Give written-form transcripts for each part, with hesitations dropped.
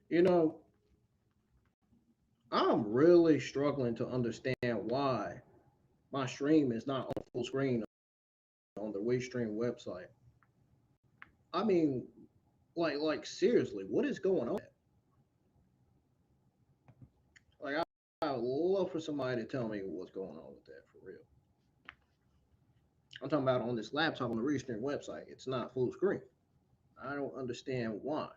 You know, I'm really struggling to understand why my stream is not on full screen on the WeStream website. I mean, like seriously, what is going on? Like, I would love for somebody to tell me what's going on with that for real. I'm talking about on this laptop on the WeStream website. It's not full screen. I don't understand why.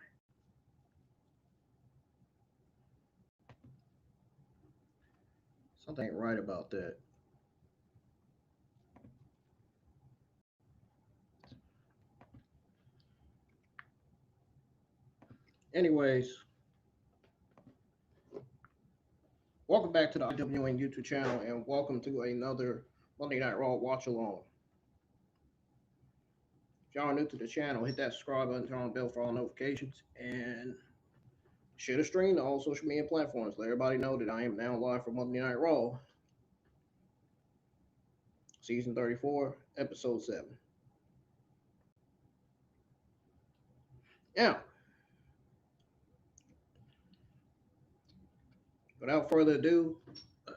Something ain't right about that. Anyways, welcome back to the IWN YouTube channel, and welcome to another Monday Night Raw watch along. If y'all are new to the channel, hit that subscribe button, turn on the bell for all notifications, and share the stream to all social media platforms. Let everybody know that I am now live for Monday Night Raw, season 34, episode 7. Now, without further ado,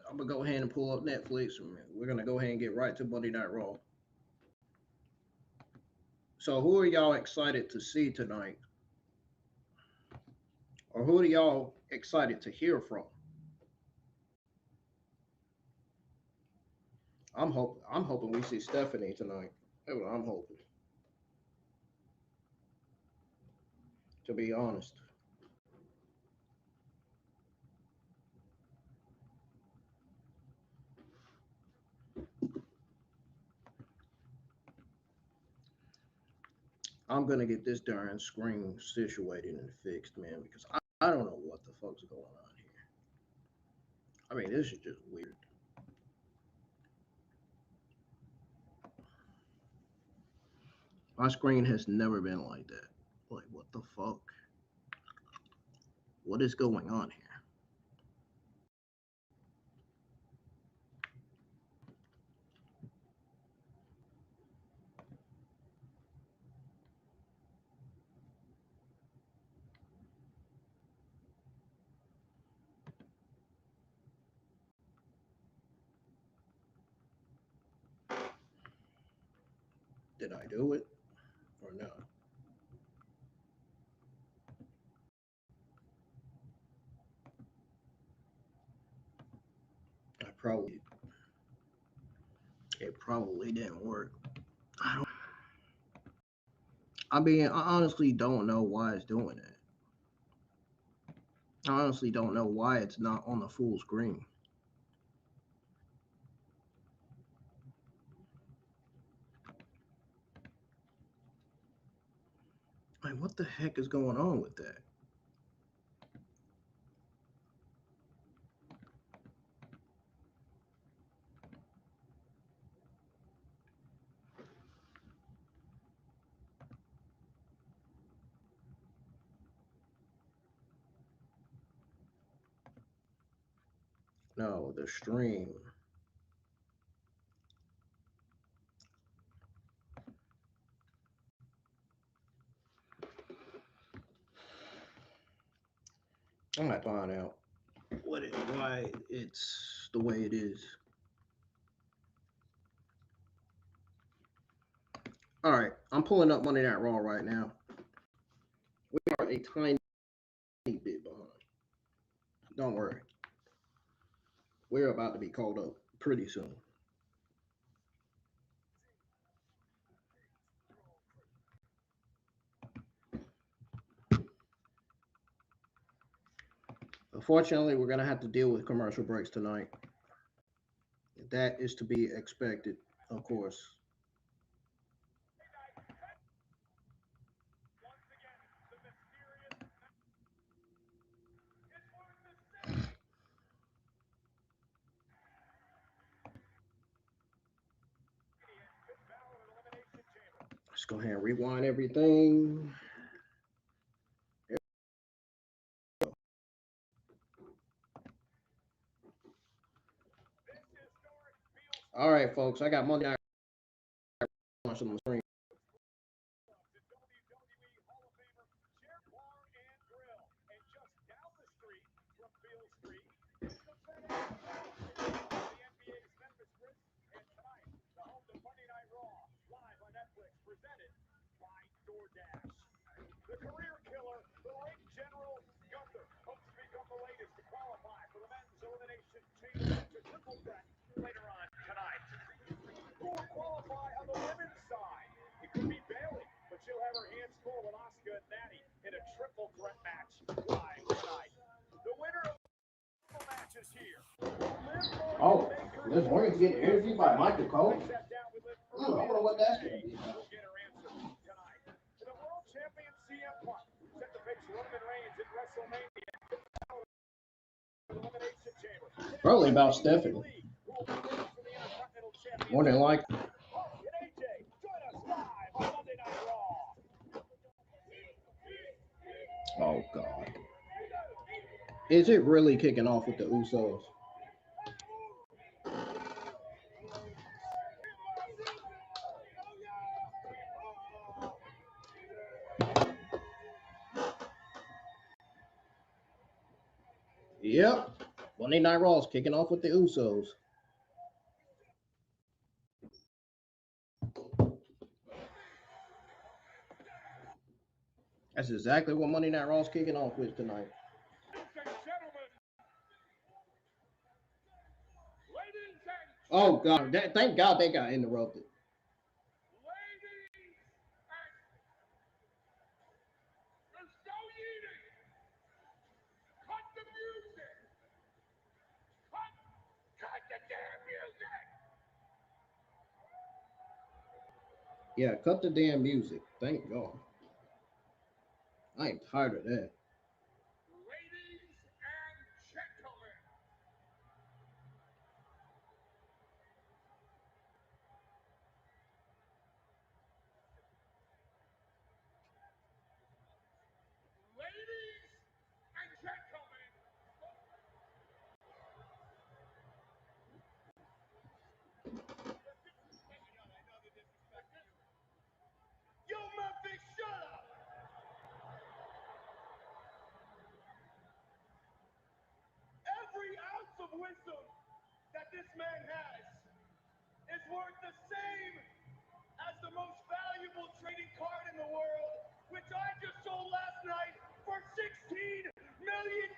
I'm gonna go ahead and pull up Netflix, and we're gonna go ahead and get right to Monday Night Raw. So, who are y'all excited to see tonight, or who are y'all excited to hear from? I'm hoping we see Stephanie tonight. That's what I'm hoping. To be honest, I'm gonna get this darn screen situated and fixed, man, because I don't know what the fuck's going on here. I mean, this is just weird. My screen has never been like that. Like, what the fuck? What is going on here? Did I do it or no? I probably it probably didn't work. I don't. I mean, I honestly don't know why it's doing that. I honestly don't know why it's not on the full screen. Like, what the heck is going on with that? No, the stream. I'm gonna find out why it's the way it is. All right, I'm pulling up Monday Night Raw right now. We are a tiny bit behind. Don't worry. We're about to be called up pretty soon. Unfortunately, we're going to have to deal with commercial breaks tonight. That is to be expected, of course. Let's go ahead and rewind everything. All right, folks, I got Monday Night on the screen. The career killer, the ring general, Gunther, hopes to become the latest to qualify for the men's elimination chamber to triple threat later on tonight. Who will qualify on the women's side? It could be Bayley, but she'll have her hands full with Asuka and Nattie in a triple threat match live tonight. The winner of the match is here. Oh, Liz Morgan's getting interviewed by Michael Cole. I wonder what that's going to be. We'll get her answer tonight. The world champion CM Punk set to face Roman Reigns in WrestleMania. Elimination chamber. Probably about Stephanie. More than likely. AJ, join us live on Monday Night Raw. Oh, God. Is it really kicking off with the Usos? Yep. Monday Night Raw is kicking off with the Usos. That's exactly what Monday Night Raw is kicking off with tonight. Oh, God. Thank God they got interrupted. Yeah, cut the damn music. Thank God. I ain't tired of that. Ladies and gentlemen, you Memphis, shut up! Every ounce of wisdom that this man has is worth the same as the most valuable trading card in the world, which I just sold last night for $16 million.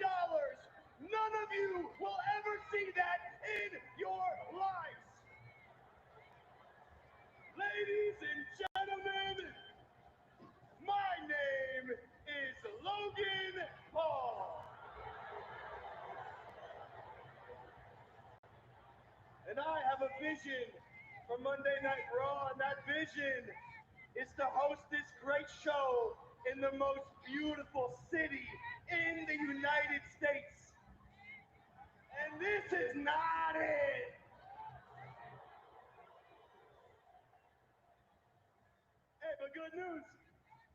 None of you will ever see that in your lives. Ladies and gentlemen, my name is Logan Paul. And I have a vision for Monday Night Raw, and that vision is to host this great show in the most beautiful city in the United States. And this is not it. Hey, but good news.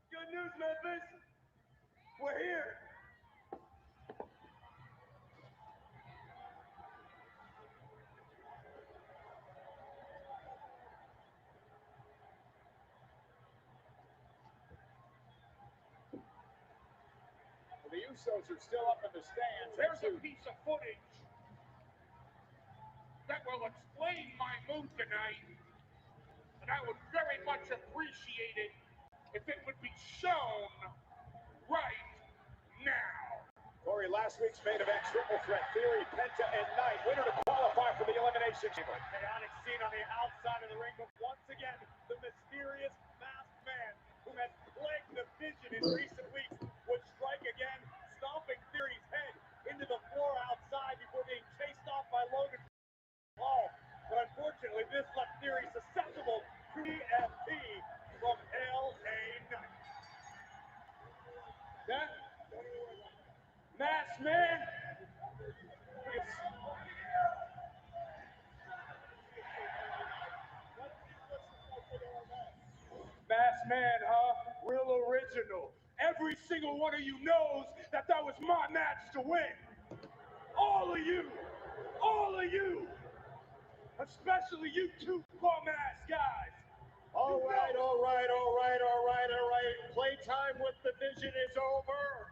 Good news, Memphis. We're here. For the Usos are still up in the stands. There's a piece of footage that will explain my mood tonight, and I would very much appreciate it if it would be shown right now. Corey, last week's main event, triple threat, Theory, Penta, and Knight, winner to qualify for the Elimination Chamber. Chaotic scene on the outside of the ring, but once again, the mysterious masked man who has plagued the Vision in recent weeks would strike again, stomping Theory's head into the floor outside before being chased off by Logan Paul. But unfortunately, this left Theory susceptible to EFT from LA Knight. That masked man. Masked man, huh? Real original. Every single one of you knows that that was my match to win. All of you. All of you. Especially you two bum-ass guys. All right. Playtime with the Vision is over.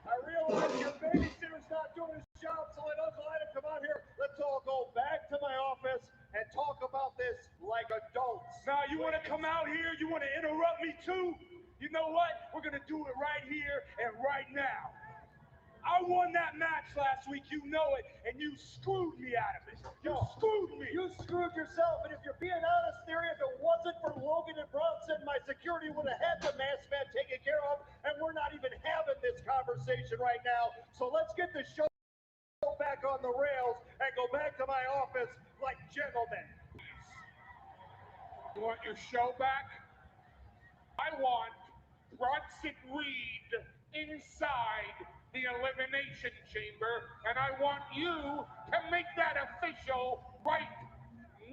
I realize your babysitter's not doing his job, so let him come out here. Let's all go back to my office and talk about this like adults. Now, you want to come out here? You want to interrupt me too? You know what? We're going to do it right here and right now. I won that match last week, you know it, and you screwed me out of it. You screwed me. You screwed yourself, and if you're being honest, Theory, if it wasn't for Logan and Bronson, my security would have had the masked man taken care of, and we're not even having this conversation right now. So let's get the show back on the rails and go back to my office like gentlemen. You want your show back? I want Bronson Reed inside the Elimination Chamber, and I want you to make that official right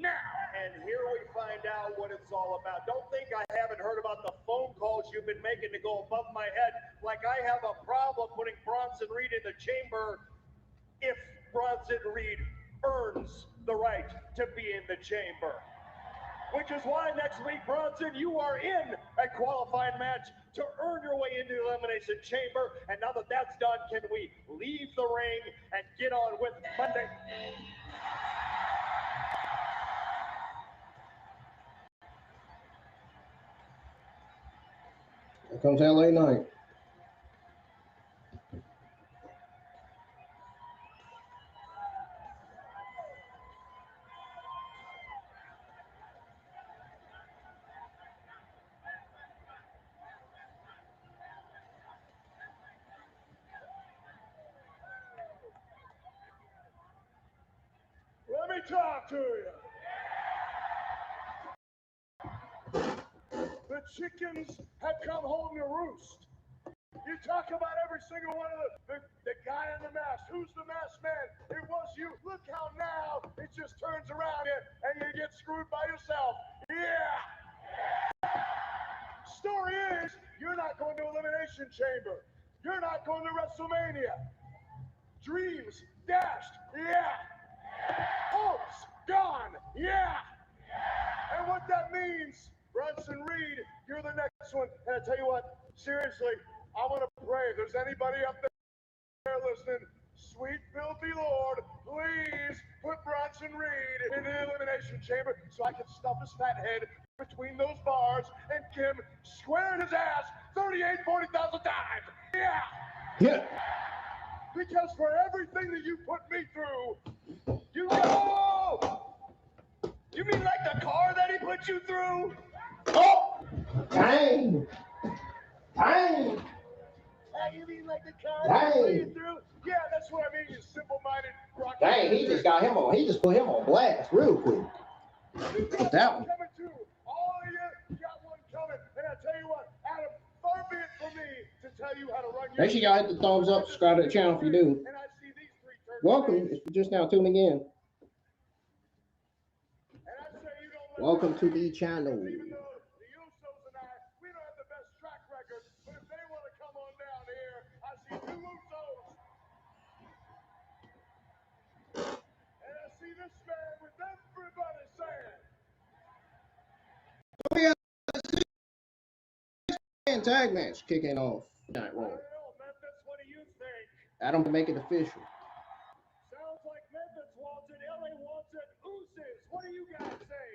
now. And here we find out what it's all about. Don't think I haven't heard about the phone calls you've been making to go above my head, like I have a problem putting Bronson Reed in the chamber if Bronson Reed earns the right to be in the chamber. Which is why next week, Bronson, you are in a qualifying match to earn your way into the Elimination Chamber. And now that that's done, can we leave the ring and get on with Monday? Here comes LA Knight. Let me talk to you. The chickens have come home to roost. You talk about every single one of the guy in the mask. Who's the masked man? It was you. Look how now it just turns around and you get screwed by yourself. Yeah. Story is, you're not going to Elimination Chamber. You're not going to WrestleMania. Dreams dashed. Yeah. Hopes gone. Yeah. And what that means, Bronson Reed, you're the next one. And I tell you what, seriously, I want to pray. If there's anybody up there listening, sweet filthy Lord, please put Bronson Reed in the Elimination Chamber so I can stuff his fat head between those bars and get him squaring his ass 40,000 times. Yeah. Yeah. Because for everything that you put me through, you know. You mean like the car that he put you through? Oh! Dang! Dang! You mean like the car that he put you Dang! through? Yeah, that's what I mean, you simple-minded rock. Dang, he just put him on blast real quick. With that one. Coming too. All of you got one coming. And I tell you what, Adam, far be it for me to tell you how to run your... Make sure y'all hit the thumbs up, subscribe to the channel if you do. And I see these three turns. Welcome, if you're just now tuning in. And I say you don't let Welcome that to be, the channel. even though the Usos and I, we don't have the best track record, but if they want to come on down here, I see two Usos. And I see this man with everybody saying, We got a 6-man tag match kicking off. Night Raw. Adam can make it official. Sounds like Memphis wants it, LA wants it. Usos, what do you guys say?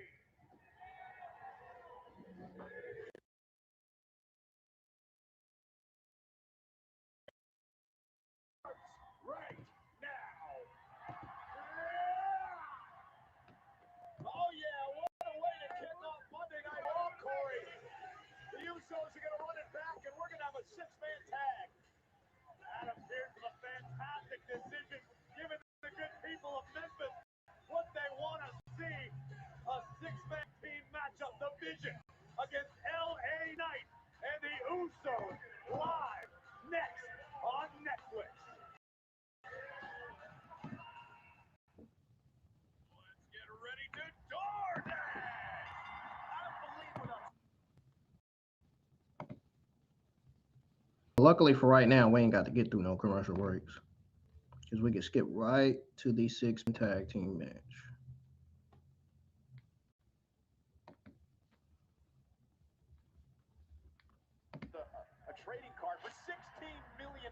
Right now. Oh yeah, what a way to kick off Monday Night Raw, Corey. The Usos are going to run it back, and we're going to have a six-man tag. Adam Pearce with a fantastic decision, giving the good people of Memphis what they want to see. A six-man team matchup, the Vision against LA Knight and the Usos live next on Netflix. Let's get ready to DoorDash. I believe with us. Luckily for right now, we ain't got to get through no commercial breaks because we can skip right to the six-man tag team match. A trading card for $16 million.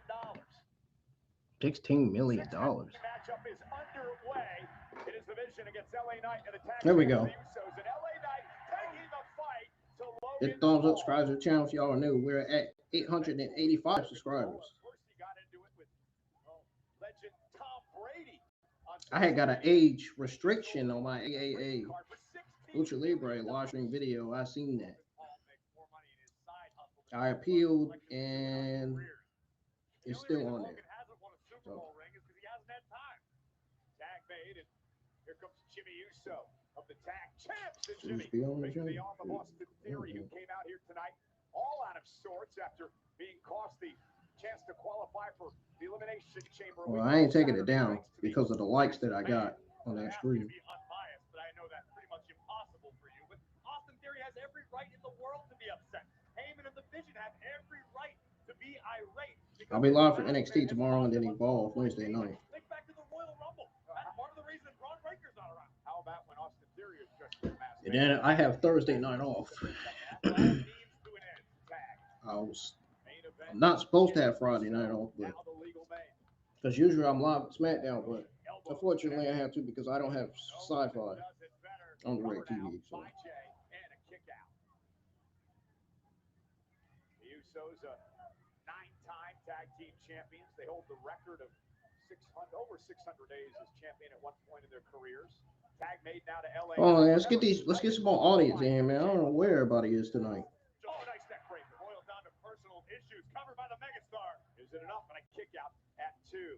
$16 million. Matchup is underway. It is the Vision against LA Knight and the tag There we team go. of the Usos, and LA Knight taking the fight to Logan Hit thumbs up, Paul. subscribe to the channel if y'all are new. We're at 885 subscribers. Of course, he got into it with legend Tom Brady. I had got an age restriction on my AAA Lucha Libre live stream video. I seen that. I appealed and it's still on there. So, Tag made, and here comes Jimmy Uso of the tag champs. And Who's Jimmy, beyond the bringing the champ? arm of Austin Theory, who came out here tonight all out of sorts after being cost the chance to qualify for the Elimination Chamber. well, I ain't taking it down because of the likes that I got on that stream. Be unbiased, but I know that's pretty much impossible for you. But Austin Theory has every right in the world to be upset. Heyman and the Vision have every right to be irate. I'll be live for NXT tomorrow and then Evolve Wednesday night. Think back to the Royal Rumble. That's part of the reason Braun Breaker's not around. How about when Austin Theory is dressed in a mask? And then I have Thursday night off. I'm not supposed to have Friday night off, but because usually I'm live at SmackDown, but unfortunately I have to because I don't have Sci-Fi on the Red TV. So. The Usos, 9-time tag team champions. They hold the record of over 600 days as champion at one point in their careers. Tag made now to LA. Oh, let's get some more audience in, man. I don't know where everybody is tonight. Oh, nice neck breaker. Boiled down to personal issues covered by the megastar. Is it enough? And a kick out at 2.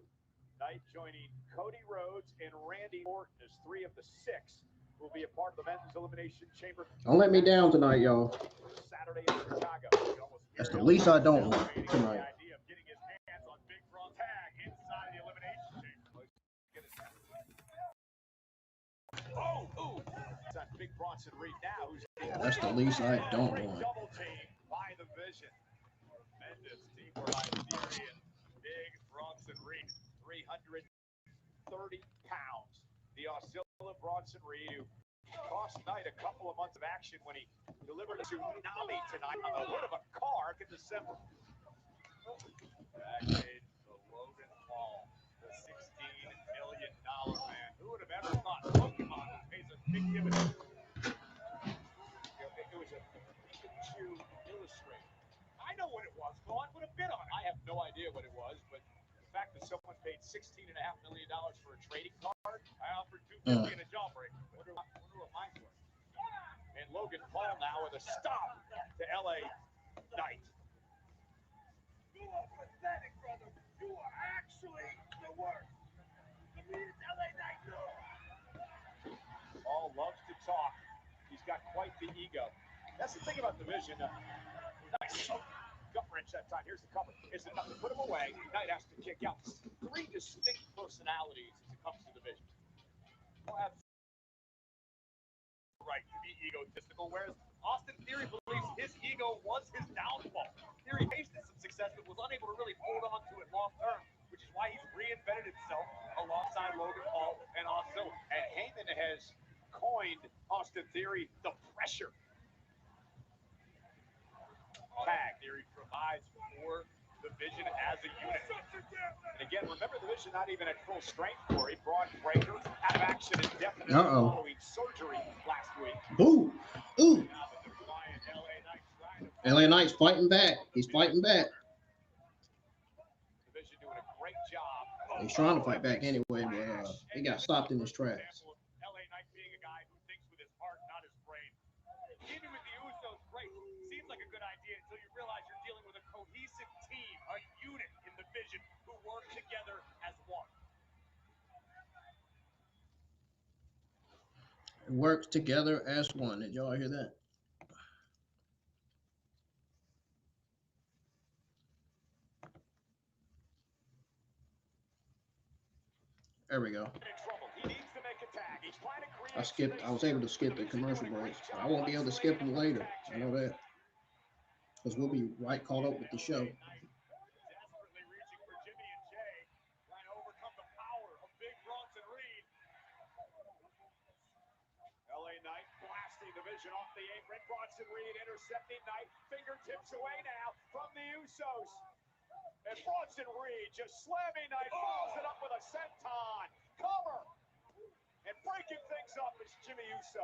Knight joining Cody Rhodes and Randy Orton as 3 of the 6 will be a part of the men's elimination chamber. Don't let me down tonight, y'all. Saturday in Chicago. That's the least I don't want tonight. Idea of getting his hands on Big Braun tag inside the elimination chamber. Oh, ooh. It's on Big Bronson Reed now. Yeah, that's the least I don't want. Double team by the Vision. Tremendous teamwork by Theory and Big Bronson Reed. 330 pounds. The Oscilla Bronson Reed, who cost Knight a couple of months of action when he delivered a tsunami tonight on the hood of a car in December. Backstage to Logan Paul, the $16 million man. Who would have ever thought Pokemon pays a big dividend? It was a Pikachu illustrator. I know what it was, Vaughn. Put a bid on it. I have no idea what it was, but the fact that someone paid $16.5 million for a trading card, I offered $250 and a jawbreaker. Wonder what mine was. And Logan Paul now with a stop to LA Knight. You are pathetic, brother. You are actually the worst. To me, it's LA Knight. Paul loves to talk. He's got quite the ego. That's the thing about the Vision. Nice. Gut wrench that time. Here's the cover. Is enough to put him away. Knight has to kick out. 3 distinct personalities as it comes to the Vision. Right to be egotistical, whereas Austin Theory believes his ego was his downfall. Theory tasted some success but was unable to really hold on to it long term, which is why he's reinvented himself alongside Logan Paul and also. And Heyman has coined Austin Theory the pressure. Tag. Theory provides 4 the Vision as a unit. And again, remember the Vision not even at full strength, Corey. Braun Breaker out of action indefinitely following surgery last week. Ooh, ooh. LA Knight's fighting back. He's fighting back. The Vision doing a great job. He's trying to fight back anyway, but he got stopped in his tracks. LA Knight being a guy who thinks with his heart, not his brain. Even with the Usos, great. Seems like a good idea until you realize you're dealing with a cohesive team, a unit in the Vision who work together as one. It works together as one. Did y'all hear that? There we go. I was able to skip the commercial breaks. I won't be able to skip them later. I know that. Because we'll be right caught up with the show. Desperately reaching for Jimmy and Jay, trying to overcome the power of Big Bronson Reed. LA Knight blasting the Vision off the apron. Bronson Reed intercepting Knight. Fingertips away now from the Usos. And Bronson Reed just slamming Knight, follows it up with a senton. Cover. And breaking things up is Jimmy Uso.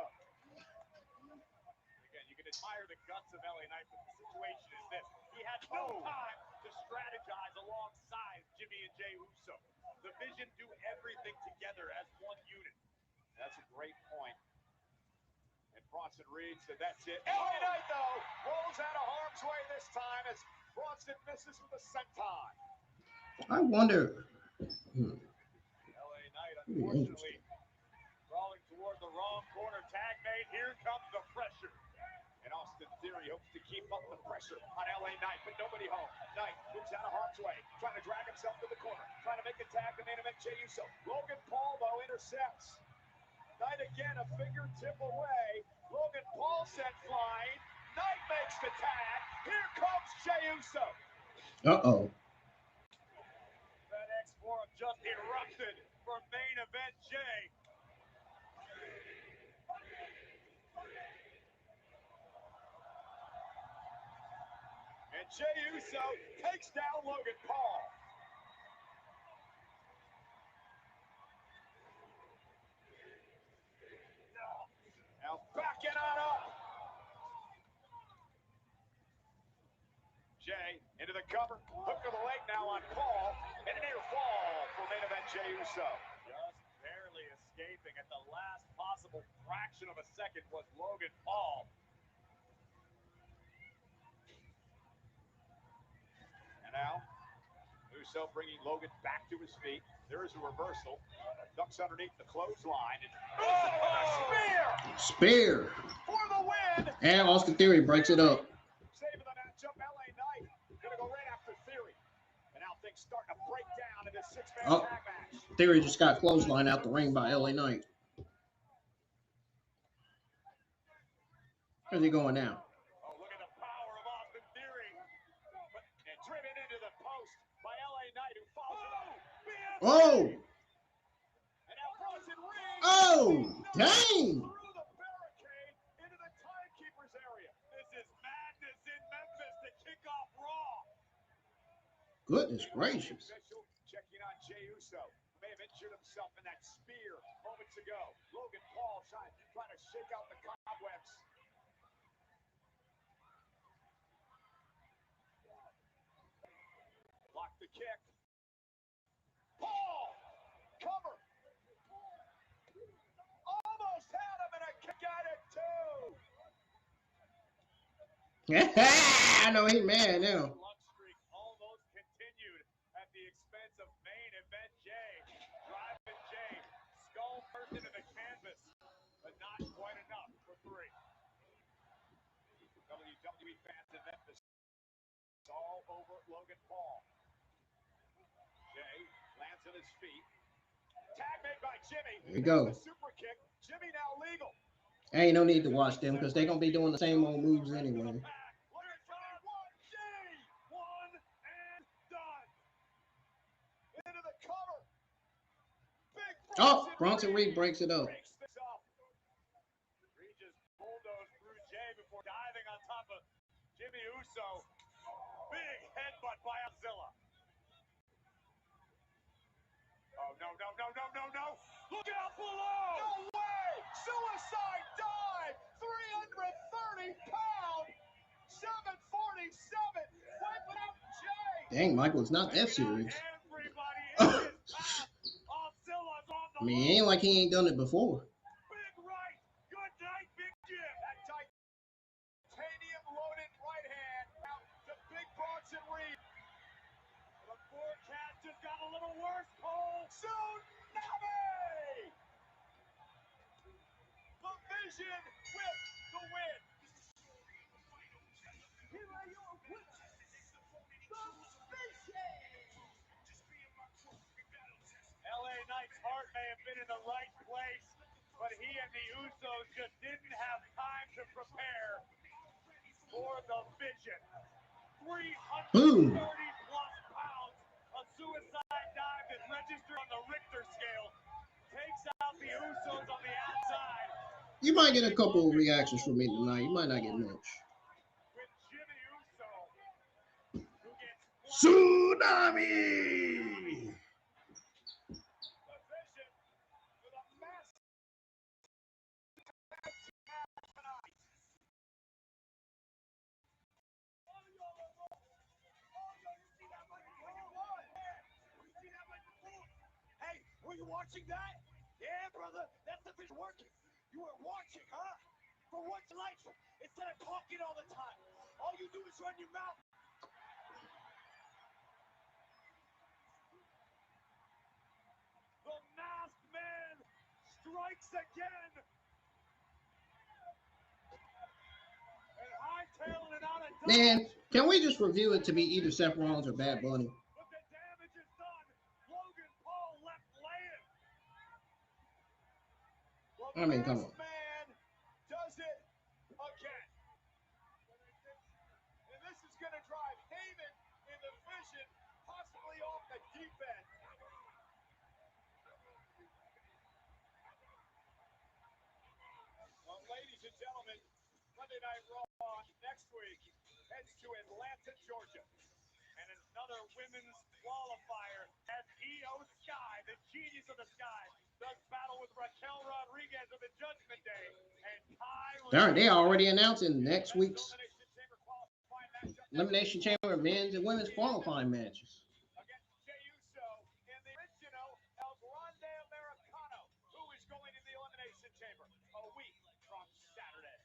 Again, you can admire the guts of LA Knight, but the situation is this. He had no time to strategize alongside Jimmy and Jay Uso. The Vision do everything together as one unit. That's a great point. And Bronson Reed said that's it. LA Knight, though, rolls out of harm's way this time as Bronson misses with a senton. I wonder. LA Knight, unfortunately, crawling toward the wrong corner. Tag made. Here comes the pressure. And Austin Theory hopes to keep up the pressure on LA Knight, but nobody home. Knight moves out of harm's way, trying to drag himself to the corner, trying to make the tag to main event Jey Uso. Logan Paul, though, intercepts. Knight again a fingertip away. Logan Paul sent flying. Knight makes the tag. Here comes Jey Uso. Uh-oh. FedEx Forum just erupted for main event Jey. And Jey Uso takes down Logan Paul. Now backing on up. Jey into the cover. Hook of the leg now on Paul. And a near fall for main event Jey Uso. Just barely escaping at the last possible fraction of a second was Logan Paul. And now, Uso bringing Logan back to his feet. There is a reversal. Ducks underneath the clothesline. And Spear. For the win. And Austin Theory breaks it up. Saving the matchup, LA Knight. Gonna go right after Theory. And now things starting to break down in this six-man tag match. Theory just got clothesline out the ring by LA Knight. Where's he going now? Oh, look at the power of Austin Theory. And driven into the post by LA Knight, who follows it up. Oh! And now Bronson Reed. Oh! Dang! Through the barricade into the timekeeper's area. This is madness in Memphis to kick off Raw. Goodness gracious. Official checking on Jey Uso, who may have injured himself in that spear moments ago. Logan Paul trying to shake out the cobwebs. Block the kick. Paul! Cover! Almost had him, and a kick at it, too! I know he's mad now. Luck streak almost continued at the expense of main event Jey. Driving Jey. Skull first into the canvas, but not quite enough for three. WWE fans in Memphis all over Logan Paul. Jey lands on his feet. Tag made by Jimmy. There you go. The super kick. Jimmy now legal. Ain't no need to watch them because they're going to be doing the same old moves anyway. Oh, Bronson Reed breaks it up. Reed just bulldozed through Jey before diving on top of Jimmy Uso. Big headbutt by Azilla. Oh, no, no, no, no, no, no. Look out below. No way. Suicide dive. 330 pound. 747. Wiping out Jay. Dang, Michael, it's not that serious. Everybody in his path. Azilla's on the I mean, it ain't like he ain't done it before. Big right. Good night, Big Jim. That titanium loaded right hand out to Big Bronson Reed. The forecast just got a little worse, Cole. Tsunami! The Vision with the win. Here are your winners, the Vision. LA Knight's heart may have been in the right place, but he and the Usos just didn't have time to prepare for the Vision. 330 plus pounds. A suicide dive that registered on the Richter scale takes out the Usos on the outside. You might get a couple of reactions from me tonight. You might not get much. With Jimmy Uso, who gets Tsunami! the Vision with a massive tag team match tonight. Hey, were you watching that? Yeah, brother, that's the Vision working. You were watching, huh? For what's life? Instead of talking all the time, all you do is run your mouth. The Masked Man strikes again. And hightailing it out of Man, can we just review it to be either Seth Rollins or Bad Bunny? But the damage is done. Logan Paul left laying. Well, I mean, come on. Man does it again. And this is going to drive Heyman in the Vision, possibly off the deep end. Well, ladies and gentlemen, Monday Night Raw next week heads to Atlanta, Georgia. And another women's qualifier as Io Sky, the genius of the sky, does battle with Raquel Rodriguez of the Judgment Day. And Darn, they already announcing next week's Elimination Chamber men's and women's qualifying matches. against Jey Uso and the original El Grande Americano, who is going to the Elimination Chamber a week from Saturday.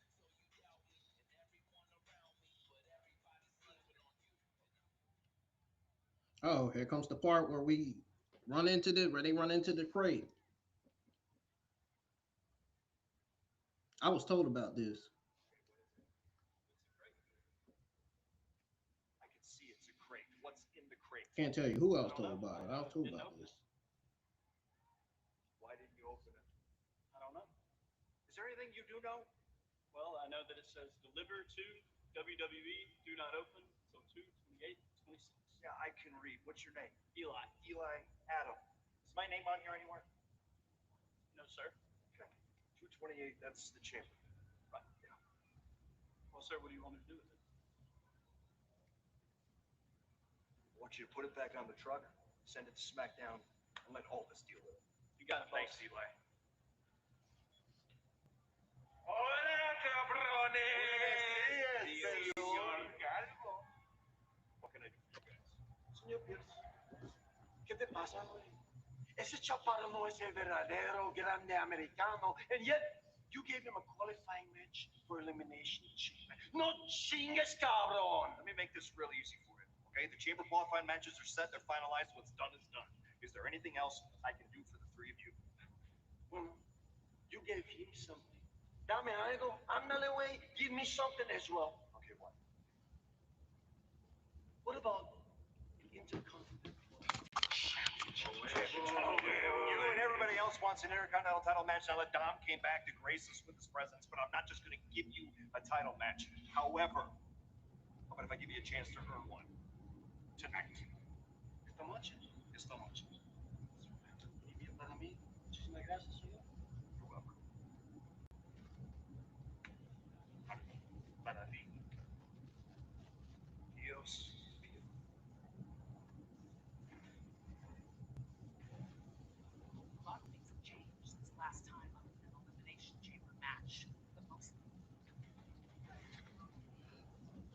Oh, here comes the part where they run into the crate. I was told about this. I can see it's a crate. What's in the crate? Can't tell you who else told about it. I was told about this. Why didn't you open it? I don't know. Is there anything you do know? Well, I know that it says deliver to WWE, do not open until 2/28/26. Yeah, I can read. What's your name? Eli. Eli Adam. Is my name on here anywhere? No, sir. Okay. 228, that's the chamber. Right. Yeah. Well, sir, what do you want me to do with it? I want you to put it back on the truck, send it to SmackDown, and let Aldous deal with it. You got it, boss. Thanks, Eli. Hola, cabrones. What can I do for you guys? Señor Pierce, ¿qué te pasa, güey? Ese chaparro no es el verdadero grande americano, and yet you gave him a qualifying match for Elimination Chamber. No chingues, cabrón! Let me make this real easy for you, okay? The chamber qualifying matches are set, they're finalized, what's done is done. Is there anything else I can do for the three of you? Well, you gave him something. Dame algo. Ándale, güey. Give me something as well. Okay, what? What about the Intercontinental Championship? You and everybody else wants an Intercontinental title match. Now that Dom came back to grace us with his presence, but I'm not just going to give you a title match. However, how about if I give you a chance to earn one tonight? Esta noche. Esta noche. Y bien para mí. Muchísimas gracias, señor. You're welcome. Para ti. Dios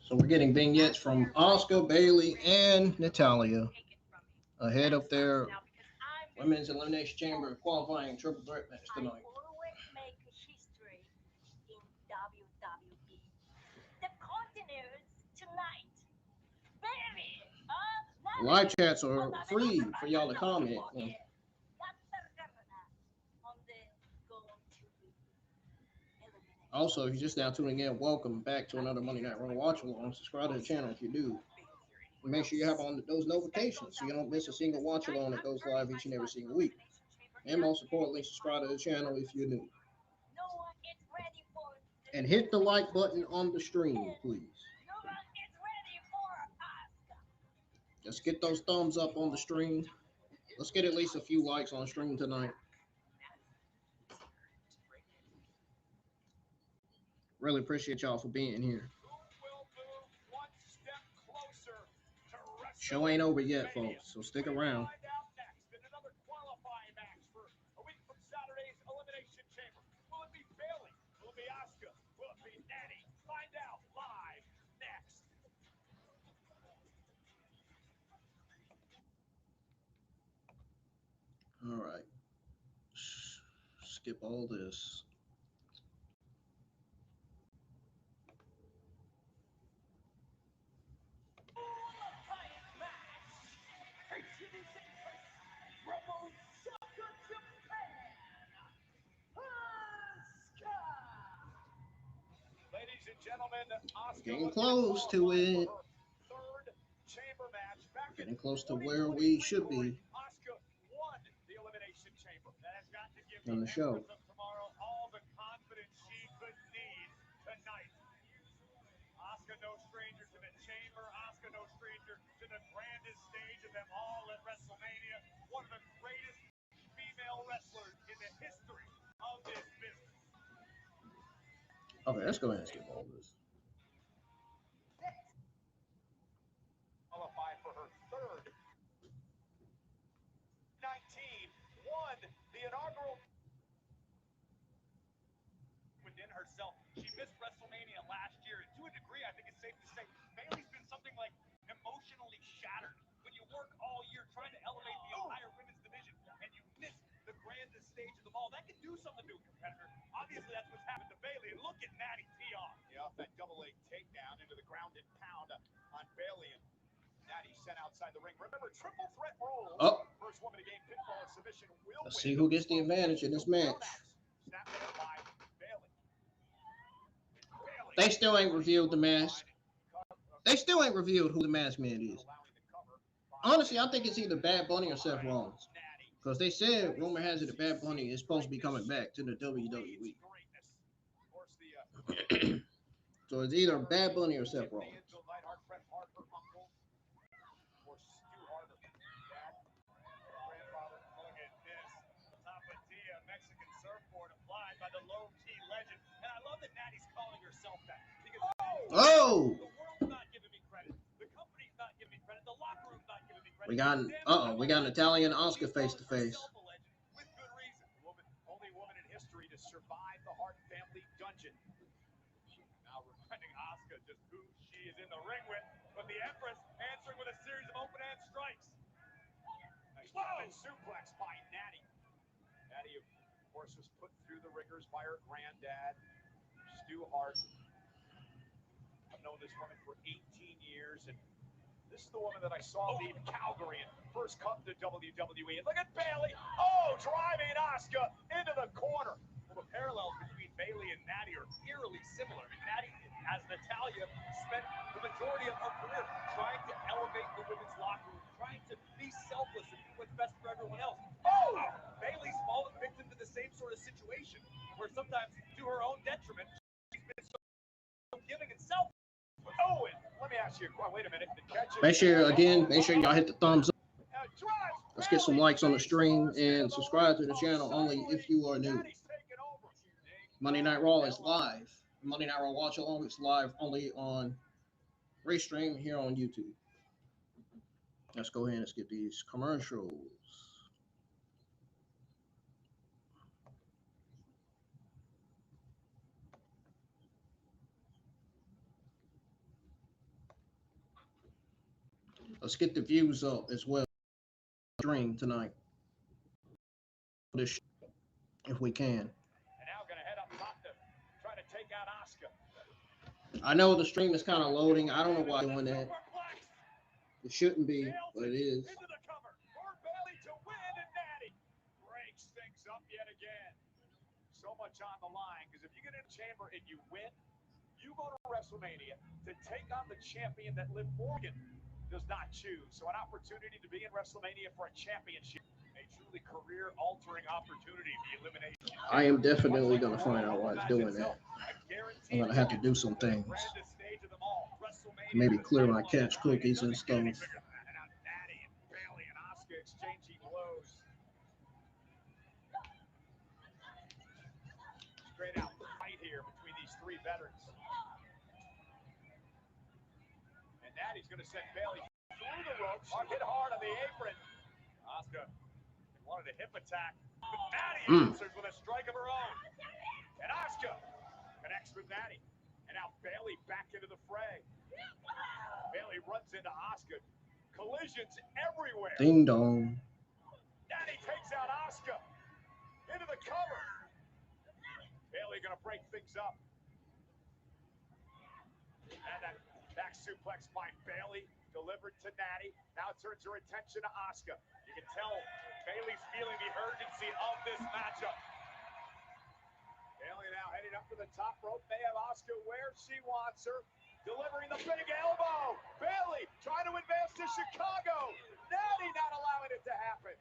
So we're getting vignettes from Asuka, Bayley, and Natalya ahead of their Women's Elimination Chamber qualifying triple threat match tonight. Live chats are free for y'all to comment. Also, if you're just now tuning in, welcome back to another Monday Night Raw watch along. Subscribe to the channel if you do. And make sure you have on those notifications so you don't miss a single watch along that goes live each and every single week. And most importantly, subscribe to the channel if you're new. And hit the like button on the stream, please. Let's get those thumbs up on the stream. Let's get at least a few likes on the stream tonight. Really appreciate y'all for being here. Show ain't over yet, folks, so stick around. Another qualifying match for a week from Saturday's Elimination Chamber. Will it be Bayley? Will it be Asuka? Will it be Nattie? Find out live next. All right. Skip all this. Ladies and gentlemen, Asuka Getting close to it. Third chamber match. Back Getting close to where we should be Asuka won the Elimination Chamber. That has got to give on the show. Empress of Tomorrow all the confidence she could need tonight. Asuka no stranger to the chamber. Asuka no stranger to the grandest stage of them all at WrestleMania. One of the greatest female wrestlers in the history of this business. Okay, let's go ahead and skip all this. Qualify for her third 19 won the inaugural within herself. She missed WrestleMania last year, and to a degree, I think it's safe to say Bayley's been something like emotionally shattered. When you work all year trying to elevate the entire women's division, and you miss the grandest stage of them all, that can do something to a competitor. Obviously, that's what's happened to Bayley, and look at Nattie tee off. Yeah, off that double leg takedown into the ground and pound on Bayley, and Nattie sent outside the ring. Remember, triple threat rules. Oh. First woman to gain pinfall or submission will Let's win. see who gets the advantage in this match. Snap there by Bayley. They still ain't revealed the mask. They still ain't revealed who the masked man is. Honestly, I think it's either Bad Bunny or Seth Rollins. Because they said, rumor has it that Bad Bunny is supposed to be coming back to the WWE. So it's either Bad Bunny or Seth Rollins. Mexican surfboard applied by the low-key legend. And I love that Nattie's calling herself that. Because Oh! the world's not giving me credit. The company's not giving me credit. The locker room's not giving me credit. We got Natalya and Asuka face to face. With good reason. Only woman in history to survive the Hart family dungeon. Now reminding Asuka just who she is in the ring with. But the Empress answering with a series of open hand strikes. Nice suplex by Nattie. Nattie, of course, was put through the ringers by her granddad, Stu Hart. I've known this woman for 18 years, and this is the woman that I saw leave Calgary and first come to WWE. And look at Bayley. Oh, driving Asuka into the corner. Well, the parallels between Bayley and Nattie are eerily similar. I mean, Nattie, as Natalya, spent the majority of her career trying to elevate the women's locker room, trying to be selfless and do what's best for everyone else. Oh! Bayley's fallen victim to the same sort of situation, where sometimes, to her own detriment, she's been so giving and selfless. Oh, and let me ask you, wait a minute. Make sure y'all hit the thumbs up. Let's get some likes on the stream and subscribe to the channel only if you are new. Monday Night Raw is live. Monday Night Raw watch along is live only on Restream here on YouTube. Let's go ahead and skip these commercials. Let's get the views up as well. Stream tonight. This if we can. And now going to head up top to try to take out Asuka. I know the stream is kind of loading. I don't know why I'm doing that. It shouldn't be, but it is. Into the cover for Bayley to win, and Nattie breaks things up yet again. So much on the line, because if you get in a chamber and you win, you go to WrestleMania to take on the champion that Liv Morgan does not choose. So an opportunity to be in WrestleMania for a championship. A truly career-altering opportunity, the elimination. I am definitely going to find out why it's doing that. I'm going to have to do some things. Maybe clear my cache cookies and stuff. Nattie and Bayley and Asuka exchanging blows. Straight out fight here between these three veterans. And Nattie's going to send Bayley through the ropes. Hit hard on the apron. Asuka wanted a hip attack. Nattie answers with a strike of her own. And Asuka connects with Nattie. And now Bayley back into the fray. Bayley runs into Asuka. Collisions everywhere. Ding dong. Nattie takes out Asuka. Into the cover. Bayley gonna break things up. And that back suplex by Bayley delivered to Nattie. Now turns her attention to Asuka. You can tell Bayley's feeling the urgency of this matchup. Bayley now heading up to the top rope. They have Asuka where she wants her. Delivering the big elbow. Bayley trying to advance to Chicago. Nattie not allowing it to happen.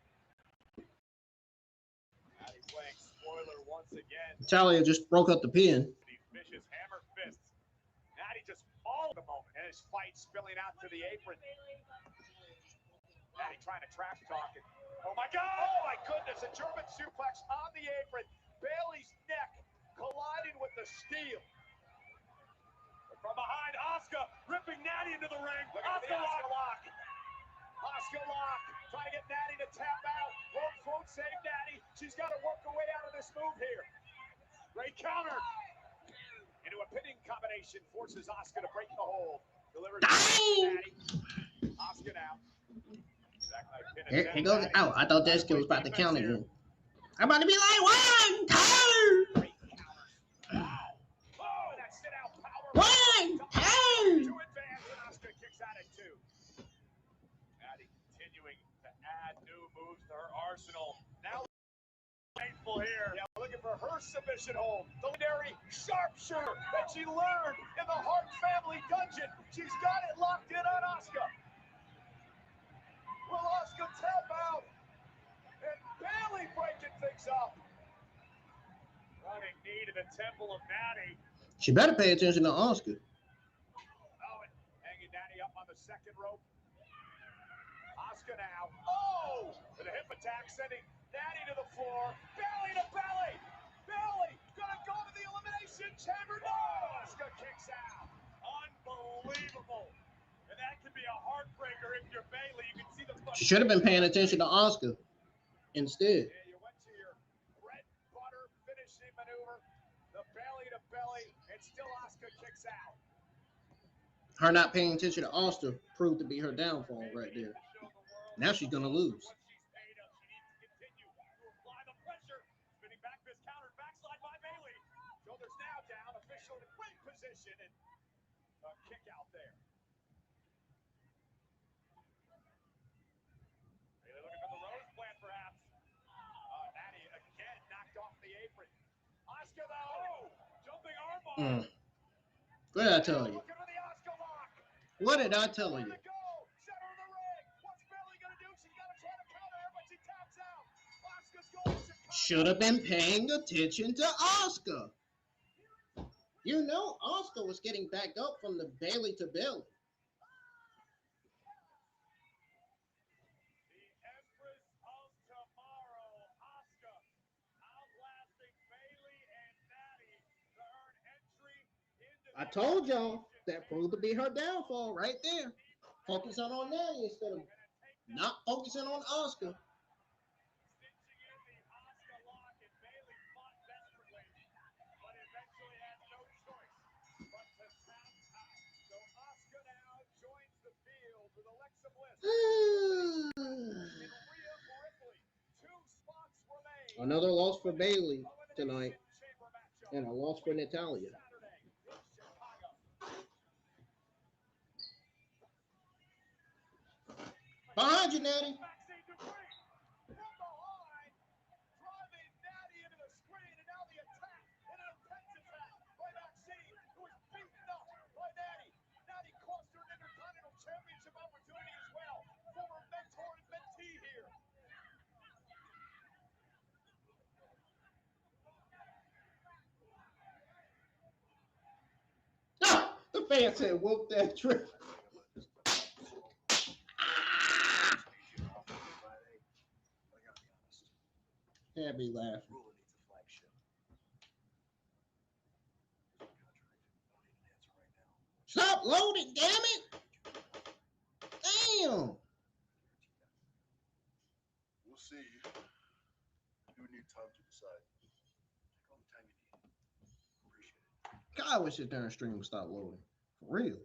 Nattie playing spoiler once again. Talia just broke up the pin. These vicious hammer fists. Nattie just all the moment. And his fight spilling out to the apron. Nattie trying to trash talk it. Oh my God! Oh my goodness! A German suplex on the apron. Bayley's neck colliding with the steel. From behind, Asuka ripping Nattie into the ring. Asuka lock. Asuka lock. Trying to get Nattie to tap out. Ropes won't save Nattie. She's got to work her way out of this move here. Great counter. Into a pinning combination. Forces Asuka to break the hold. Delivers to Nattie. Asuka now. Here goes out. I thought that skill was about to count again. I'm about to be like 1, 2. One, two. To advance, and Asuka kicks out at 2. Nattie continuing to add new moves to her arsenal. Now painful here. Yeah, looking for her submission hold. The legendary sharpshooter that she learned in the Hart family dungeon. She's got it locked in on Asuka. Will Asuka tap out? And Bayley breaking things up. Running knee to the temple of Nattie. She better pay attention to Asuka. Oh, and hanging Nattie up on the second rope. Asuka now. Oh! With a hip attack, sending Nattie to the floor. Bayley to belly. Bayley gonna go to the elimination chamber. No! Asuka kicks out. Unbelievable. And that could be a heartbreaker if you're Bayley. You can see the. She should have been paying attention to Asuka instead. Yeah, you went to your bread butter finishing maneuver. The belly to belly. And still Asuka kicks out. Her not paying attention to Asuka proved to be her downfall right there. Now she's gonna lose. Shoulders now down, official in great position, and a kick out there. Bayley looking for the rose plant, perhaps. Nattie again knocked off the apron. Asuka though, jumping armbar. What did I tell you? Looking for the Asuka lock. What did I tell you? Center of the ring. What's Bayley gonna do? She's gotta try to counter her, but she taps out. Asuka's going to Chicago. Should have been paying attention to Asuka. You know Asuka was getting back up from the Bayley to Bayley. The Empress of Tomorrow, Asuka, outlasting Bayley and Nattie to earn entry into I told y'all that proved to be her downfall right there. Focusing on Nattie instead of not focusing on Asuka. Stitching in the Asuka lock, and Bayley fought desperately, but eventually had no choice but to tap out. So Asuka now joins the field with Alexa some lists. And Rhea Ripley. 2 spots remain. Another loss for Bayley tonight, and a loss for Natalia. Saturday in Chicago. Behind you, Nattie. Backstage to Ring. From behind, driving Nattie into the screen, and now the attack, and an intense attack by Maxine, who was beaten up by Nattie. Nattie cost her an Intercontinental Championship opportunity as well. Former mentor and mentee here. Ah, the fan said, "Whoop that trip." Had me laughing. Ruler needs a flagship. Stop loading, damn it! Damn. We'll see. You need time to decide. Take all the time you need. Appreciate it. God, I wish that darn stream would stop loading. For real.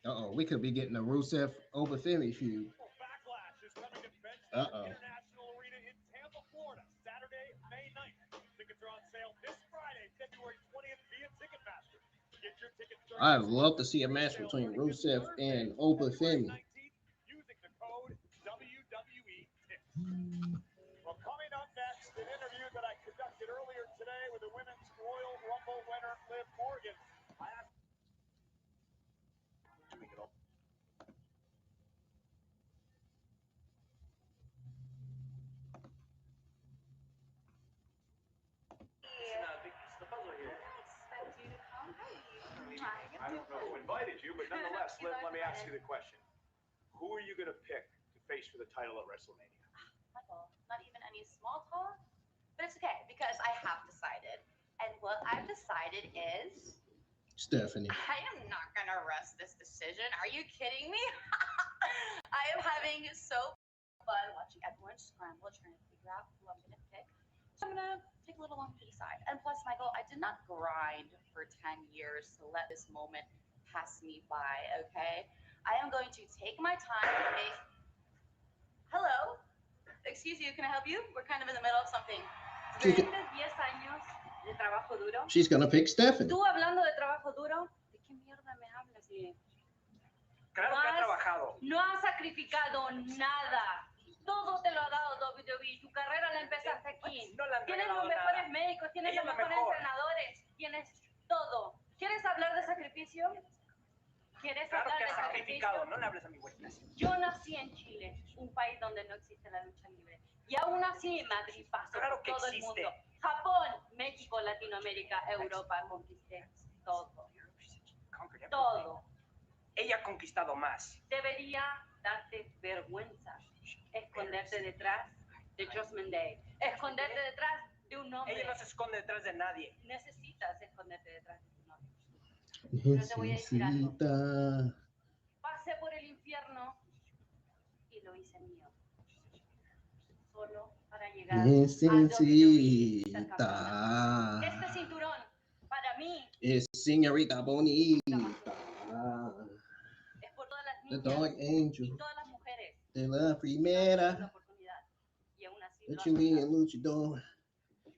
Uh-oh, we could be getting a Rusev over Philly feud. Backlash is coming to Uh-oh. International Arena in Tampa, Florida, Saturday, May 9th. Tickets are on sale this Friday, February 20th via Ticketmaster. Get your tickets during I'd love to see a match between Rusev and Oba Femi. using the code WWE10. Well, coming up next, an interview that I conducted earlier today with the Women's Royal Rumble winner, Liv Morgan. I asked Doing it all. It's the puzzle here. Expect you to come. I don't know who invited you, but nonetheless, Liv, let me ask you the question. Who are you going to pick to face for the title at WrestleMania? Michael, not even any small talk, but it's okay because I have decided, and what I've decided is Stephanie. I am not gonna rest this decision. Are you kidding me? I am having so fun watching everyone scramble, trying to figure out who I'm gonna pick. So I'm gonna take a little longer to decide. And plus, Michael, I did not grind for 10 years to let this moment pass me by, okay? I am going to take my time to make... Hello? Excuse you, can I help you? We're kind of in the middle of something. She Desde can- 10 años de trabajo duro. She's gonna pick Stephanie. Tú hablando de trabajo duro, ¿de qué mierda me hablas? Claro que ha trabajado. No has sacrificado nada. Todo te lo ha dado WWE. Tu carrera la empezaste aquí. No le han Tienes regalado los mejores nada. médicos, tienes Ella los es la mejores mejor. entrenadores, tienes todo. ¿Quieres hablar de sacrificio? ¿Quieres Claro hablar que de ha sacrificado. sacrificio? No le hables a mi vuelta. Yo nací en Chile, un país donde no existe la lucha libre. Y aún así, Madrid pasó Claro por que todo el existe. mundo. Japón, México, Latinoamérica, Europa, conquisté todo. Conquered everything. Todo. Ella ha conquistado más. Debería darte vergüenza esconderte detrás de Judgment Day, esconderte detrás de un nombre. Ella no se esconde detrás de nadie. Necesitas esconderte detrás de tu nombre. te voy a decir algo. Necesita. Pasé por el infierno y lo hice mío. Solo para llegar a WWE y ser campeona. Necesita. Este cinturón, para mí, Es señorita bonita. es por todas las The niñas Dark Angel. y todas las mujeres. De la que no tuvieron primera. la oportunidad. Y aún así That lo you hacen. mean luchador.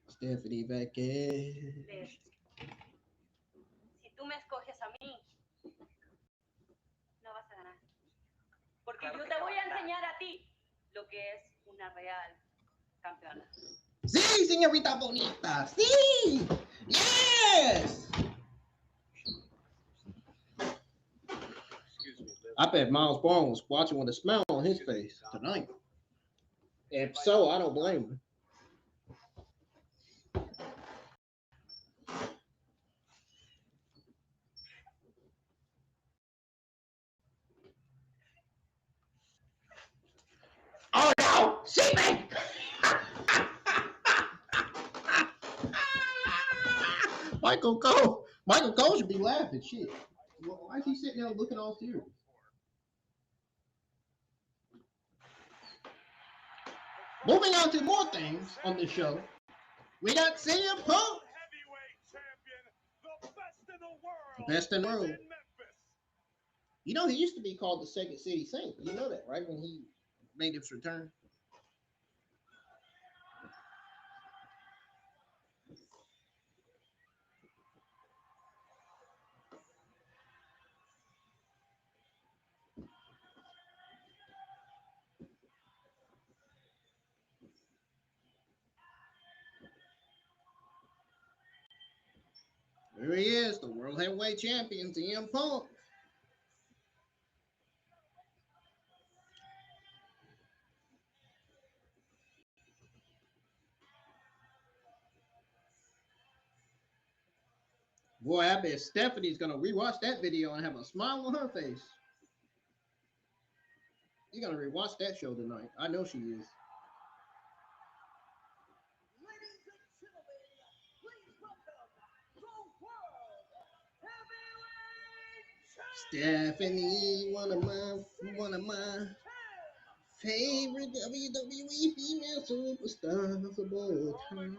Stephanie Beckett. Si tú me escoges a mí, no vas a ganar. Porque Claro yo que te te voy va a a ganar. enseñar a ti lo que es una real campeona. Sí, señorita bonita. Sí. Yes. Excuse me, Liv. I bet Miles Braun was watching with a smile on his face tonight. If so, I don't blame him. Oh no! See me! Michael, go! Michael Cole should be laughing. Shit. Why is he sitting there looking all serious? Moving on to more things on this show. We got CM Punk. Heavyweight champion, the best in the world. The best in the world. In Memphis. You know, he used to be called the Second City Saint. You know that, right? When he made his return. There he is, the World Heavyweight Champion, CM Punk. Boy, I bet Stephanie's going to rewatch that video and have a smile on her face. You're going to rewatch that show tonight. I know she is. Ladies and gentlemen, please welcome the World Heavyweight Champion. Stephanie, one of my favorite WWE female superstars of all time.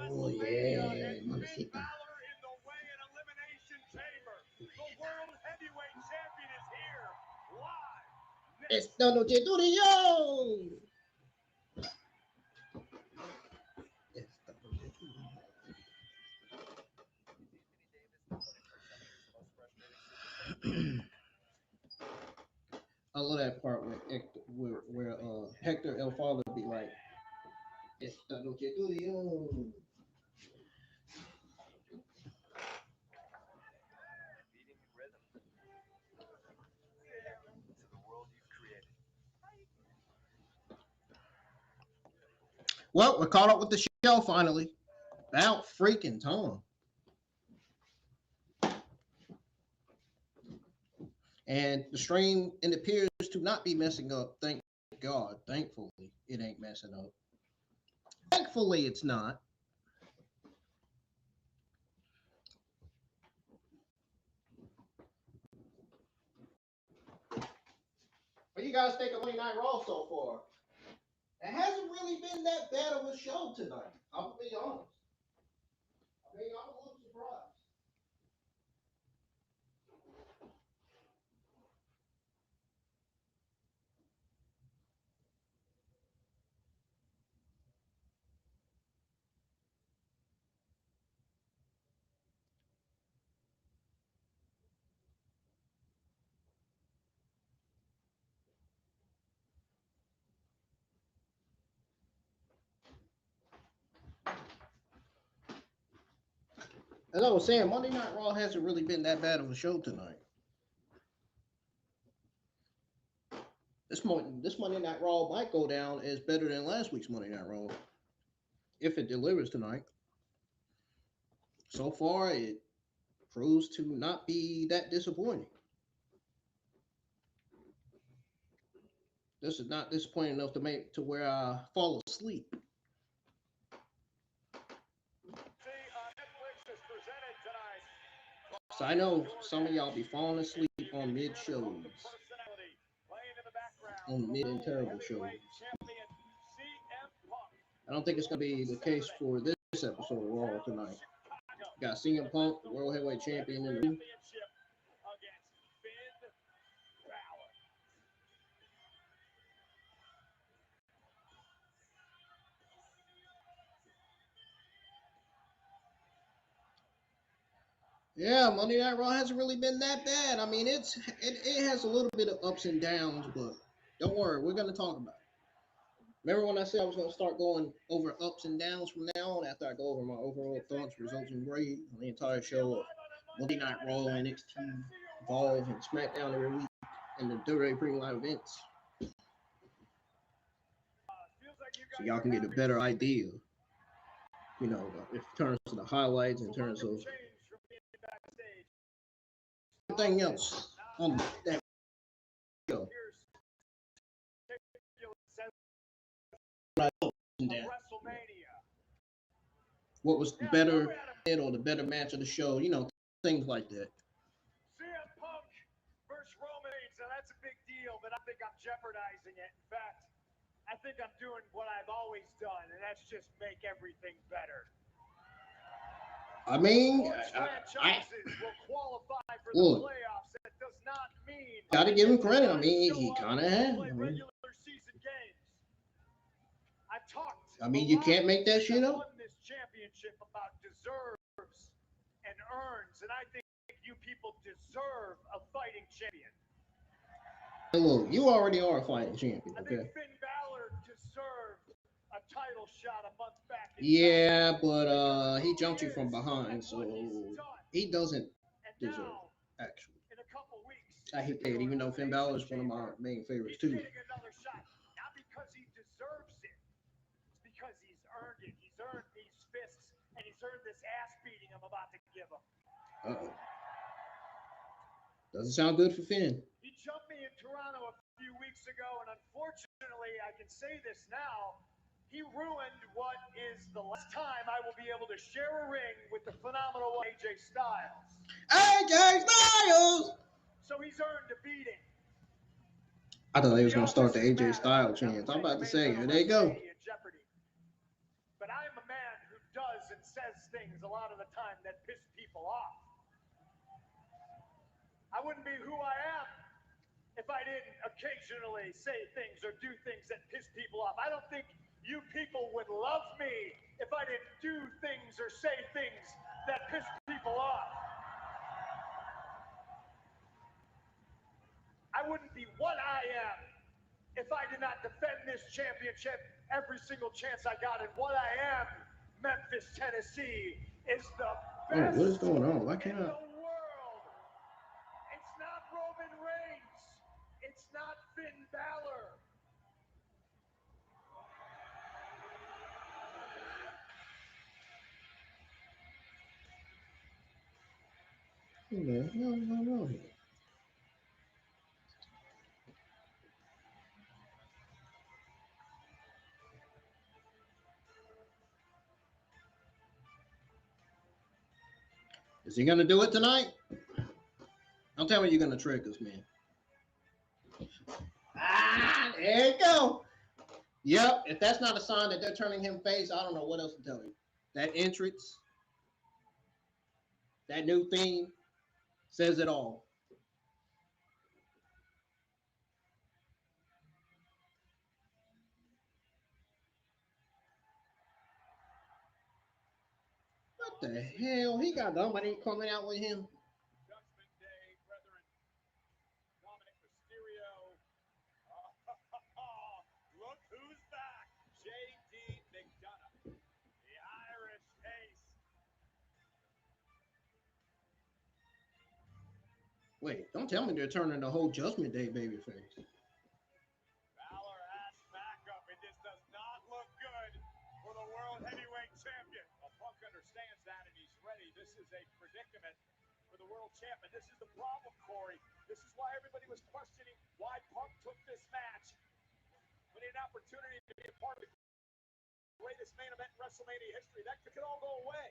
Oh yeah, Mamacita. Esta noche Turio. I love that part where Hector El Father be like, Esta noche Turio. Well, we're caught up with the show finally. About freaking time. And the stream, it appears to not be messing up. Thank God. Thankfully, it ain't messing up. Thankfully, it's not. What do you guys think of Monday Night Raw so far? It hasn't really been that bad of a show tonight. I'm gonna be honest. I mean, I'm a little surprised. As I was saying, Monday Night Raw hasn't really been that bad of a show tonight. This Monday Night Raw might go down as better than last week's Monday Night Raw if it delivers tonight. So far, it proves to not be that disappointing. This is not disappointing enough to make to where I fall asleep. So I know some of y'all be falling asleep on mid shows, on mid and terrible shows. I don't think it's gonna be the case for this episode of Raw tonight. Got CM Punk, World Heavyweight Champion in the ring. Yeah, Monday Night Raw hasn't really been that bad. I mean, it has a little bit of ups and downs, but don't worry, we're gonna talk about it. Remember when I said I was gonna start going over ups and downs from now on after I go over my overall thoughts, results, and grade on the entire show of Monday Night Raw, NXT, Evolve, and SmackDown every week, and the WWE Premium Live events, so y'all can get a better idea. You know, in terms of the highlights, in terms of everything else on that show. What was better or the better match of the show, you know, things like that. CM Punk versus Roman Reigns. Now that's a big deal, but I think I'm jeopardizing it. In fact, I think I'm doing what I've always done, and that's just make everything better. I mean, Most franchises will qualify for look, the playoffs. That does not mean gotta give him credit. I mean, show he up kind of and has. play I mean, regular season games. I talked. you can't make that shit won up. this championship about deserves and earns, and I think you people deserve a fighting champion. Hey, look, you already are a fighting champion, I okay? think Finn Balor deserved a title shot a month back. Yeah, but he jumped you from behind, so he doesn't And deserve now, it, actually. in a couple weeks, I hate that, even though Finn Balor is one of my main favorites he's too. getting another shot, not because he deserves it. It's because he's earned it. He's earned these fists, and he's earned this ass beating I'm about to give him. Uh-oh. Doesn't sound good for Finn. He jumped me in Toronto a few weeks ago, and unfortunately, I can say this now, he ruined what is the last time I will be able to share a ring with the phenomenal AJ Styles. AJ Styles! So he's earned a beating. I thought they was gonna start the AJ Styles chant. I'm about to say, here they go. But I'm a man who does and says things a lot of the time that piss people off. I wouldn't be who I am if I didn't occasionally say things or do things that piss people off. I don't think you people would love me if I didn't do things or say things that piss people off. I wouldn't be what I am if I did not defend this championship every single chance I got. And what I am, Memphis, Tennessee, is the best What is going on? Why in can't the I? world. It's not Roman Reigns. It's not Finn Balor. No. Is he gonna do it tonight? Don't tell me you're gonna trick us, man. There you go. Yep, if that's not a sign that they're turning him face, I don't know what else to tell you. That entrance, that new theme says it all. What the hell? He got nobody coming out with him. Judgment Day, brethren. Dominic Mysterio. Look who's back. J.D. McDonough. The Irish Ace. Wait, don't tell me they're turning the whole Judgment Day babyface. Balor has backup, and this does not look good for the World Heavyweight Champion. Well, Punk understands that, and he's ready. This is a predicament for the World Champion. This is the problem, Corey. This is why everybody was questioning why Punk took this match. When he had an opportunity to be a part of the greatest main event in WrestleMania history, that could all go away.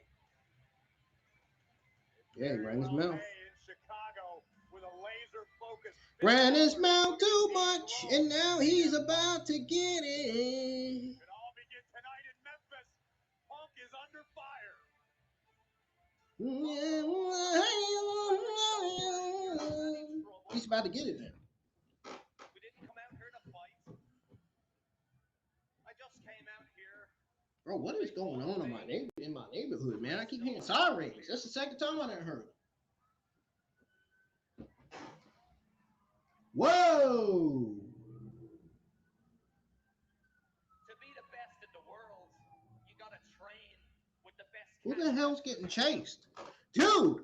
Yeah, he ran his mouth. In Chicago with a laser focus. Ran his mouth too much, and now he's about to get it. It all begin tonight in Memphis. Punk is under fire. He's about to get it now. We didn't come out here to fight. I just came out here. Bro, what is going on in my neighborhood, man? I keep hearing sirens. That's the second time I done heard it. Whoa! To be the best in the world, you gotta train with the best. Who the hell's getting chased? Dude,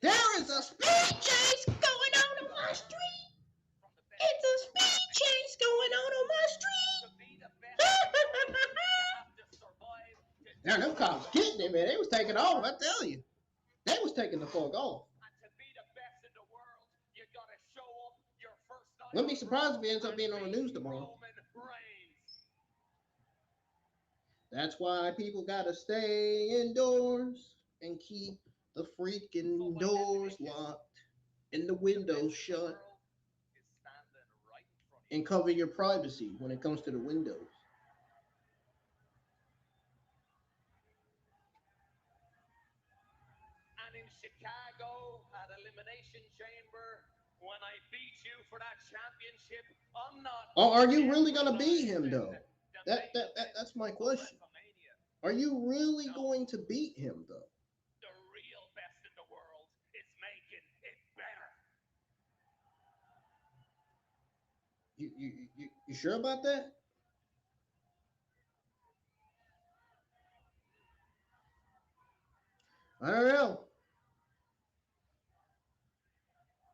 there is a speed chase going on my street. It's a speed chase going on my street. To be the best, you have to survive. Now, them cops getting it, man. They was taking off, I tell you. They was taking the fuck off. And to be the best in the world, you gotta show up your first night. Wouldn't be surprised if he ends up being on the news tomorrow. Roman Reigns. That's why people gotta stay indoors. and keep the freaking doors locked and the windows shut and cover your privacy when it comes to the windows. And in Chicago at Elimination Chamber, when I beat you for that championship, I'm not. Or are you really gonna beat him though? That's my question. Are you really going to beat him though? The real best in the world is making it better. You sure about that? I don't know.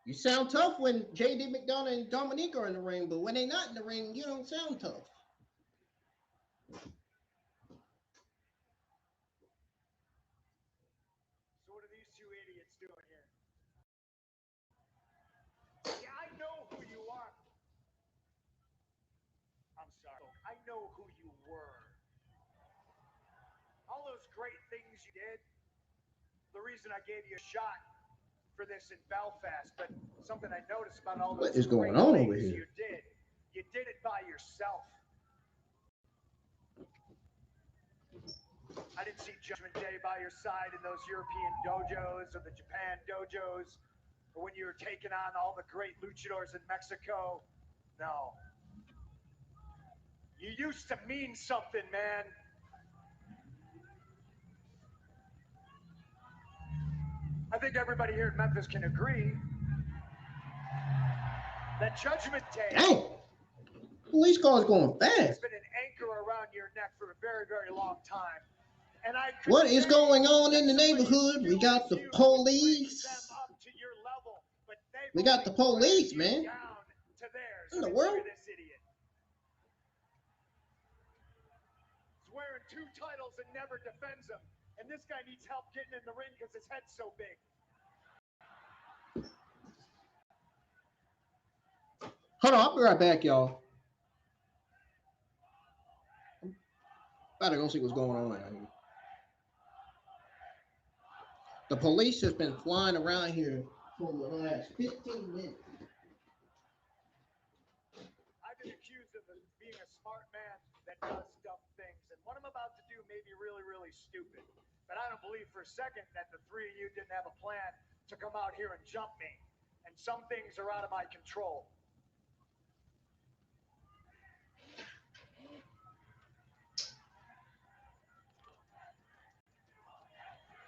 You sound tough when JD McDonough and Dominique are in the ring, but when they're not in the ring, you don't sound tough. So what are these two idiots doing here? Yeah, I know who you are. I'm sorry. I know who you were. All those great things you did. The reason I gave you a shot for this in Belfast, but something I noticed about all those What is going great on things over here? you did it by yourself. I didn't see Judgment Day by your side in those European dojos or the Japan dojos, or when you were taking on all the great luchadors in Mexico. No. You used to mean something, man. I think everybody here in Memphis can agree that Judgment Day Dang. Police car is going has fast. been an anchor around your neck for a very, very long time. And I What is going on in the neighborhood? We got the police. We got the police, man. In the world? This idiot. He's wearing 2 titles and never defends them. And this guy needs help getting in the ring because his head's so big. Hold on, I'll be right back, y'all. About to go see what's going on out here. The police has been flying around here for the last 15 minutes. I've been accused of being a smart man that does dumb things. And what I'm about to do may be really, really stupid. But I don't believe for a second that the 3 of you didn't have a plan to come out here and jump me. And some things are out of my control.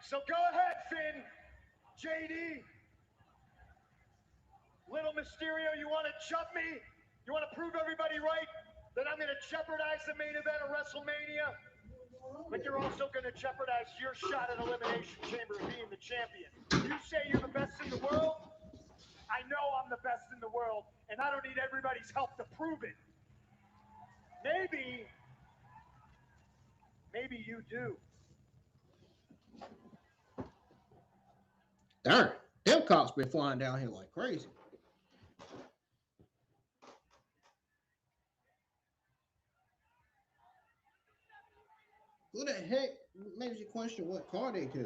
So go ahead, Finn. JD. Little Mysterio, you want to jump me? You want to prove everybody right that I'm going to jeopardize the main event of WrestleMania? But you're also going to jeopardize your shot at Elimination Chamber of being the champion. You say you're the best in the world? I know I'm the best in the world, and I don't need everybody's help to prove it. Maybe you do. Darn, them cops been flying down here like crazy. Who the heck makes you question what car they catch? An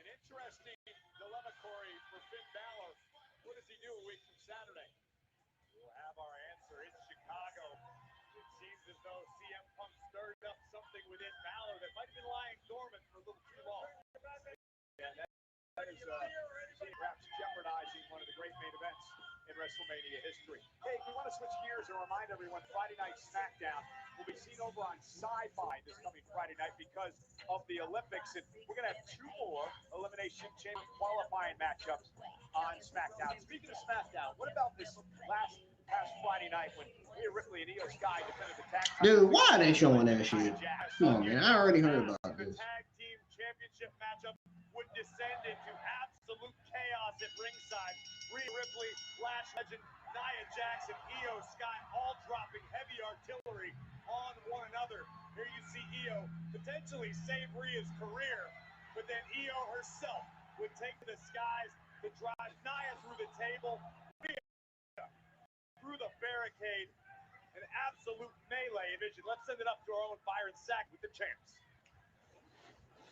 interesting dilemma, Corey, for Finn Balor. What does he do a week from Saturday? We'll have our answer in Chicago. It seems as though CM Punk stirred up something within Balor that might have been lying dormant for a little too long. Yeah, that is perhaps jeopardizing one of the great main events in WrestleMania history. Hey, we want to switch gears and remind everyone Friday Night SmackDown will be seen over on Sci-Fi this coming Friday night because of the Olympics. And we're going to have 2 more Elimination Chamber qualifying matchups on SmackDown. Speaking of SmackDown, what about this past Friday night when Rhea Ripley and Io Sky defended the tag Dude, title? why are they showing that shit? Come on, man. I already heard about this. The tag team championship matchup would descend into absolute chaos at ringside. Rhea Ripley, Flash legend, Nia Jax, and Io Sky all dropping heavy artillery on one another. Here you see Io potentially save Rhea's career, but then Io herself would take to the skies to drive Nia through the table, Rhea through the barricade. barricade. An absolute melee vision. Let's send it up to our own Byron Sack with the champs.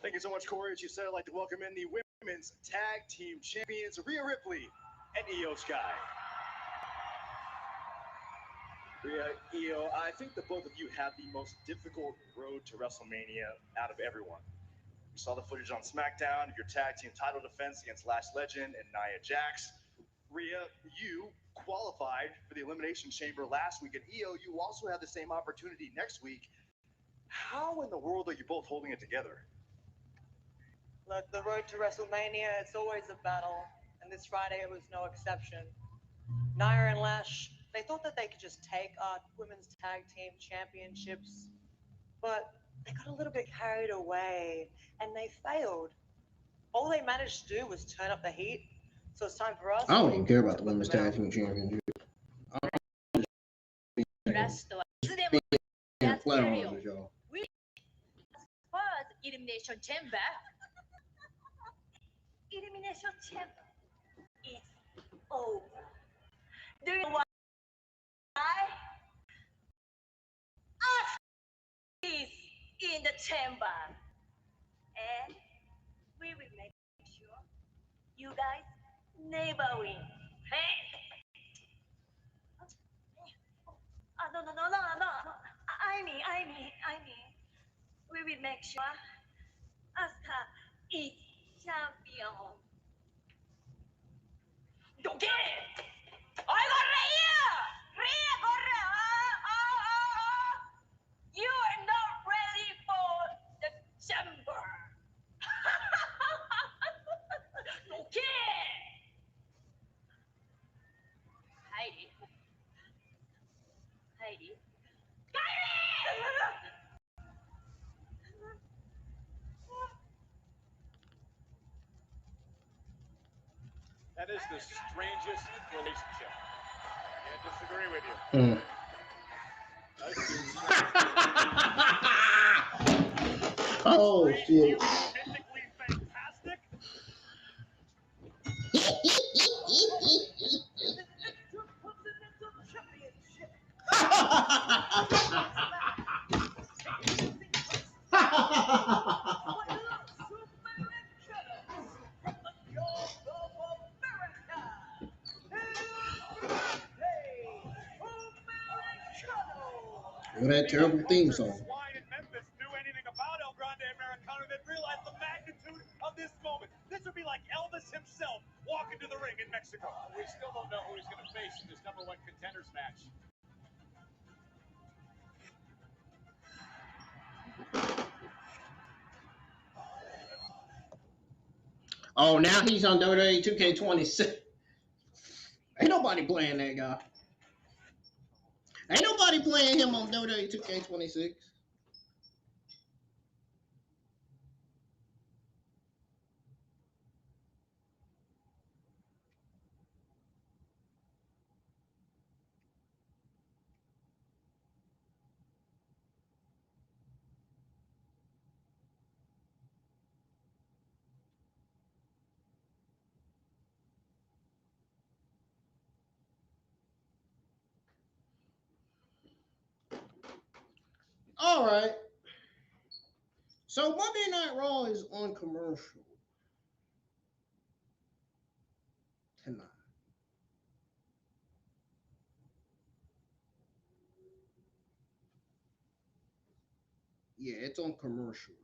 Thank you so much, Corey. As you said, I'd like to welcome in the women's tag team champions, Rhea Ripley and Io Sky. Rhea, Io, I think the both of you have the most difficult road to WrestleMania out of everyone. We saw the footage on SmackDown of your tag team title defense against Lash Legend and Nia Jax. Rhea, you qualified for the Elimination Chamber last week, and Io, you also have the same opportunity next week. How in the world are you both holding it together? Look, the road to WrestleMania, it's always a battle, and this Friday it was no exception. Nia and Lash, they thought that they could just take our women's tag team championships, but they got a little bit carried away, and they failed. All they managed to do was turn up the heat, so it's time for us. I don't even care about the women's tag team championship. Yeah, flat on this, y'all. First, Elimination Chamber. Elimination Chamber is over. Do you know why? Us is in the chamber. And we will make sure you guys never win. Hey! No. I mean. We will make sure Asuka is champion. Don't get it! ¡Ay, Rhea! ¡Rhea, corre! You are not ready for the chamber. Don't get it! Heidi. That is the strangest relationship. Can't disagree with you. Oh shit. Physically fantastic. Well, that terrible theme song. Wine in Memphis knew anything about El Grande Americano, then realized the magnitude of this moment. This would be like Elvis himself walking to the ring in Mexico. We still don't know who he's going to face in this #1 contenders match. Oh, now he's on WWE 2K26. Ain't nobody playing that guy. Ain't nobody playing him on WWE 2K26. All right. So Monday Night Raw is on commercial tonight. Yeah, it's on commercial, man.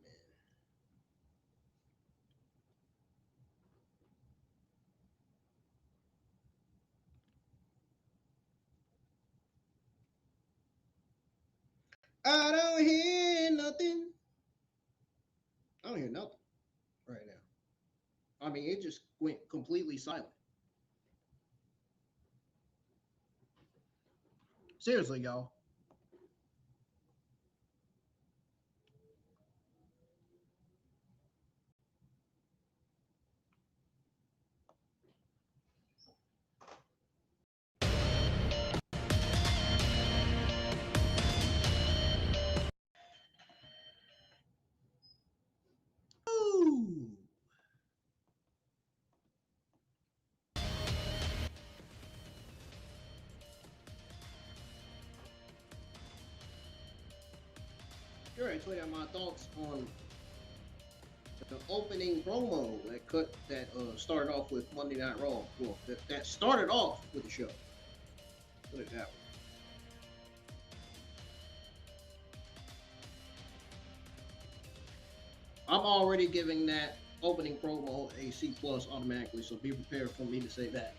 I don't hear nothing. I don't hear nothing right now. I mean, it just went completely silent. Seriously, y'all. Ooh. Sure, I tell you my thoughts on the opening promo that started off with Monday Night Raw. Well, that started off with the show. Put it that way. I'm already giving that opening promo a C+ automatically, so be prepared for me to say that.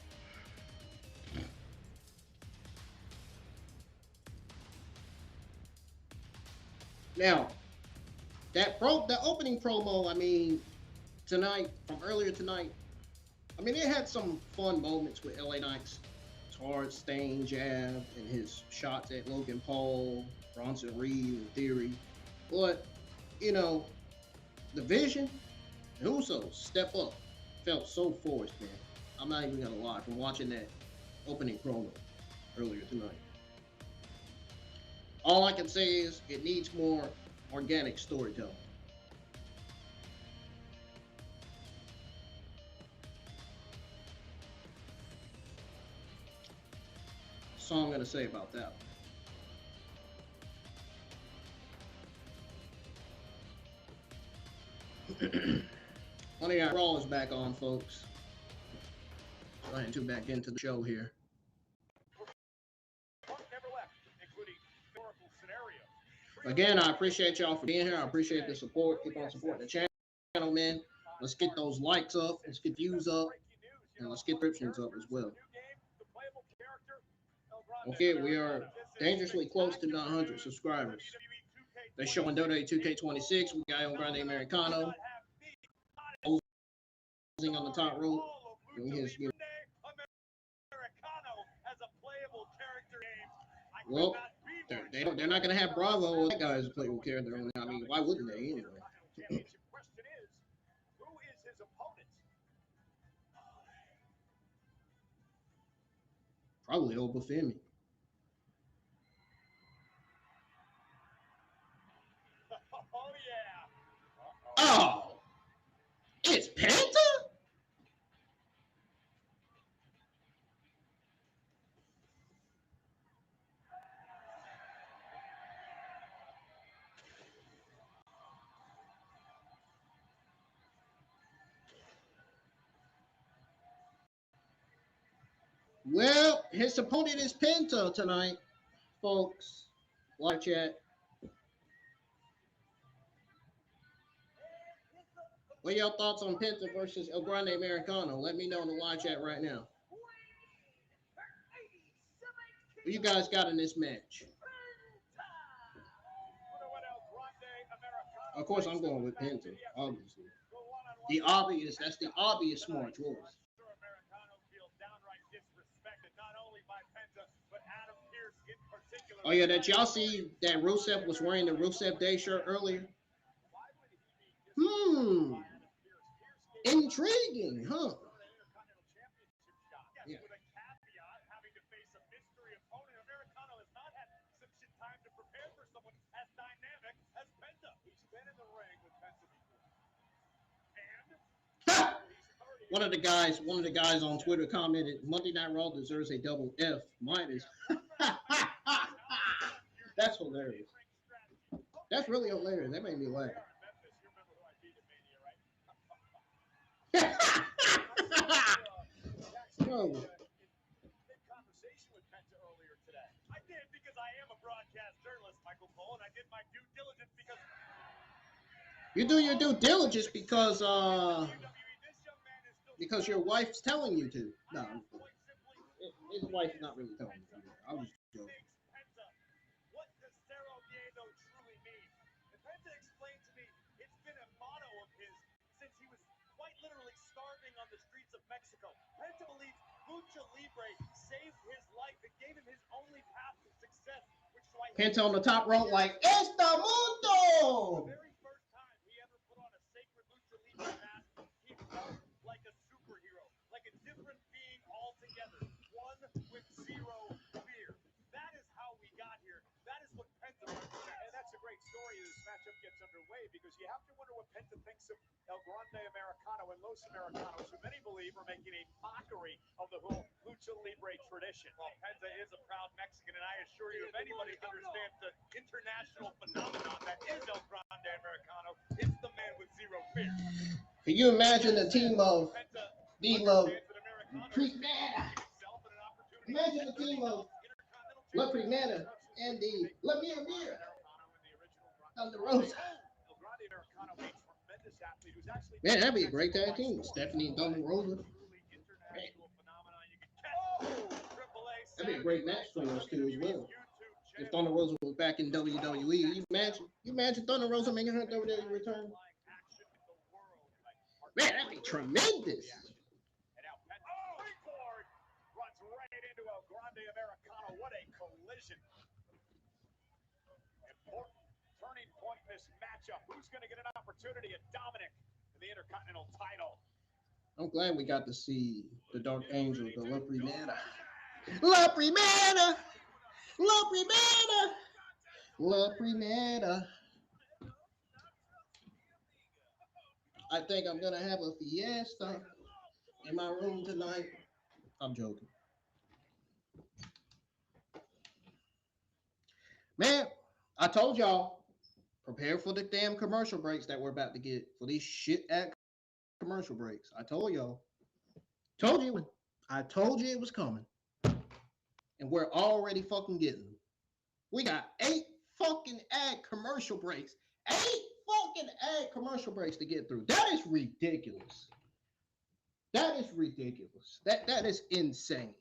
Now, the opening promo, I mean, from earlier tonight, I mean, it had some fun moments with LA Knight's hard stain jab and his shots at Logan Paul, Bronson Reed, in theory. But, you know, the Vision, the Usos, step up. Felt so forced, man. I'm not even gonna lie, from watching that opening promo earlier tonight. All I can say is it needs more organic storytelling. That's all I'm gonna say about that. Monday Night Raw is back on, folks. Trying to back into the show here. Again, I appreciate y'all for being here. I appreciate the support. Keep on supporting the channel, man. Let's get those likes up. Let's get views up. And let's get subscriptions up as well. Okay, we are dangerously close to 900 subscribers. They're showing WWE 2K26. We got El Grande Americano on the top rope. And his, well, they're not going to have Bravo or that guy as a playable character. I mean, why wouldn't they anyway? Probably Obafemi. Oh, it's Penta? Well, his opponent is Penta tonight, folks. Live chat. What are your thoughts on Penta versus El Grande Americano? Let me know in the live chat right now. What you guys got in this match? Of course, I'm going with Penta, obviously. That's the obvious smart choice. Oh yeah, did y'all see that Rusev was wearing the Rusev Day shirt earlier? Intriguing, huh? Yeah. One of the guys on Twitter commented, Monday Night Raw deserves a double F minus. That's hilarious. That's really hilarious. That made me laugh. Bro. I did because I am a broadcast journalist, Michael Cole, and I did my due diligence because you do your due diligence because your wife's telling you to. No, his wife's not really telling you to. I was joking. What does Cerro Viejo truly mean? And Penta explained to me it's been a motto of his since he was quite literally starving on the streets of Mexico. Penta believes Lucha Libre saved his life and gave him his only path to success, which is why Penta on the top rope like, Esta Mundo! The very first time he ever put on a sacred Lucha Libre mask, he felt like a superhero, like a different being altogether, one with zero fear. That is how we got here. That is what Penta represents. And that's a great story as this matchup gets underway because you have to wonder what Penta thinks of El Grande Americano and Los Americanos, who many believe are making a mockery of the whole Lucha Libre tradition. Well, Penta is a proud Mexican, and I assure you, if anybody understands the international phenomenon that is El Grande Americano is the man with zero fear. Can you imagine a team of Penta D-Love, understands that Americano Creek is Nana? himself and an opportunity Imagine a to team of Intercontinental La Championship. Primera and the La Mira Mira Americano in the original Thunder Rosa. El Grande Americano, a tremendous athlete who's actually Man, that'd be a great tag team. Stephanie and Thunder Rosa. truly international phenomenon. You can catch Triple A. That'd be a great match for those two as well. YouTube If Thunder Rosa was back in WWE, you imagine Thunder Rosa making her WWE return? Man, that'd be tremendous. And now springboard runs right into El Grande Americano. What a collision. Important turning point in this matchup. Who's going to get an opportunity at Dominic in the Intercontinental title? I'm glad we got to see the Dark Angel, the La Primera. La Primera! La Primera! La Primera. I think I'm going to have a fiesta in my room tonight. I'm joking. Man, I told y'all, prepare for the damn commercial breaks that we're about to get for these shit at commercial breaks. I told y'all. I told you it was coming. And we're already fucking getting them. We got 8 fucking ad commercial breaks. 8 fucking ad commercial breaks to get through. That is ridiculous. That is ridiculous. That is insane.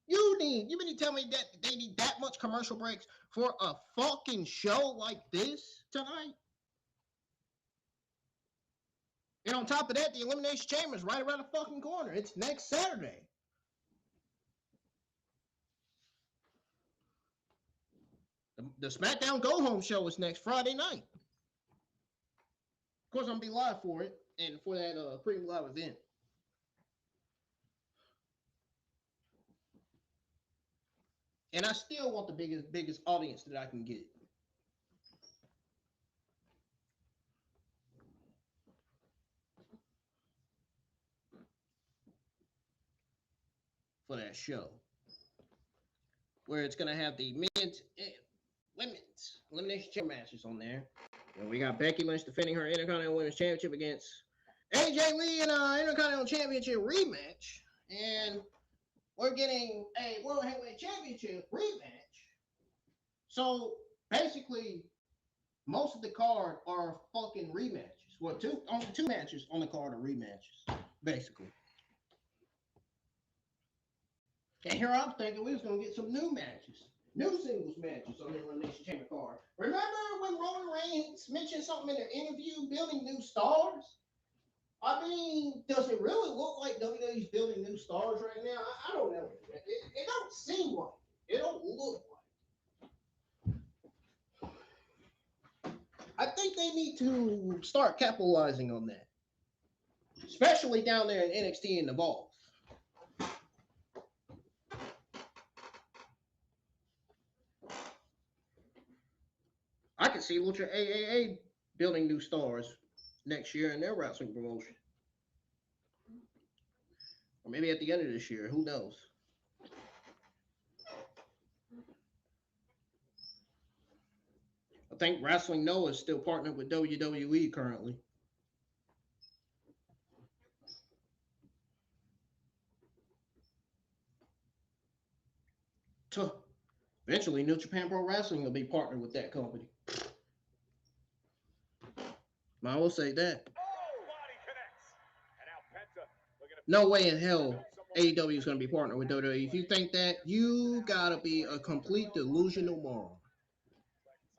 You mean to tell me that they need that much commercial breaks for a fucking show like this tonight? And on top of that, the Elimination Chamber is right around the fucking corner. It's next Saturday. The SmackDown Go Home show is next Friday night. Of course, I'm going to be live for it and for that premium live event. And I still want the biggest audience that I can get. For that show. Where it's going to have the men's and women's Elimination Chamber matches on there. And we got Becky Lynch defending her Intercontinental Women's Championship against AJ Lee in an Intercontinental Championship rematch. And we're getting a World Heavyweight Championship rematch. So basically, most of the card are fucking rematches. Well, only 2 matches on the card are rematches, basically. And here I'm thinking we was gonna get some new matches, new singles matches on the Elimination Chamber card. Remember when Roman Reigns mentioned something in their interview, building new stars? I mean, does it really look like WWE's building new stars right now? I don't know. It don't seem like it. It don't look like. I think they need to start capitalizing on that, especially down there in NXT and Evolve. I can see Lucha AAA building new stars next year in their wrestling promotion. Or maybe at the end of this year. Who knows? I think Wrestling Noah is still partnered with WWE currently. Eventually, New Japan Pro Wrestling will be partnered with that company. I will say that. No way in hell AEW is going to be partnered with WWE. If you think that, you got to be a complete delusional moron.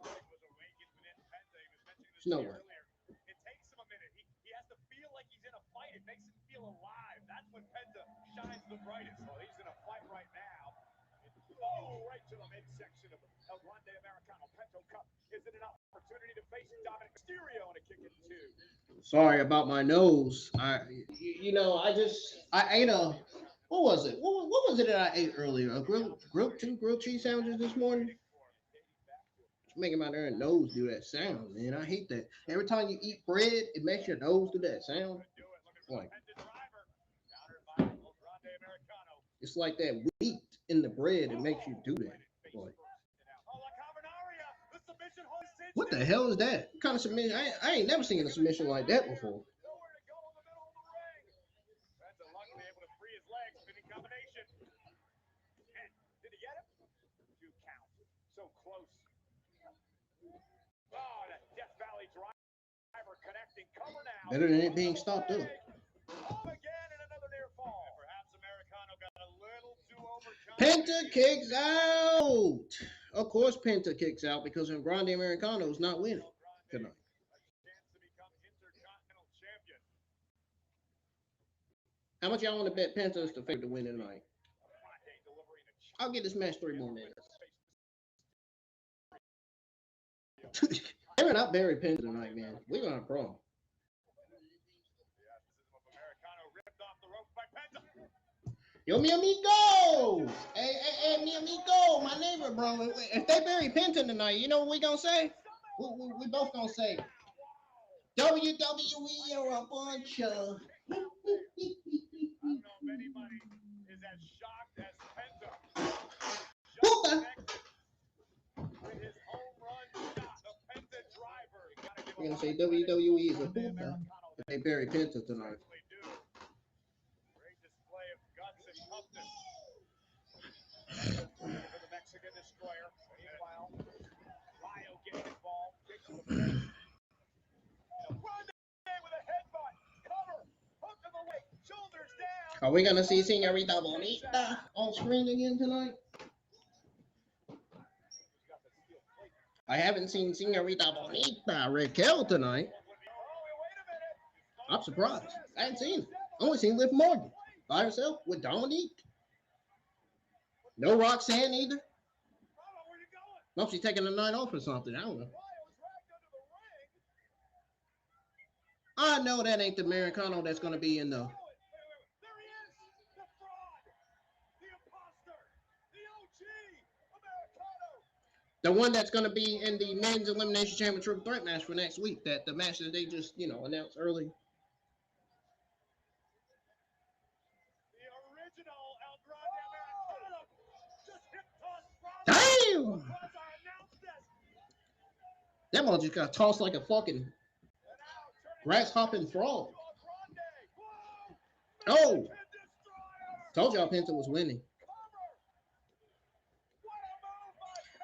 There's no way. It takes him a minute. He has to feel like he's in a fight. It makes him feel alive. That's when Penta shines the brightest. Well, he's in a fight right now. Right to the midsection of El Grande Americano. Penta Cup. Is it an opportunity to face Dominic Mysterio in a kick in 2? Sorry about my nose. I ate a, what was it? What was it that I ate earlier? Two grilled cheese sandwiches this morning. It's making my darn nose do that sound, man. I hate that. Every time you eat bread, it makes your nose do that sound. Like, it's like that wheat in the bread. It makes you do that. Like, What the hell is that? What kind of submission? I ain't never seen a submission like that before. Nowhere to go in the middle of the ring. Penta luckily able to free his legs. Spinning combination. And did he get him? 2 count. So close. Oh, that Death Valley driver connecting. Cover now. Better than it being stopped up. Home again and another near fall. And perhaps Americano got a little too overconfident. Penta kicks out. Of course, Penta kicks out because Grande Americano is not winning tonight. A chance to become Intercontinental Champion. How much y'all want to bet Penta is the favorite to win tonight? Grande delivering a I'll give this match 3 more minutes. Better not bury Penta tonight, man. We're gonna have a problem. The athleticism of Americano ripped off the rope by Penta. Yo, mi amigo! Hey, mi amigo, my neighbor, bro. If they bury Penta tonight, you know what we gonna say? We both gonna say, WWE are a bunch of... I don't know if anybody is as shocked as Penta. Who the- With his home run shot, the Penta driver. You gotta give We're gonna a say lot of credit WWE is a to the hoopah Americano if they bury Penta tonight. certainly do. Great display of guts and toughness. For the Mexican destroyer. Meanwhile, Rio getting involved, kick to the face. Grande with a headbutt, cover, hook to the leg, shoulders down. Are we gonna see Señorita Bonita on screen again tonight? I haven't seen Señorita Bonita Raquel tonight. I'm surprised. I hadn't seen it. I only seen Liv Morgan by herself with Dominique. No Roxanne either. No, she's taking a night off or something. I don't know. I know that ain't the Americano that's gonna be in the. There he is, the fraud, the imposter, the OG, Americano. The one that's going to be in the men's elimination chamber triple threat match for next week. That the match that they just, announced early. The original El Grande Americano just hip toss Damn! across our announce desk. That one just got tossed like a fucking grass-hopping frog. Oh! Told y'all Penta was winning.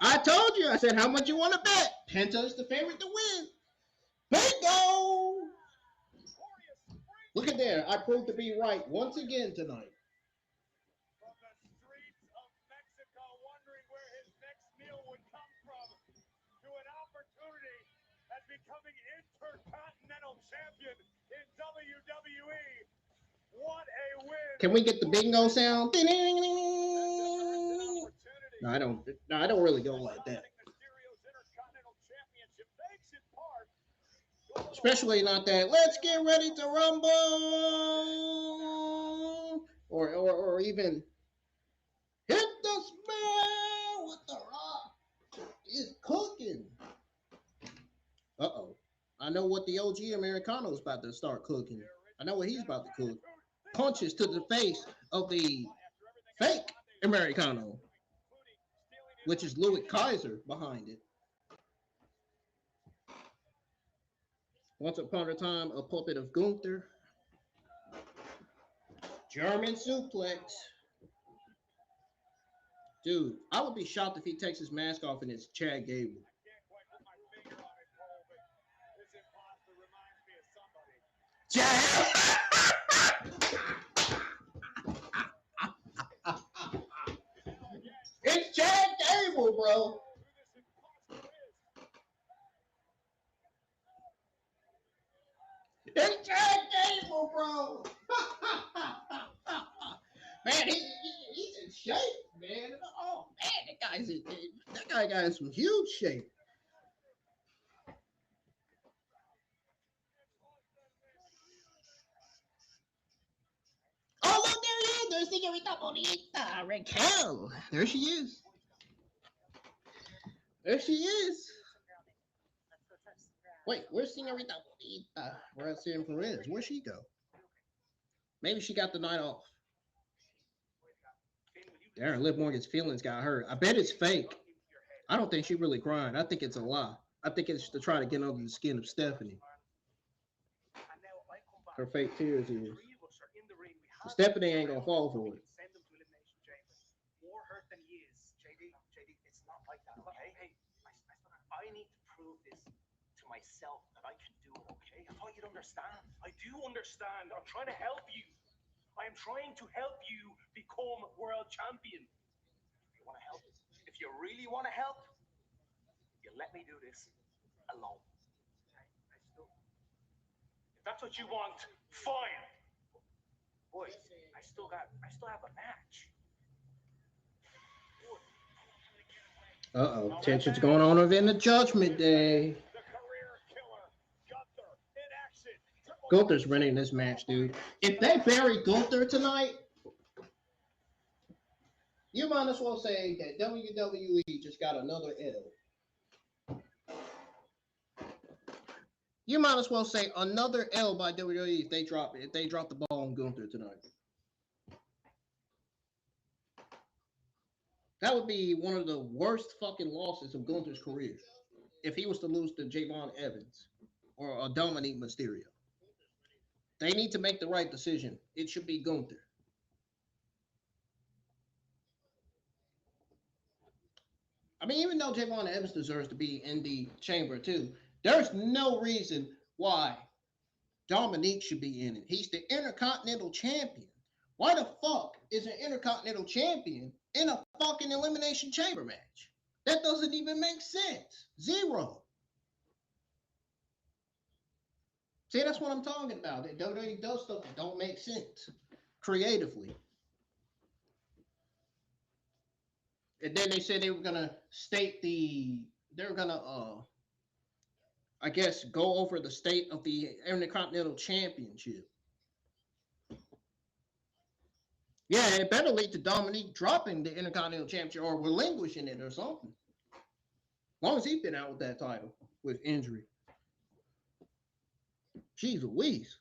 I told you. I said, how much you want to bet? Penta is the favorite to win. Bingo! Look at there. I proved to be right once again tonight. From the streets of Mexico, wondering where his next meal would come from, to an opportunity as becoming Intercontinental Champion in WWE. What a win! Can we get the bingo sound? No, I don't. No, I don't really go like that. Especially not that. Let's get ready to rumble, or even hit the spell with the rock. It's cooking. Uh-oh. I know what the OG Americano is about to start cooking. I know what he's about to cook. Punches to the face of the fake Americano, which is Louis Kaiser behind it. Once upon a time, a puppet of Gunther. German suplex. Dude, I would be shocked if he takes his mask off and it's Chad Gable. Chad! It's Chad Gable, bro. It's Chad Gable, bro. Man, he's in shape, man. Oh man, that guy got in some huge shape. Oh look, there he is. There's Señorita Bonita Raquel. There she is. There she is. Wait, where's Señorita Bonita? Roxanne Perez. Where'd she go? Maybe she got the night off. Darren Liv Morgan's feelings got hurt. I bet it's fake. I don't think she really cried. I think it's a lie. I think it's to try to get under the skin of Stephanie. And now I come back. Her fake tears The is. three of us are in the ring. We have Stephanie ain't gonna fall for we it. can send him to Elimination Chamber. More hurt than he is. JD, it's not like that, okay? Hey, I need to prove this to myself that I can do it, okay? I thought you'd understand. I do understand. I'm trying to help you. I am trying to help you become world champion. If you want to help, if you really want to help, you let me do this alone. If that's what you want, fine. Boys, I still have a match. Uh-oh. Tension's going on within the Judgment Day. The career killer, Gunther, in action. Gunther's winning this match, dude. If they bury Gunther tonight, you might as well say that WWE just got another L. You might as well say another L by WWE if they drop the ball on Gunther tonight. That would be one of the worst fucking losses of Gunther's career if he was to lose to Javon Evans or Dominic Mysterio. They need to make the right decision. It should be Gunther. I mean, even though Javon Evans deserves to be in the chamber too, there's no reason why Dominique should be in it. He's the Intercontinental Champion. Why the fuck is an Intercontinental Champion in a fucking Elimination Chamber match? That doesn't even make sense. Zero. See, that's what I'm talking about. That WWE does stuff that don't make sense creatively. And then they said they were gonna I guess go over the state of the Intercontinental Championship. Yeah, it better lead to Dominique dropping the Intercontinental Championship or relinquishing it or something. As long as he's been out with that title with injury. Jeez Louise.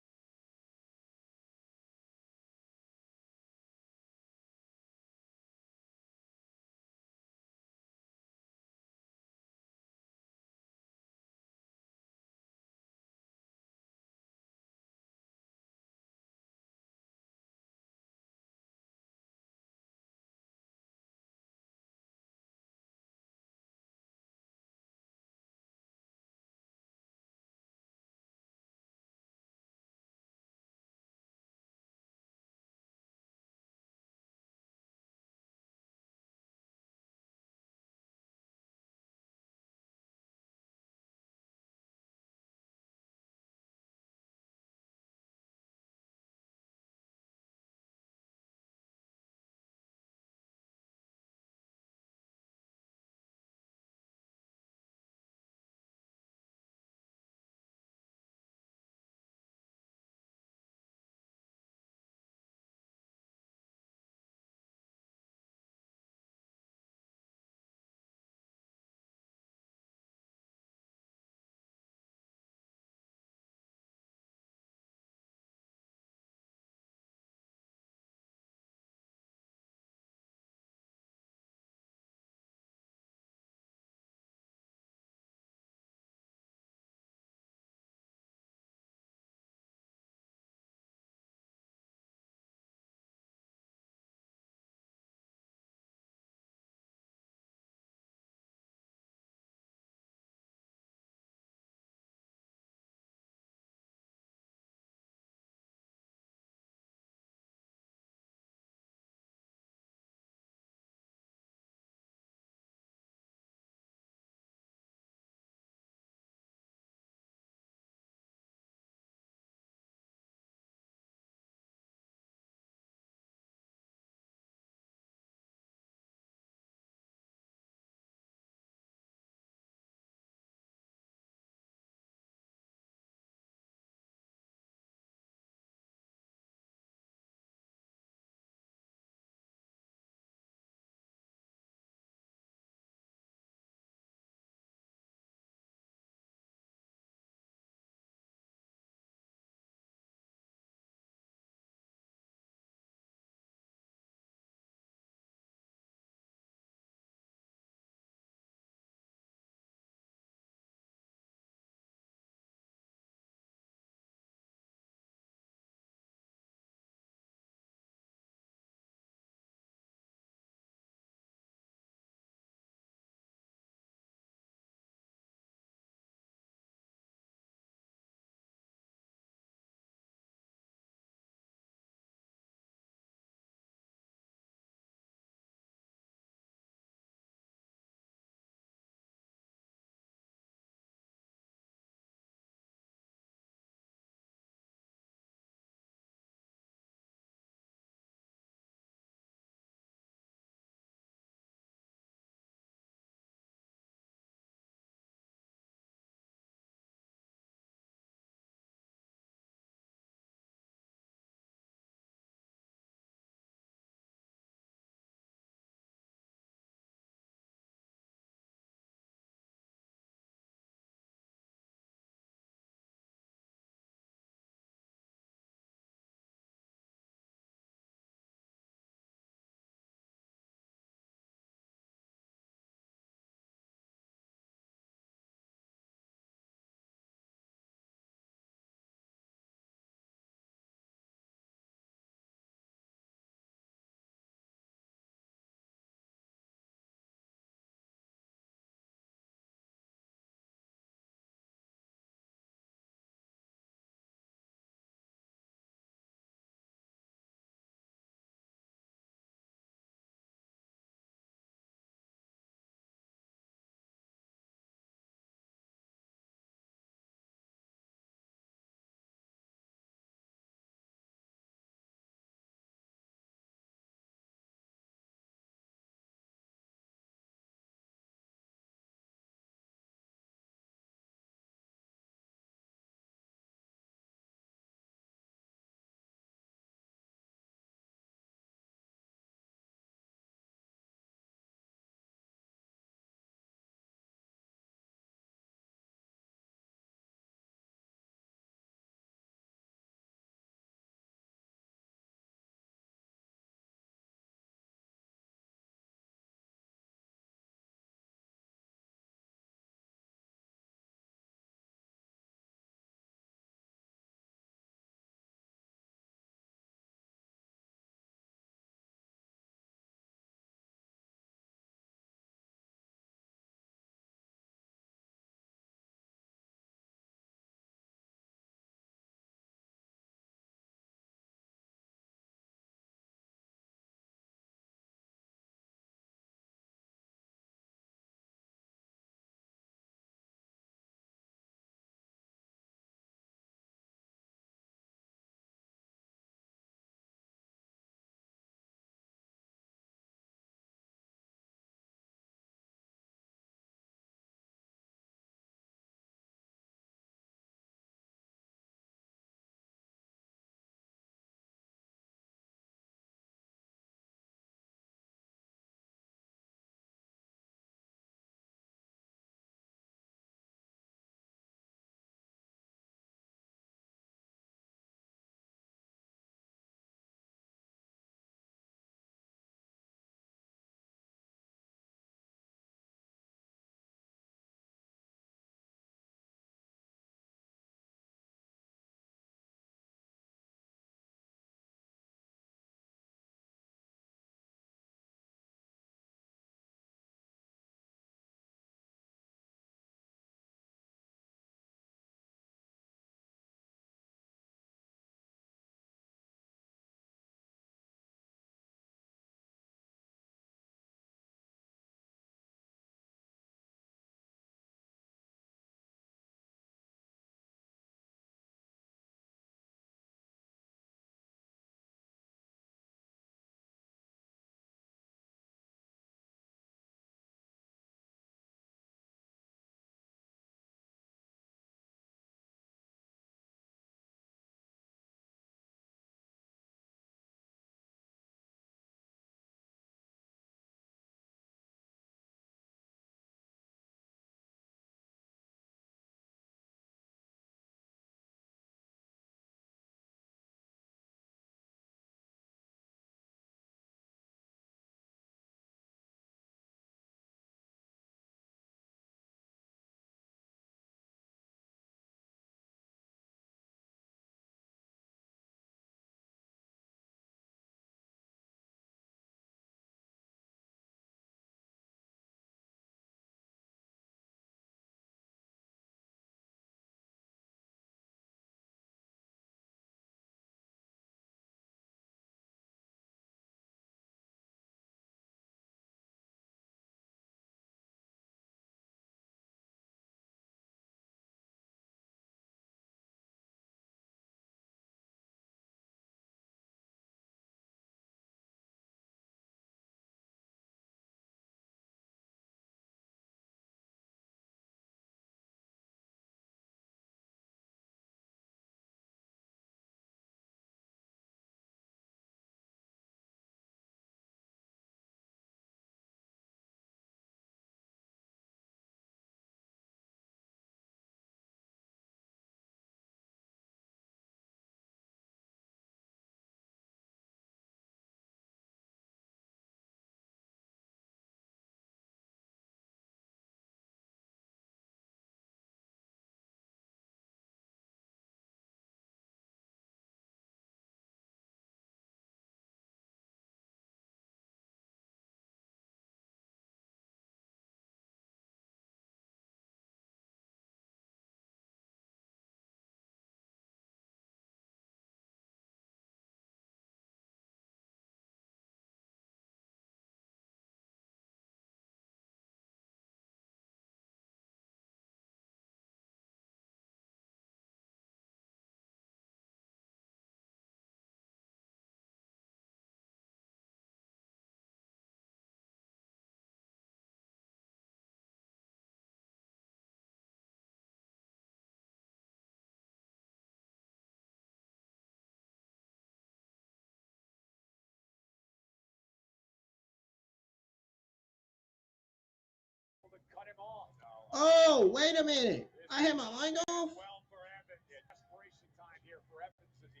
Oh, wait a minute. I had my mic off? Well for Evans. Desperation time here for Evans as he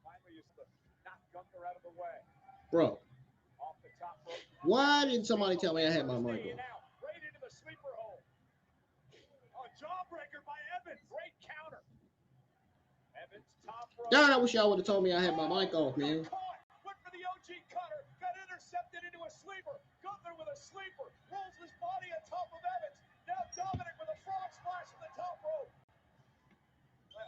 finally is to knock Gunther out of the way. Bro, Off the top rope. why didn't somebody tell me I had my mic off? Now, right into the sleeper hole. A jawbreaker by Evans. Great counter. Evans top rope. Darn, I wish y'all would have told me I had my mic off, man. Caught. Went for the OG cutter. Got intercepted into a sleeper. Gunther with a sleeper. Rolls his body on top of Evans. Now Dominic with a frog splash from the top rope.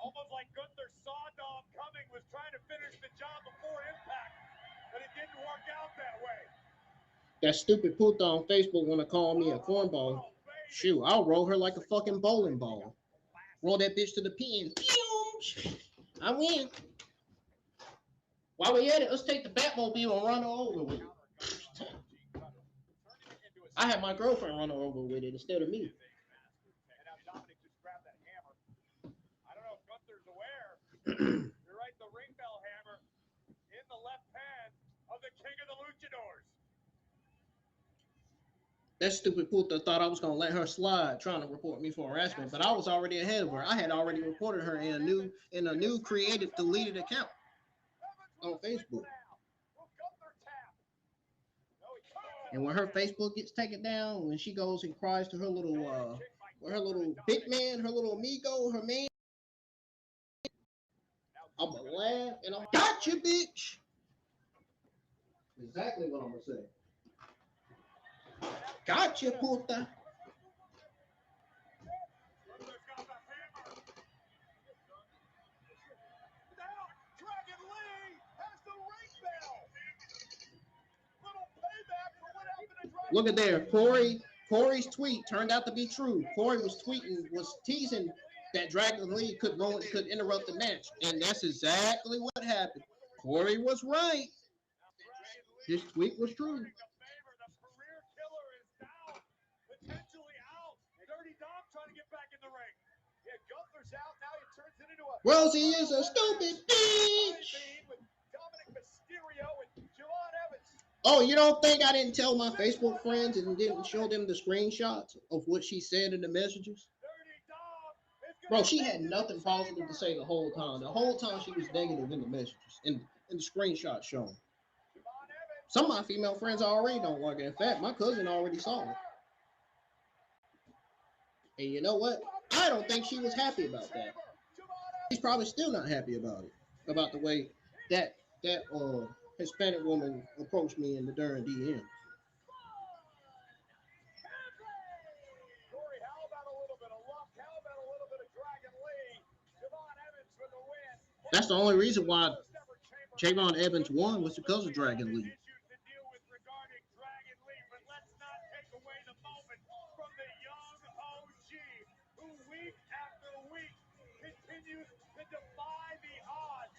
Almost like Gunther saw Dom coming, was trying to finish the job before impact, but it didn't work out that way. That stupid puta on Facebook want to call me a cornball. Shoot, I'll roll her like a fucking bowling ball. Roll that bitch to the pin. I win. While we at it, let's take the Batmobile and run her over with it. I had my girlfriend run her over with it instead of me. And now Dominic just grabbed that hammer. I don't know if Gunther's aware. You're right, the ring bell hammer in the left hand of the king of the luchadors. That stupid puta thought I was gonna let her slide, trying to report me for harassment, but I was already ahead of her. I had already reported her in a new created deleted account on Facebook. And when her Facebook gets taken down, when she goes and cries to her little big man, her little amigo, her man, I'm gonna laugh and I'm gotcha, bitch. Exactly what I'm gonna say. Gotcha, puta. Dragon Lee has the ring bell. Little payback for what happened to Dragon Look at there, Corey's tweet turned out to be true. Corey was teasing that Dragon Lee could interrupt the match, and that's exactly what happened. Corey was right. His tweet was true. The career killer is down, potentially out. Dirty Dom trying to get back in the ring. Yeah, Gunther's out. Now he turns it into a Rosie is a stupid bitch. with Dominic Mysterio and Javon Evans. Oh, you don't think I didn't tell my Facebook friends and didn't show them the screenshots of what she said in the messages? Dirty Dom is Bro, she had nothing positive to say the whole time. The whole time she was negative in the messages, in the screenshots shown. Some of my female friends already don't like it. In fact, my cousin already saw it. And you know what? I don't think she was happy about that. She's probably still not happy about it. About the way that Hispanic woman approached me in the during DM. Corey, how about a little bit of luck? How about a little bit of Dragon Lee? Javon Evans with the win. That's the only reason why Javon Evans won was because of Dragon Lee. Issues to deal with regarding Dragon Lee, but let's not take away the moment from the young OG, who week after week continues to defy the odds.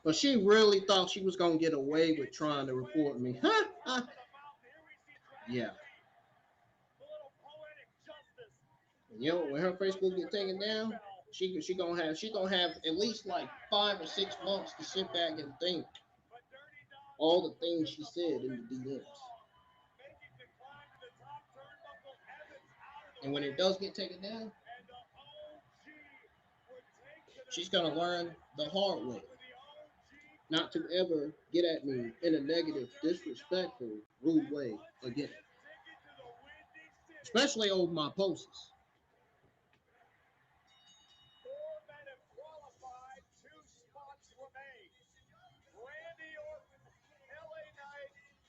But she really thought she was gonna get away with trying to report me. Huh? Yeah. You know, when her Facebook get taken down, she gonna have at least like 5 or 6 months to sit back and think all the things she said in the DMs. And when it does get taken down, she's gonna learn the hard way not to ever get at me in a negative, disrespectful, rude way again. Especially over my posts.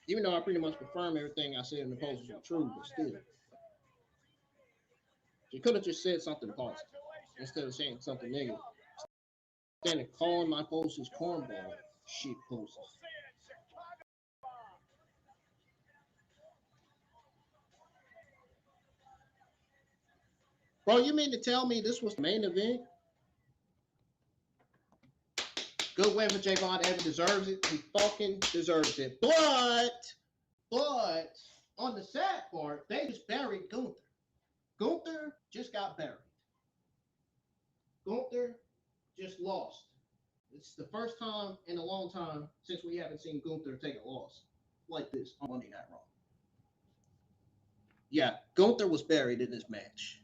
Even though I pretty much confirm everything I said in the post was true, but still. She could have just said something positive instead of saying something negative. Instead of calling my posts cornball shit posts. Bro, you mean to tell me this was the main event? Good win for Javon Evans. Deserves it. He fucking deserves it. But on the sad part, they just buried Gunther. Gunther just got buried. Gunther just lost. It's the first time in a long time since we haven't seen Gunther take a loss like this on Monday Night Raw. Yeah, Gunther was buried in this match.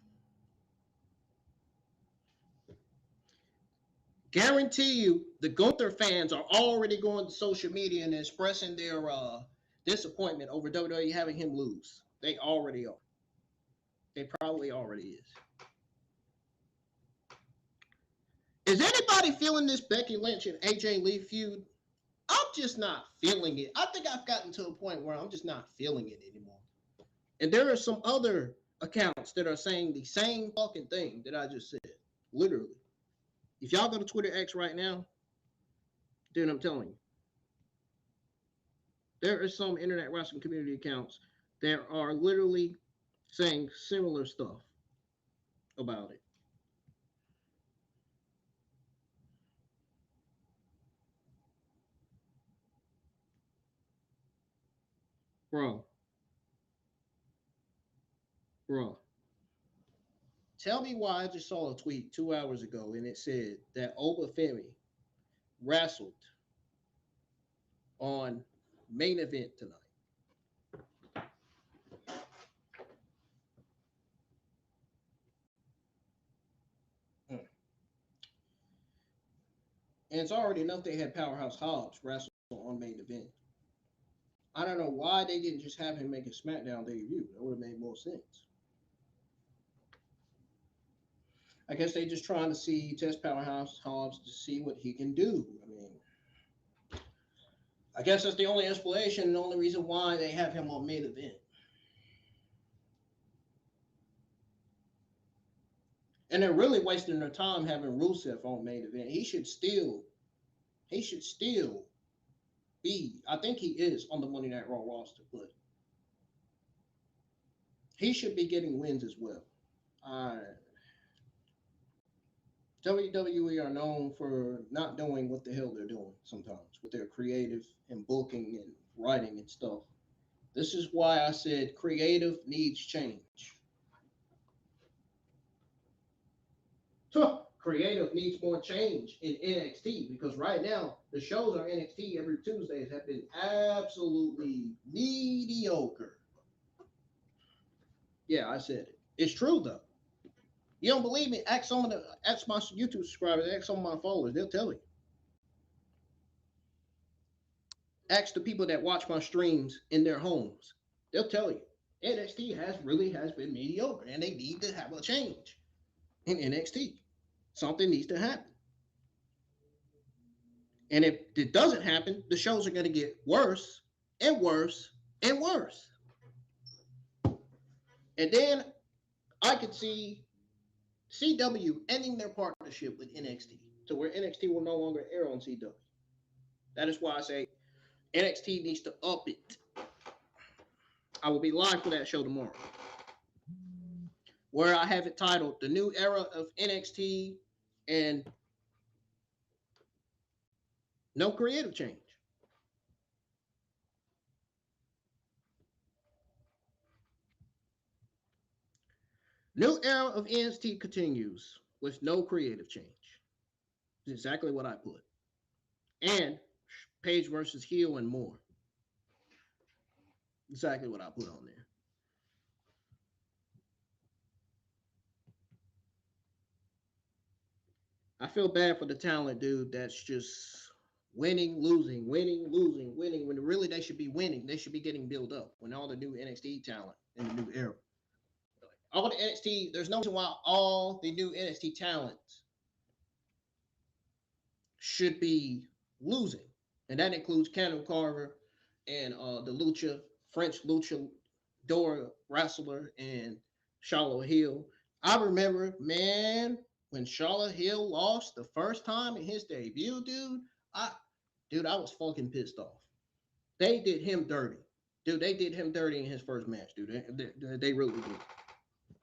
Guarantee you, the Gunther fans are already going to social media and expressing their disappointment over WWE having him lose. They already are. They probably already is. Is anybody feeling this Becky Lynch and AJ Lee feud? I'm just not feeling it. I think I've gotten to a point where I'm just not feeling it anymore. And there are some other accounts that are saying the same fucking thing that I just said. Literally. If y'all go to Twitter X right now, then I'm telling you. There are some internet wrestling community accounts that are literally saying similar stuff about it. Bro. Tell me why I just saw a tweet 2 hours ago and it said that Obafemi wrestled on main event tonight. And it's already enough they had Powerhouse Hobbs wrestle on main event. I don't know why they didn't just have him make a SmackDown debut. That would have made more sense. I guess they just trying to test Powerhouse Hobbs to see what he can do. I mean, I guess that's the only explanation and the only reason why they have him on main event. And they're really wasting their time having Rusev on main event. He should still be, I think he is on the Monday Night Raw roster, but he should be getting wins as well. WWE are known for not doing what the hell they're doing sometimes with their creative and booking and writing and stuff. This is why I said creative needs change. Creative needs more change in NXT because right now the shows on NXT every Tuesdays have been absolutely mediocre. Yeah, I said it. It's true though. You don't believe me? Ask my YouTube subscribers, ask some of my followers, they'll tell you. Ask the people that watch my streams in their homes. They'll tell you. NXT has been mediocre and they need to have a change in NXT. Something needs to happen. And if it doesn't happen, the shows are going to get worse and worse and worse. And then I could see CW ending their partnership with NXT to where NXT will no longer air on CW. That is why I say NXT needs to up it. I will be live for that show tomorrow, where I have it titled The New Era of NXT and No Creative Change. New Era of NXT continues with no creative change. It's exactly what I put. And Page versus heel and more. Exactly what I put on there. I feel bad for the talent, dude, that's just winning, losing, when really they should be winning. They should be getting built up when all the new NXT talent in the new era. All the NXT, there's no reason why all the new NXT talent should be losing. And that includes Cannon Carver and the French luchador wrestler and Charlotte Hill. I remember, man, when Charlotte Hill lost the first time in his debut, dude, I was fucking pissed off. They did him dirty. Dude, they did him dirty in his first match, dude. They really did.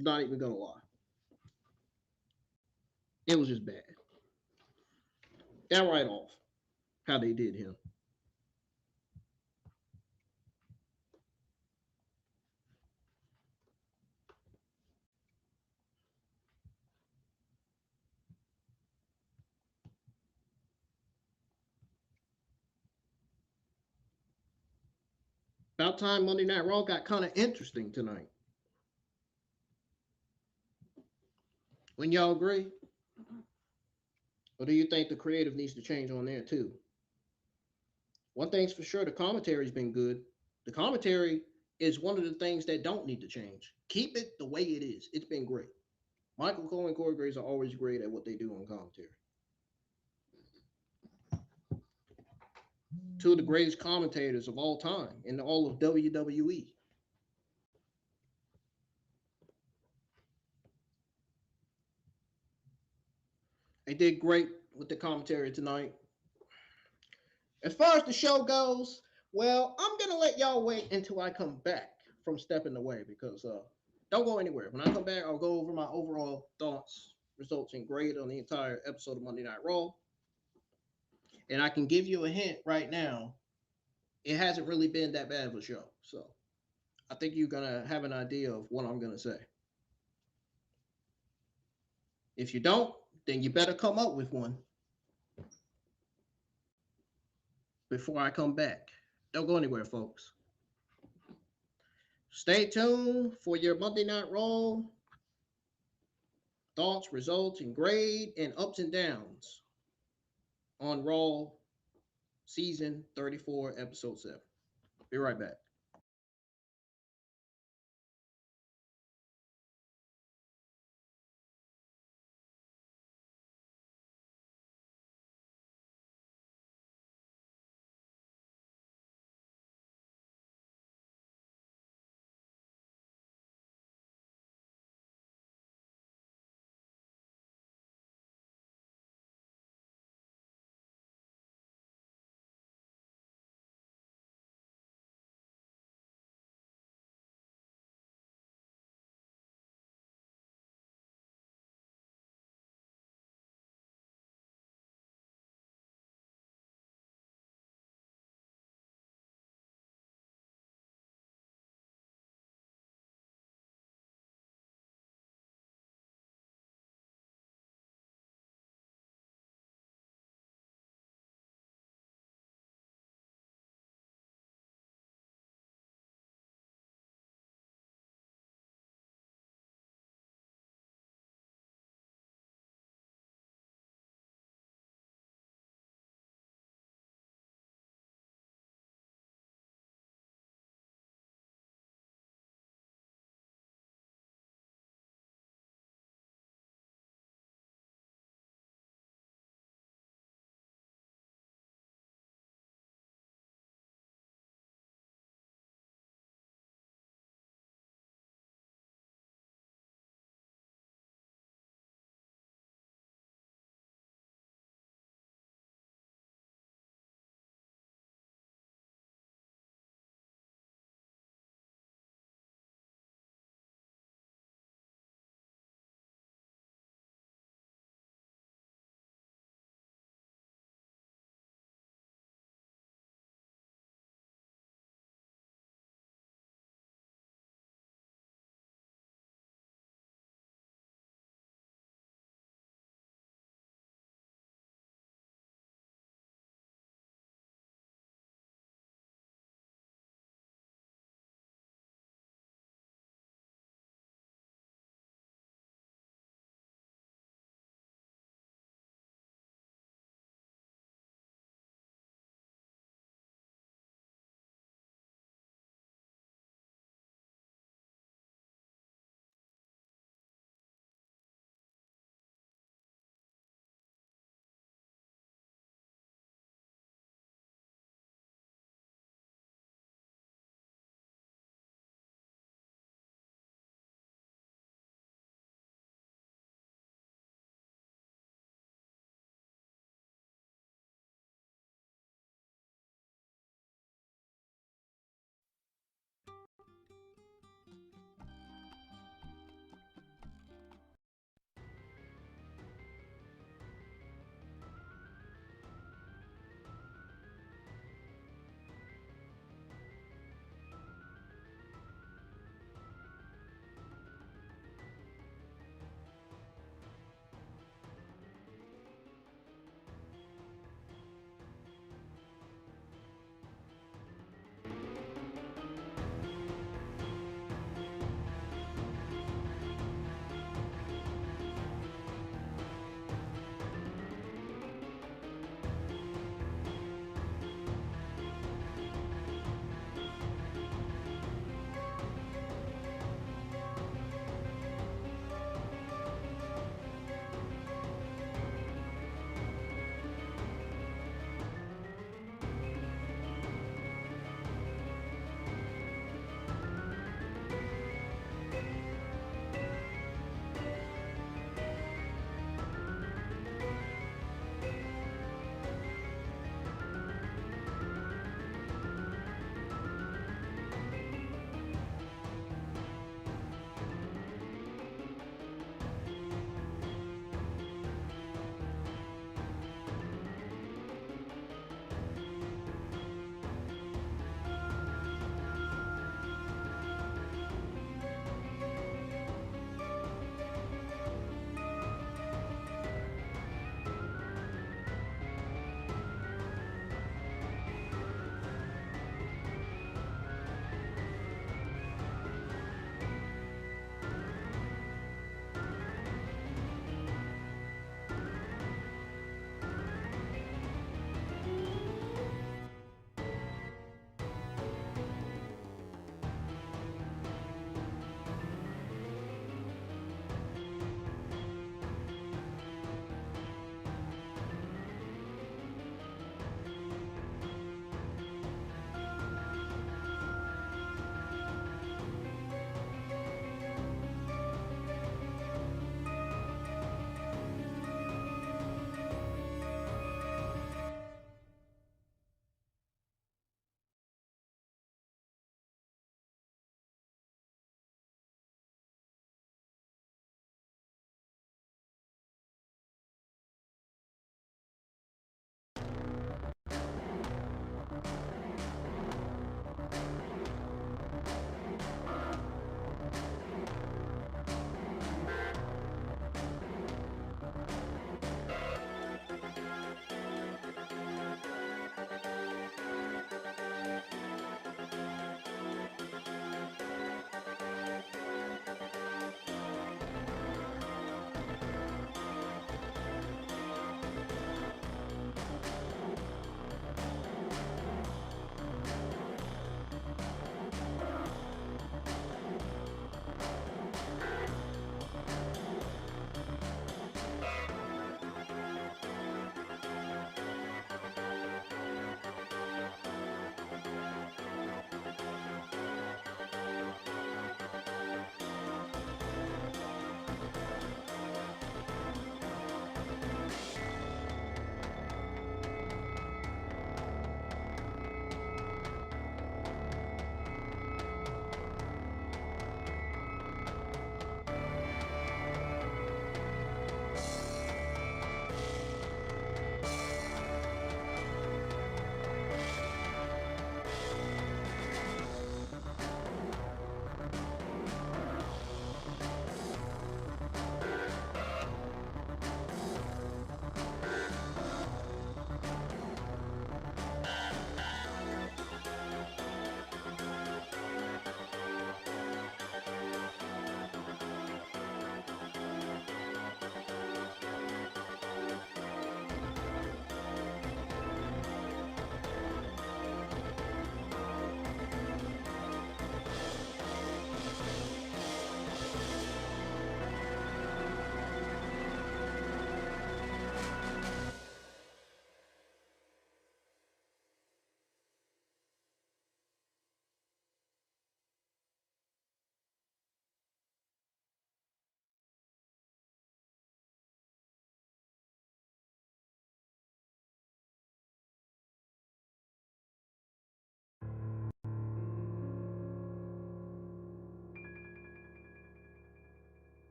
Not even gonna lie. It was just bad. Downright off how they did him. About time Monday Night Raw got kind of interesting tonight. When y'all agree? Or do you think the creative needs to change on there too? One thing's for sure, the commentary's been good. The commentary is one of the things that don't need to change. Keep it the way it is. It's been great. Michael Cole and Corey Graves are always great at what they do on commentary. Two of the greatest commentators of all time in all of WWE. They did great with the commentary tonight. As far as the show goes, well, I'm gonna let y'all wait until I come back from stepping away because don't go anywhere. When I come back, I'll go over my overall thoughts, results, and grade on the entire episode of Monday Night Raw. And I can give you a hint right now. It hasn't really been that bad of a show. So I think you're gonna have an idea of what I'm gonna say. If you don't, then you better come up with one before I come back. Don't go anywhere, folks. Stay tuned for your Monday Night Raw thoughts, results, and grade, and ups and downs on Raw Season 34, Episode 7. Be right back.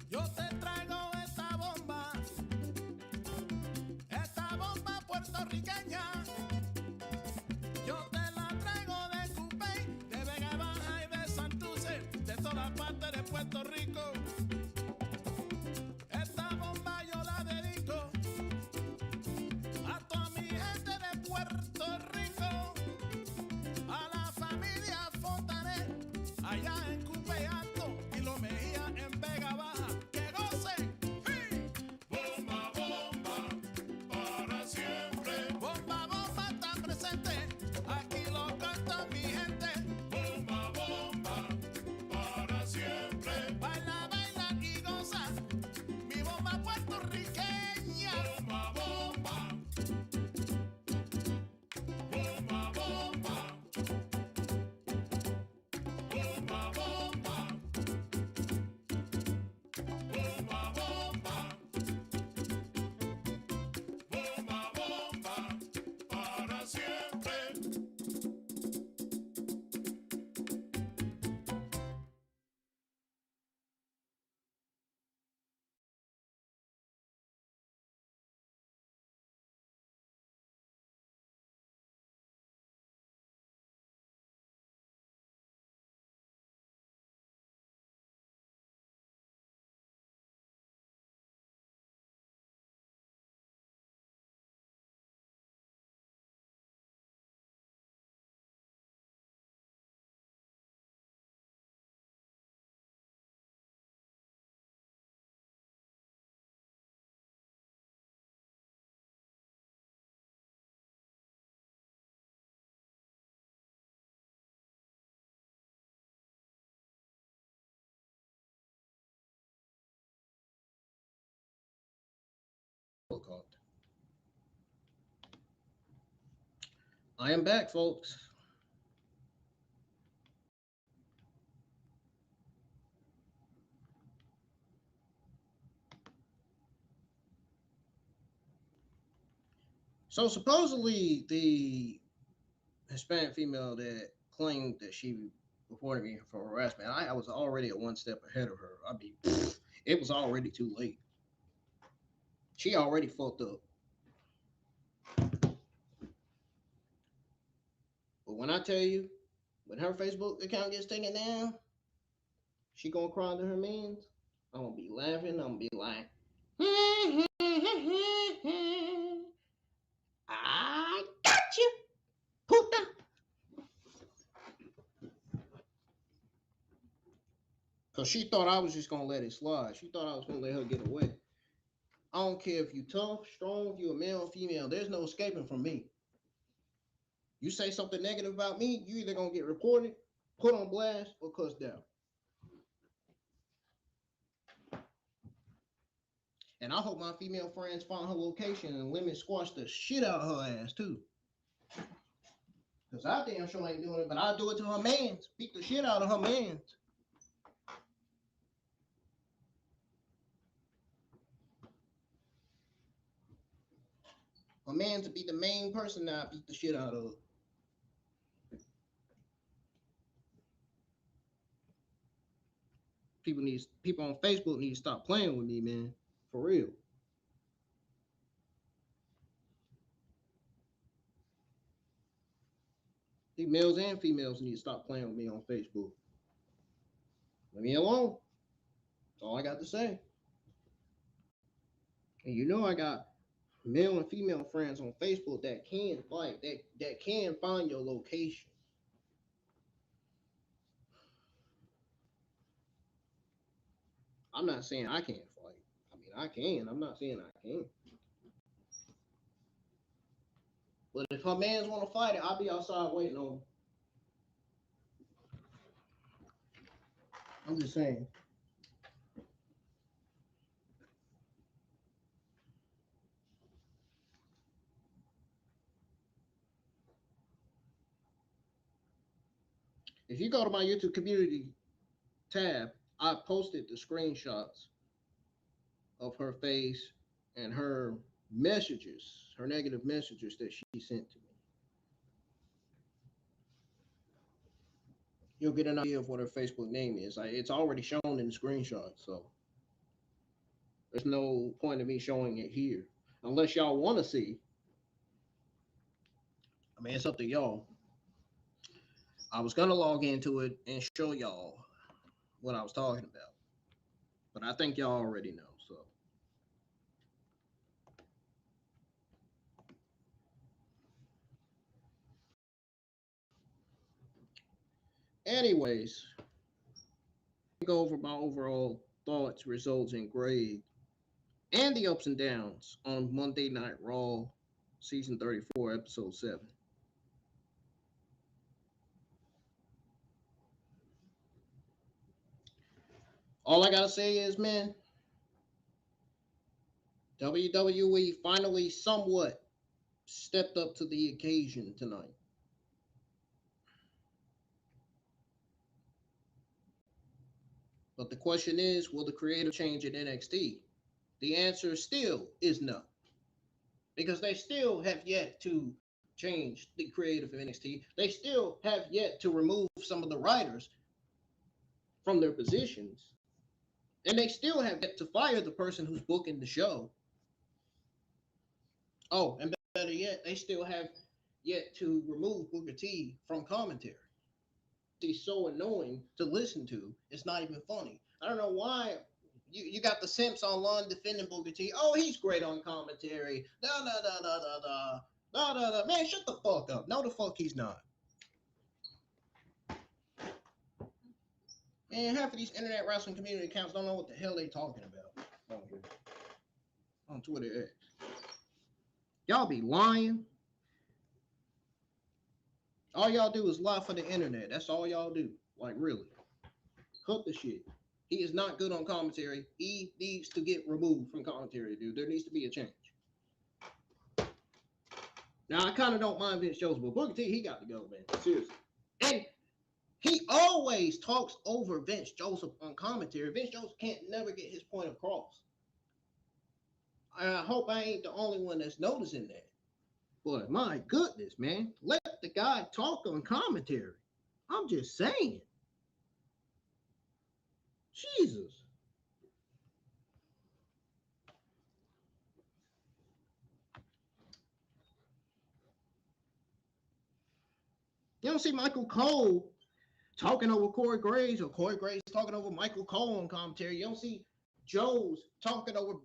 Yo te traigo esta bomba puertorriqueña. Yo te la traigo de Cupey, de Vega Baja y de Santurce, de todas partes de Puerto Rico. Esta bomba yo la dedico a toda mi gente de Puerto Rico, a la familia Fontanet, allá en Cupey Alto y Lo Mejía en Vega Baja. ¡Que gocen! ¡Sí! Bomba, bomba, para siempre. Bomba, bomba está presente, aquí lo canta mi gente. Bomba, bomba, para siempre. Baila, baila y goza, mi bomba puertorriqueña. Bomba, bomba. Bomba, bomba. Bomba, bomba. Bomba, bomba. Bomba, bomba, para siempre. Called. I am back, folks. So supposedly the Hispanic female that claimed that she reported me for harassment, I was already one step ahead of her. I mean, it was already too late. She already fucked up. But when I tell you, when her Facebook account gets taken down, she gonna cry to her mans. I'm gonna be laughing. I'm gonna be like, I got you, puta. Because she thought I was just going to let it slide. She thought I was going to let her get away. I don't care if you tough, strong, if you a male or female. There's no escaping from me. You say something negative about me, you either going to get reported, put on blast, or cussed out. And I hope my female friends find her location and lemon squash the shit out of her ass, too. Because I damn sure ain't doing it, but I'll do it to her mans. Beat the shit out of her mans. Her man to be the main person that I beat the shit out of. People on Facebook need to stop playing with me, man. For real. The males and females need to stop playing with me on Facebook. Let me alone. That's all I got to say. And you know I got male and female friends on Facebook that can fight, that can find your location. I'm not saying I can't fight. I mean, I can. I'm not saying I can't. But if her mans want to fight it, I'll be outside waiting on them. I'm just saying. If you go to my YouTube community tab, I posted the screenshots of her face and her messages, her negative messages that she sent to me. You'll get an idea of what her Facebook name is. It's already shown in the screenshot, so there's no point in me showing it here. Unless y'all want to see. I mean, it's up to y'all. I was going to log into it and show y'all what I was talking about. But I think y'all already know, so. Anyways, go over my overall thoughts, results, and grade, and the ups and downs on Monday Night Raw, Season 34, Episode 7. All I gotta say is, man, WWE finally somewhat stepped up to the occasion tonight. But the question is, will the creative change in NXT? The answer still is no. Because they still have yet to change the creative of NXT. They still have yet to remove some of the writers from their positions. And they still have yet to fire the person who's booking the show. Oh, and better yet, they still have yet to remove Booker T from commentary. He's so annoying to listen to. It's not even funny. I don't know why you got the simps online defending Booker T. Oh, he's great on commentary. Man, shut the fuck up. No, the fuck he's not. And half of these internet wrestling community accounts don't know what the hell they talking about on Twitter X. Y'all be lying. All y'all do is lie for the internet. That's all y'all do. Like, really. Cut the shit. He is not good on commentary. He needs to get removed from commentary, dude. There needs to be a change. Now, I kind of don't mind Vince Joseph, but Booker T, he got to go, man. Seriously. And he always talks over Vince Joseph on commentary. Vince Joseph can't never get his point across. I hope I ain't the only one that's noticing that. But my goodness, man. Let the guy talk on commentary. I'm just saying. Jesus. You don't see Michael Cole talking over Corey Graves or Corey Graves talking over Michael Cole on commentary. You don't see Joe's talking over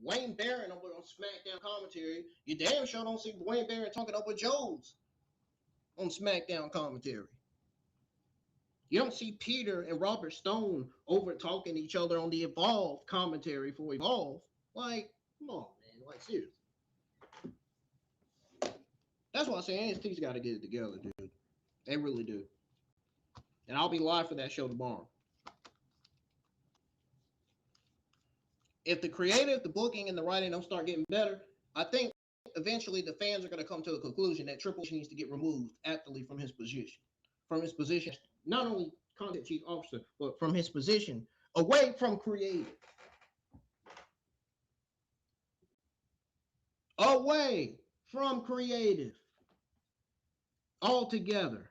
Wayne Barron over on SmackDown commentary. You damn sure don't see Wayne Barron talking over Jones on SmackDown commentary. You don't see Peter and Robert Stone over talking to each other on the Evolve commentary for Evolve. Like, come on, man. Like, seriously. That's why I say NXT's got to get it together, dude. They really do. And I'll be live for that show tomorrow. If the creative, the booking, and the writing don't start getting better, I think eventually the fans are going to come to a conclusion that Triple H needs to get removed aptly from his position. From his position, not only content chief officer, but from his position away from creative. Away from creative. Altogether.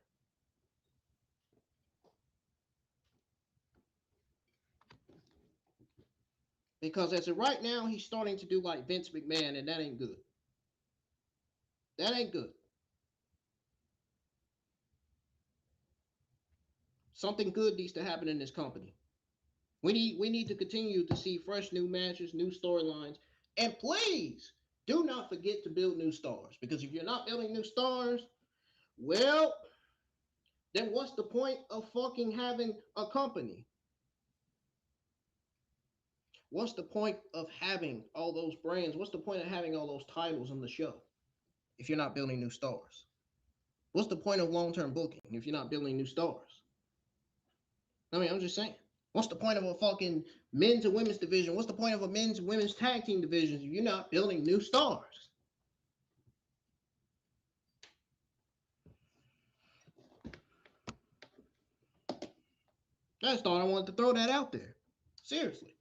Because as of right now, he's starting to do like Vince McMahon, and that ain't good. That ain't good. Something good needs to happen in this company. We need to continue to see fresh new matches, new storylines, and please do not forget to build new stars. Because if you're not building new stars, well, then what's the point of fucking having a company? What's the point of having all those brands? What's the point of having all those titles on the show if you're not building new stars? What's the point of long-term booking if you're not building new stars? I mean, I'm just saying. What's the point of a fucking men's and women's division? What's the point of a men's and women's tag team division if you're not building new stars? I just thought I wanted to throw that out there. Seriously.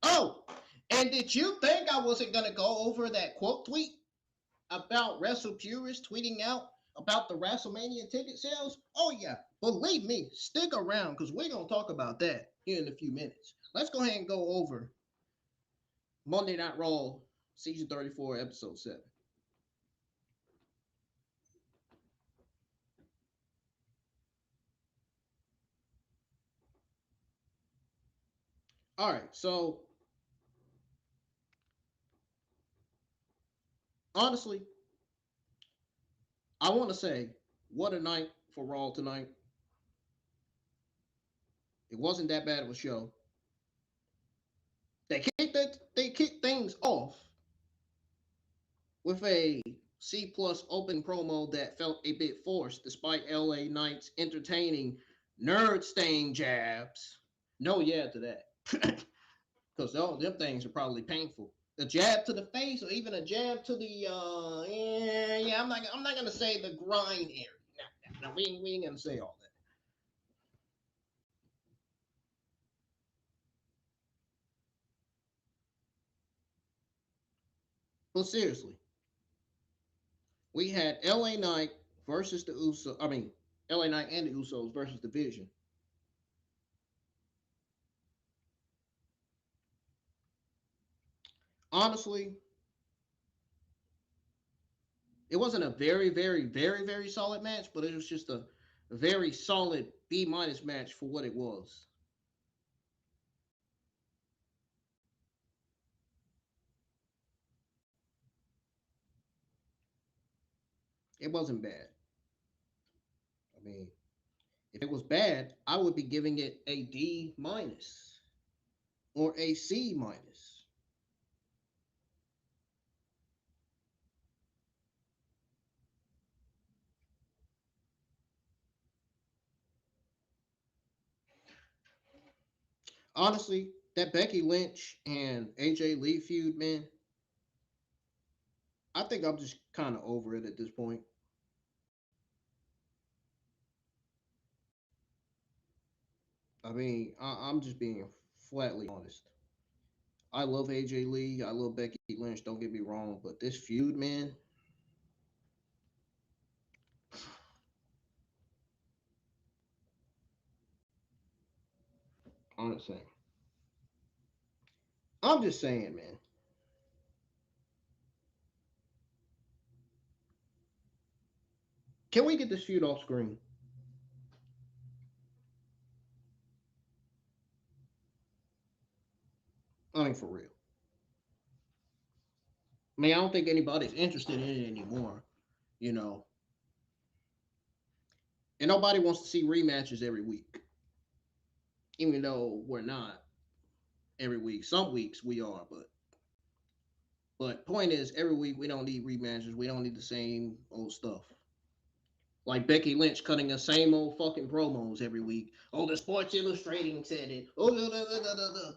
Oh, and did you think I wasn't going to go over that quote tweet about Wrestle Purists tweeting out about the WrestleMania ticket sales? Oh, yeah. Believe me, stick around because we're going to talk about that here in a few minutes. Let's go ahead and go over Monday Night Raw, Season 34, Episode 7. All right, so honestly, I want to say, what a night for Raw tonight. It wasn't that bad of a show. They kicked things off with a C+ open promo that felt a bit forced, despite LA Knight's entertaining nerd-staying jabs. No, yeah to that, because them things are probably painful. A jab to the face, or even a jab to the I'm not gonna say the grind area. No, we ain't gonna say all that. But seriously, we had LA Knight versus the Usos. I mean, LA Knight and the Usos versus the Vision. Honestly, it wasn't a very, very, very, very solid match, but it was just a very solid B- match for what it was. It wasn't bad. I mean, if it was bad, I would be giving it a D- or a C-. Honestly, that Becky Lynch and AJ Lee feud, man, I think I'm just kind of over it at this point. I mean, I'm just being flatly honest. I love AJ Lee. I love Becky Lynch. Don't get me wrong, but this feud, man. Honestly, I'm just saying, man. Can we get this feud off screen? I mean, for real. I mean, I don't think anybody's interested in it anymore, you know. And nobody wants to see rematches every week, even though we're not every week. Some weeks we are, but point is, every week we don't need rematches. We don't need the same old stuff. Like Becky Lynch cutting the same old fucking promos every week. Oh, the Sports Illustrated said it. Oh, da, da, da, da, da.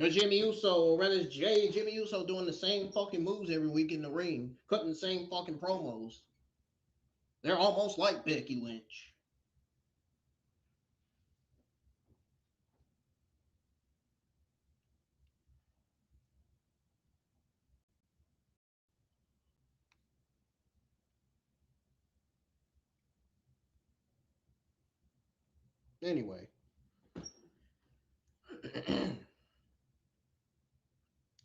Or Jimmy Uso, or rather it's Jimmy Uso doing the same fucking moves every week in the ring, cutting the same fucking promos. They're almost like Becky Lynch. Anyway.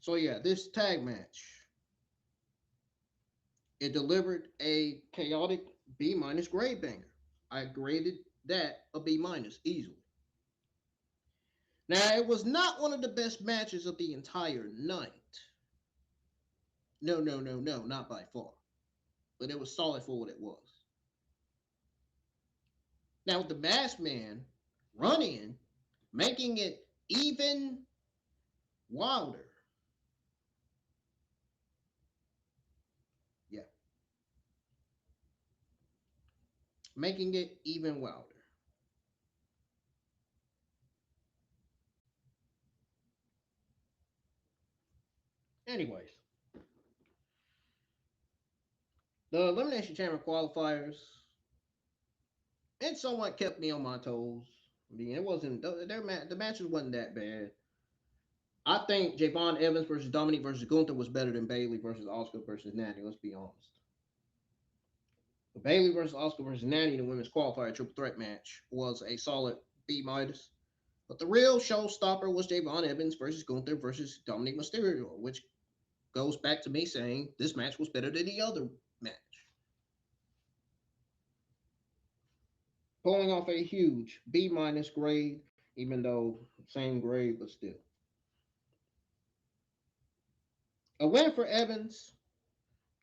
So yeah, this tag match, it delivered a chaotic B minus grade banger. I graded that a B minus easily. Now it was not one of the best matches of the entire night. No, no, no, no, not by far. But it was solid for what it was. Now with the Masked Man run in, making it even wilder. Yeah. Making it even wilder. Anyways, the Elimination Chamber qualifiers, it somewhat kept me on my toes. I mean, it wasn't, the matches wasn't that bad. I think Javon Evans versus Dominic versus Gunther was better than Bayley versus Asuka versus Nattie, let's be honest. The Bayley versus Asuka versus Nattie in the women's qualifier triple threat match was a solid B minus. But the real showstopper was Javon Evans versus Gunther versus Dominic Mysterio, which goes back to me saying this match was better than the other match. Pulling off a huge B minus grade, even though same grade, but still. A win for Evans.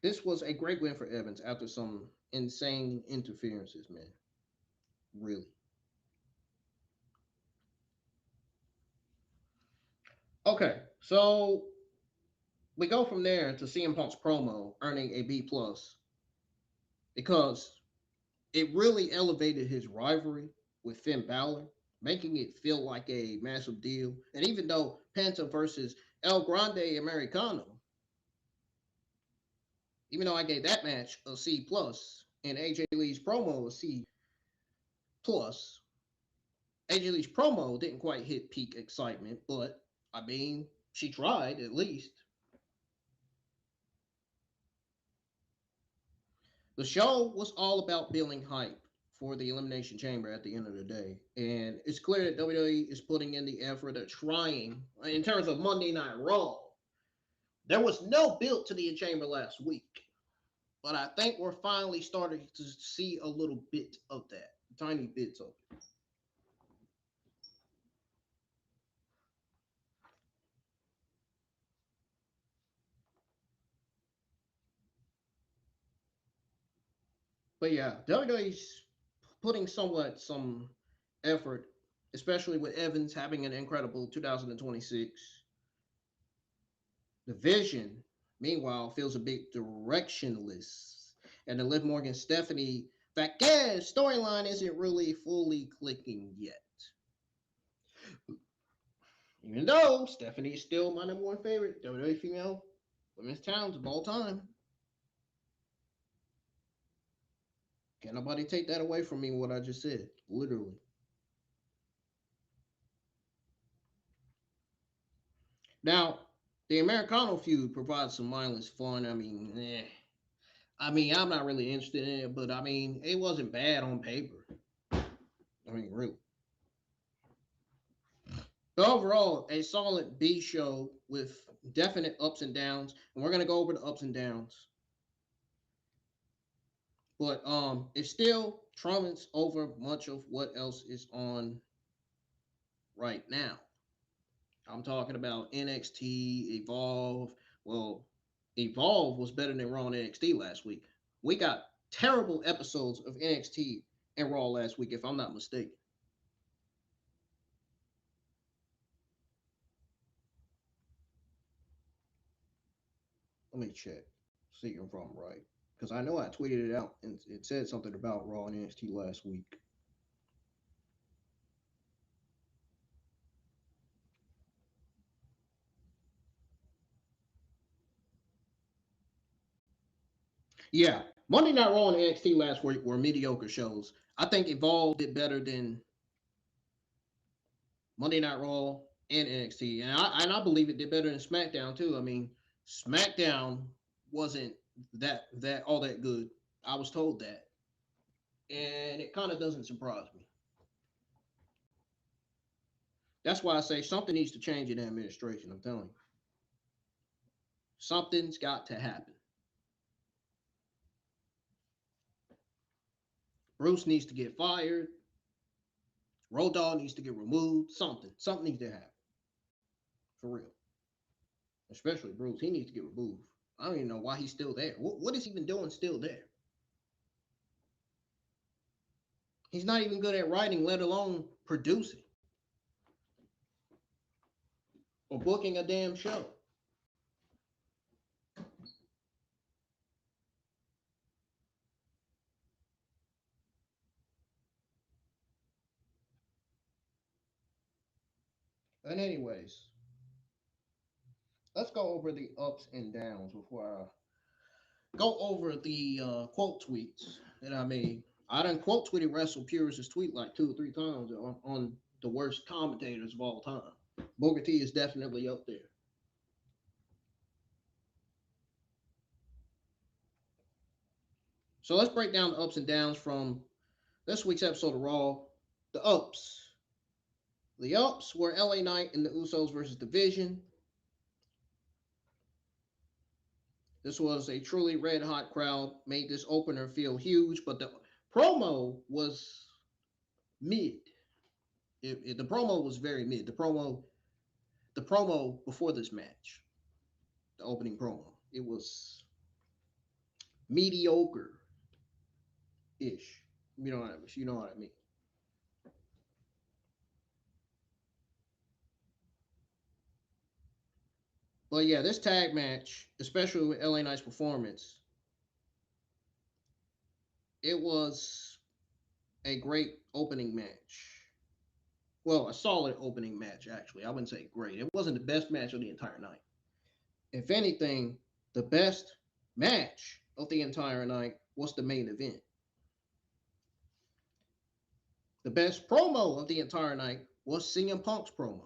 This was a great win for Evans after some insane interferences, man. Really. Okay, so we go from there to CM Punk's promo earning a B plus because it really elevated his rivalry with Finn Balor, making it feel like a massive deal. And even though Penta versus El Grande Americano, even though I gave that match a C plus and AJ Lee's promo a C plus, AJ Lee's promo didn't quite hit peak excitement, but I mean, she tried at least. The show was all about building hype for the Elimination Chamber at the end of the day. And it's clear that WWE is putting in the effort of trying, in terms of Monday Night Raw. There was no build to the Chamber last week. But I think we're finally starting to see a little bit of that. Tiny bits of it. But yeah, WWE's putting some effort, especially with Evans having an incredible 2026. The vision, meanwhile, feels a bit directionless. And the Liv Morgan Stephanie Vacquez storyline isn't really fully clicking yet. Even though Stephanie is still my number one favorite WWE female women's talent of all time. Can't nobody take that away from me, what I just said. Literally. Now, the Americano feud provides some mindless fun. I mean, I'm not really interested in it, but I mean, it wasn't bad on paper. I mean, really. But overall, a solid B show with definite ups and downs, and we're gonna go over the ups and downs. But it still trumps over much of what else is on right now. I'm talking about NXT, Evolve. Well, Evolve was better than Raw and NXT last week. We got terrible episodes of NXT and Raw last week, if I'm not mistaken. Let me check, see if I'm right. Because I know I tweeted it out and it said something about Raw and NXT last week. Yeah, Monday Night Raw and NXT last week were mediocre shows. I think Evolve did better than Monday Night Raw and NXT, and I believe it did better than SmackDown too. I mean, SmackDown wasn't that all that good. I was told that, and it kind of doesn't surprise me. That's why I say something needs to change in the administration. I'm telling you, something's got to happen. Bruce needs to get fired. Road Dogg needs to get removed. Something needs to happen for real. Especially Bruce, he needs to get removed. I don't even know why he's still there. What is he even doing still there? He's not even good at writing, let alone producing or booking a damn show. But anyways, let's go over the ups and downs before I go over the quote tweets that I made. I done quote tweeted Wrestle Purist's tweet like 2 or 3 times on the worst commentators of all time. Booker T is definitely up there. So let's break down the ups and downs from this week's episode of Raw. The ups. The ups were LA Knight and the Usos versus Division. This was a truly red hot crowd, made this opener feel huge, but the promo was mid. The promo was very mid. The promo before this match, the opening promo, it was mediocre ish. You know what I mean. But yeah, this tag match, especially with LA Knight's performance, it was a great opening match. Well, a solid opening match, actually. I wouldn't say great. It wasn't the best match of the entire night. If anything, the best match of the entire night was the main event. The best promo of the entire night was CM Punk's promo.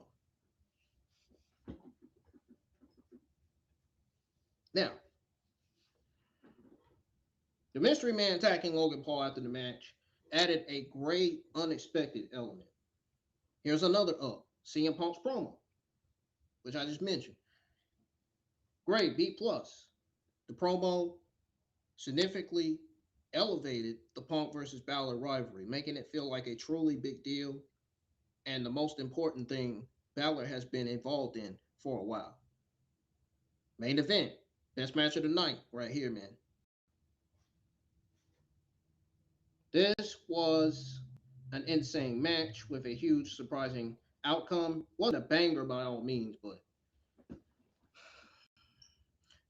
Now, the Mystery Man attacking Logan Paul after the match added a great unexpected element. Here's another up. CM Punk's promo, which I just mentioned. Great, B+. The promo significantly elevated the Punk versus Balor rivalry, making it feel like a truly big deal, and the most important thing Balor has been involved in for a while. Main event, best match of the night right here, man. This was an insane match with a huge surprising outcome. Wasn't a banger by all means, but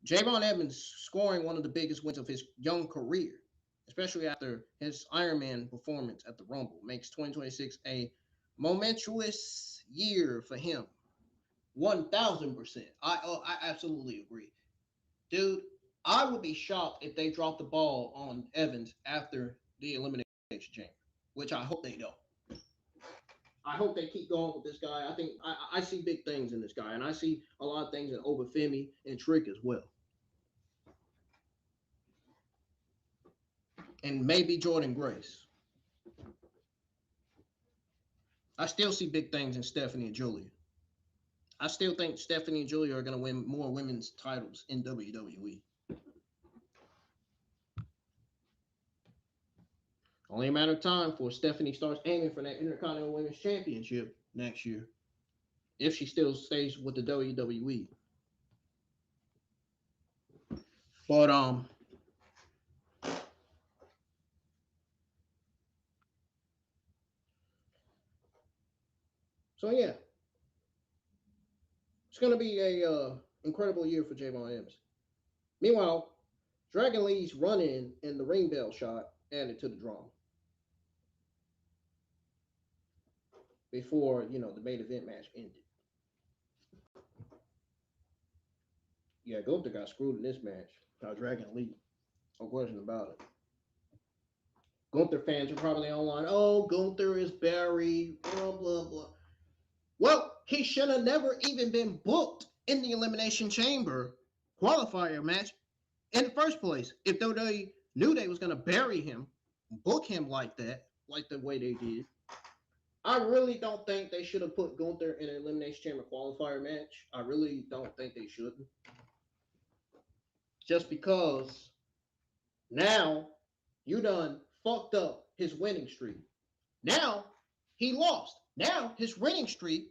Javon Evans scoring one of the biggest wins of his young career, especially after his Iron Man performance at the Rumble, makes 2026 a momentous year for him. 1000%. I absolutely agree. Dude, I would be shocked if they dropped the ball on Evans after the Elimination Chamber, which I hope they don't. I hope they keep going with this guy. I think I see big things in this guy, and I see a lot of things in Obafemi and Trick as well. And maybe Jordan Grace. I still see big things in Stephanie and Julia. I still think Stephanie and Julia are going to win more women's titles in WWE. Only a matter of time before Stephanie starts aiming for that Intercontinental Women's Championship. next year if she still stays with the WWE. But so yeah, it's gonna be a incredible year for Javon Evans. Meanwhile, Dragon Lee's run-in and the ring bell shot added to the drama before the main event match ended. Yeah, Gunther got screwed in this match by Dragon Lee. No question about it. Gunther fans are probably online. Oh, Gunther is buried. Blah blah blah. Well, he should have never even been booked in the Elimination Chamber qualifier match in the first place. If they knew they was gonna bury him, book him like that, like the way they did. I really don't think they should have put Gunther in an Elimination Chamber qualifier match. I really don't think they shouldn't. Just because now you done fucked up his winning streak. Now he lost. Now his winning streak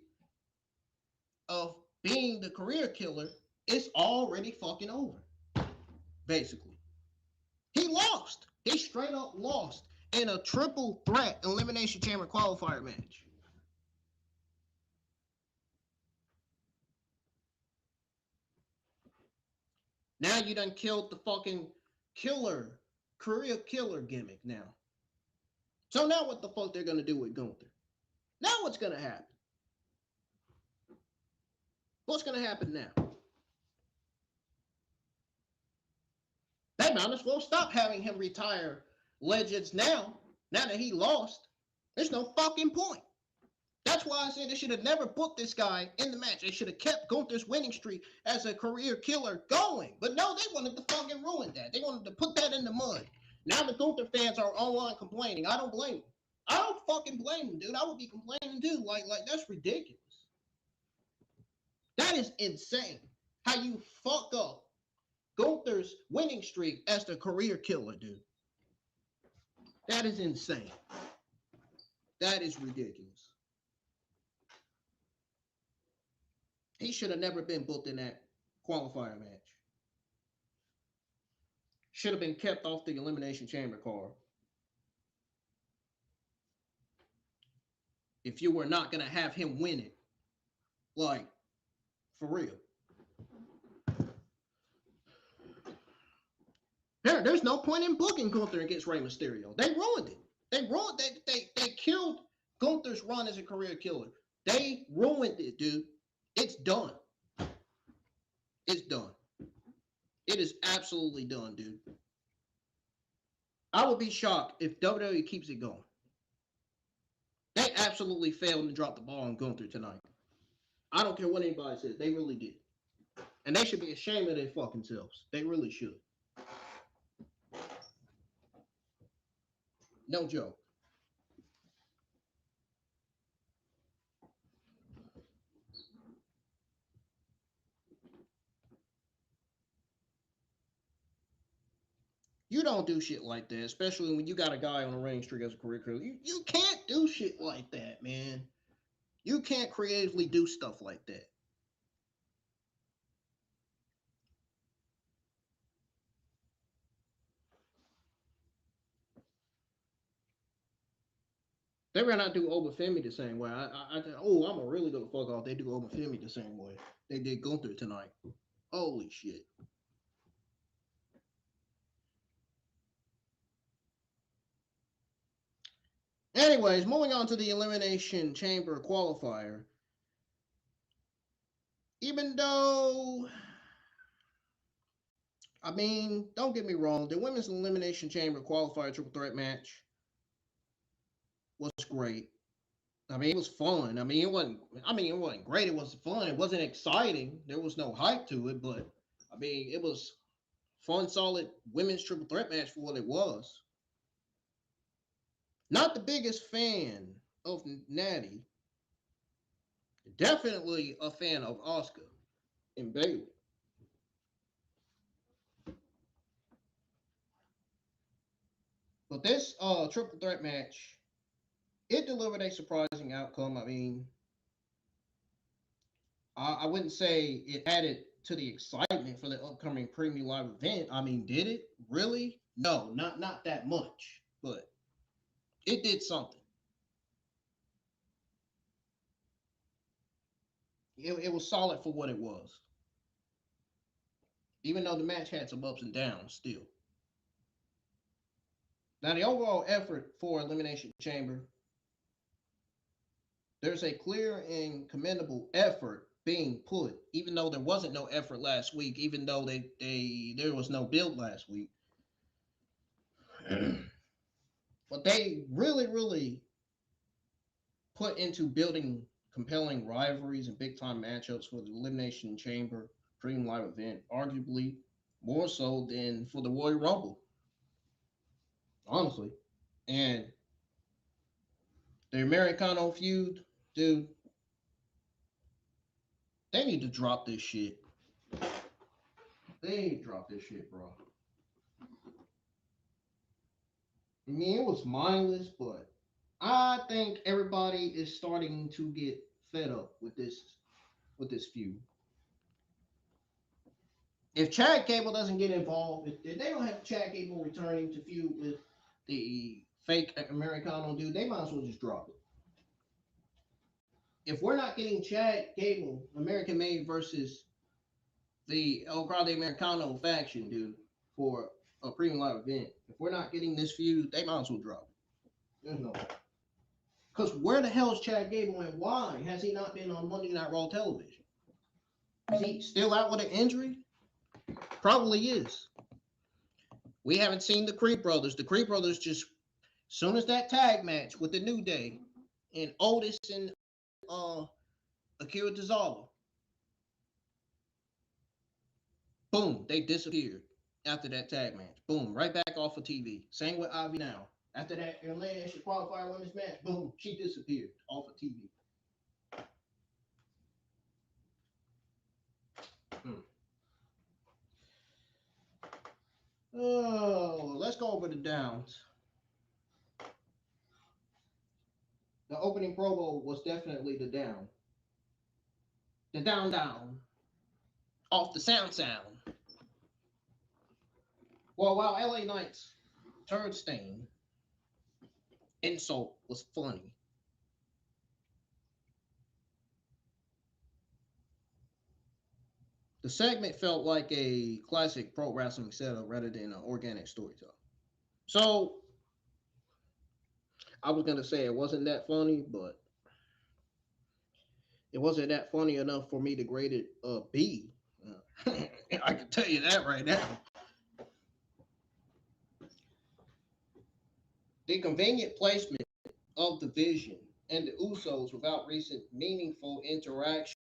of being the career killer is already fucking over. Basically. He lost. He straight up lost in a triple threat Elimination Chamber qualifier match. Now you done killed the fucking career killer gimmick now. So now what the fuck they're gonna do with Gunther? Now what's gonna happen? What's gonna happen now? They might as well stop having him retire legends now. Now that he lost, there's no fucking point. That's why I said they should have never put this guy in the match. They should have kept Gunther's winning streak as a career killer going. But no, they wanted to fucking ruin that. They wanted to put that in the mud. Now the Gunther fans are online complaining. I don't blame them. I don't fucking blame them, dude. I would be complaining too. Like that's ridiculous. That is insane. How you fuck up Gunther's winning streak as the career killer, dude. That is insane. That is ridiculous. He should have never been booked in that qualifier match. Should have been kept off the Elimination Chamber card. If you were not going to have him win it. Like, for real. There's no point in booking Gunther against Rey Mysterio. They ruined it. They killed Gunther's run as a career killer. They ruined it, dude. It's done. It's done. It is absolutely done, dude. I would be shocked if WWE keeps it going. They absolutely failed and dropped the ball on Gunther tonight. I don't care what anybody says. They really did. And they should be ashamed of their fucking selves. They really should. No joke. You don't do shit like that, especially when you got a guy on a winning streak as a career killer. You can't do shit like that, man. You can't creatively do stuff like that. They ran out do Obafemi the same way. I'm gonna really go fuck off. They do Obafemi the same way. They did Gunther tonight. Holy shit. Anyways, moving on to the Elimination Chamber qualifier. Even though, I mean, don't get me wrong, the Women's Elimination Chamber qualifier triple threat match was great. I mean, it was fun. I mean, it wasn't great. It was fun. It wasn't exciting. There was no hype to it, but I mean, it was fun, solid women's triple threat match for what it was. Not the biggest fan of Nattie. Definitely a fan of Asuka and Bayley. But this triple threat match, it delivered a surprising outcome. I mean, I wouldn't say it added to the excitement for the upcoming premium live event. I mean, did it really? No, not that much, but it did something. It was solid for what it was, even though the match had some ups and downs. Still, now the overall effort for Elimination Chamber, there's a clear and commendable effort being put, even though there wasn't no effort last week, even though there was no build last week. But they really put into building compelling rivalries and big time matchups for the Elimination Chamber Premium Live event, arguably more so than for the Royal Rumble, honestly. And the Americano feud, dude, they need to drop this shit. They need to drop this shit, bro. I mean, it was mindless, but I think everybody is starting to get fed up with this feud. If Chad Gable doesn't get involved, if they don't have Chad Gable returning to feud with the fake Americano dude, they might as well just drop it. If we're not getting Chad Gable, American Made versus the El Grande Americano faction, dude, for a premium live event, if we're not getting this feud, they might as well drop it. There's no. Because where the hell is Chad Gable and why has he not been on Monday Night Raw television? Is he still out with an injury? Probably is. We haven't seen the Creed Brothers. The Creed Brothers just, soon as that tag match with the New Day and Otis and Akira Tozawa, boom, they disappeared after that tag match. Boom, right back off of TV. Same with Ivy now. After that elimination qualifier women's match, boom, she disappeared off of TV. Oh, let's go over the downs. The opening promo was definitely the down. The down. Off the sound. Well, while LA Knight's turd stain insult was funny, the segment felt like a classic pro wrestling setup rather than an organic storytelling. So, I was going to say it wasn't that funny, but it wasn't that funny enough for me to grade it a B. I can tell you that right now. The convenient placement of the Vision and the Usos without recent meaningful interaction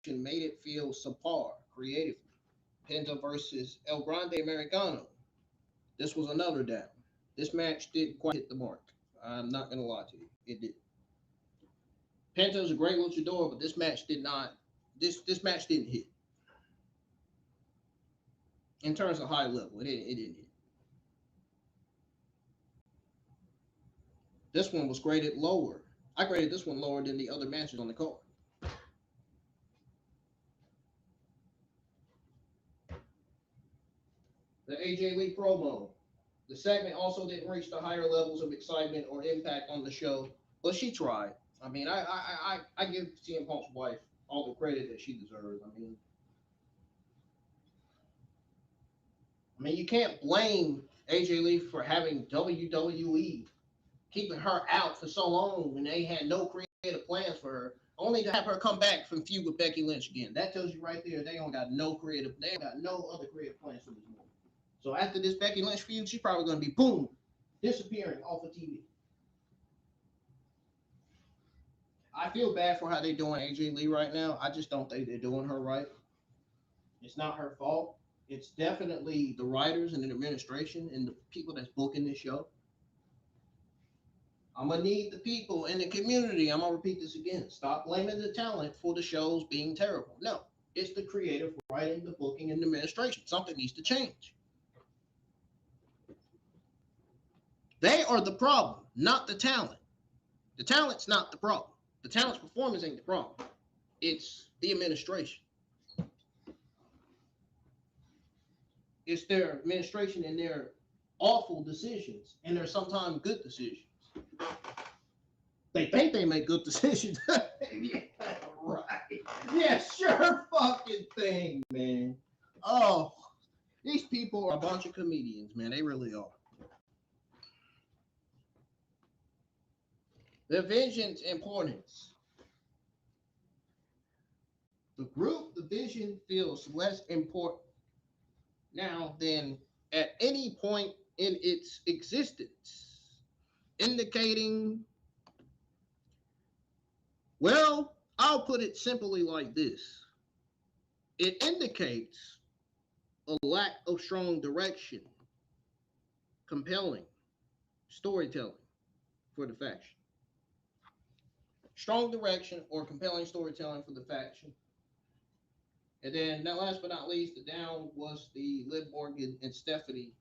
made it feel subpar creatively. Penta versus El Grande Americano. This was another down. This match didn't quite hit the mark. I'm not going to lie to you. It did. Penta is a great luchador, but this match did not. This match didn't hit. In terms of high level, it didn't hit. This one was graded lower. I graded this one lower than the other matches on the card. The AJ Lee promo. The segment also didn't reach the higher levels of excitement or impact on the show, but she tried. I mean, I give CM Punk's wife all the credit that she deserves. I mean, you can't blame AJ Lee for having WWE keeping her out for so long when they had no creative plans for her, only to have her come back from feud with Becky Lynch again. That tells you right there they don't got no other creative plans for this woman. So after this Becky Lynch feud, she's probably going to be, boom, disappearing off of TV. I feel bad for how they're doing AJ Lee right now. I just don't think they're doing her right. It's not her fault. It's definitely the writers and the administration and the people that's booking this show. I'm going to need the people in the community. I'm going to repeat this again. Stop blaming the talent for the shows being terrible. No, it's the creative writing, the booking, and the administration. Something needs to change. They are the problem, not the talent. The talent's not the problem. The talent's performance ain't the problem. It's the administration. It's their administration and their awful decisions, and their sometimes good decisions. They think they make good decisions. Yeah, right. Yeah, sure fucking thing, man. Oh, these people are a bunch of comedians, man. They really are. The vision's importance. The group, the vision feels less important now than at any point in its existence, indicating, well, I'll put it simply like this. It indicates a lack of strong direction, compelling storytelling for the faction. Strong direction or compelling storytelling for the faction. And then, last but not least, the down was the Liv Morgan and Stephanie.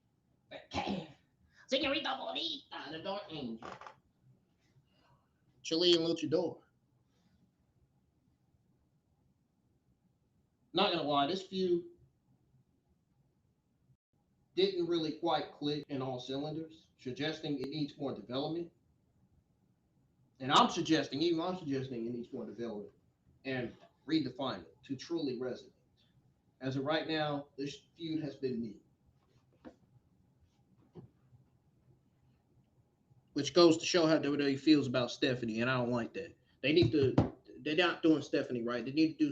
Señorita Bonita, the Dark Angel. Chilean luchador. Not gonna lie, this feud didn't really quite click in all cylinders, suggesting it needs more development. And I'm suggesting it needs more development and redefine it to truly resonate. As of right now, this feud has been me. Which goes to show how WWE feels about Stephanie, and I don't like that. They're not doing Stephanie right. They need to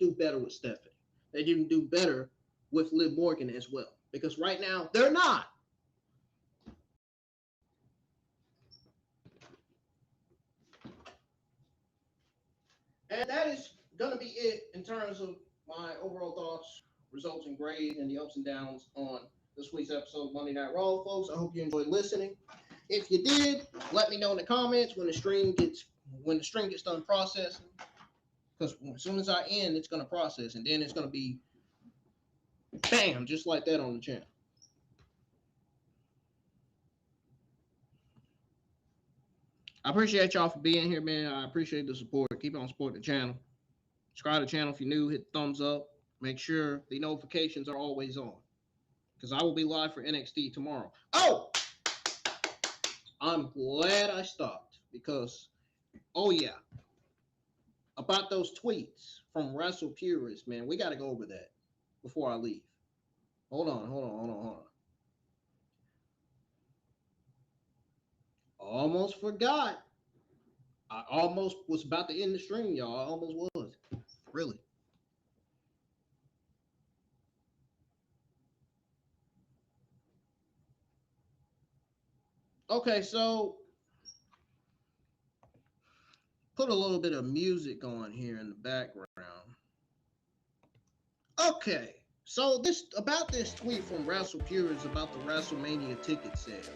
do better with Stephanie. They need to do better with Liv Morgan as well. Because right now, they're not. And that is going to be it in terms of my overall thoughts, results, and grade, and the ups and downs on this week's episode of Monday Night Raw, folks. I hope you enjoyed listening. If you did, let me know in the comments when the stream gets done processing. Because as soon as I end, it's going to process, and then it's going to be bam, just like that on the channel. I appreciate y'all for being here, man. I appreciate the support. Keep on supporting the channel. Subscribe to the channel if you're new. Hit the thumbs up. Make sure the notifications are always on. Because I will be live for NXT tomorrow. Oh! I'm glad I stopped. Because, oh yeah. About those tweets from Wrestle Purists, man. We got to go over that before I leave. Hold on. Almost forgot. I almost was about to end the stream, y'all. I almost was. Really. Okay, so put a little bit of music on here in the background. Okay, so this tweet from Wrestle Purists about the WrestleMania ticket sales.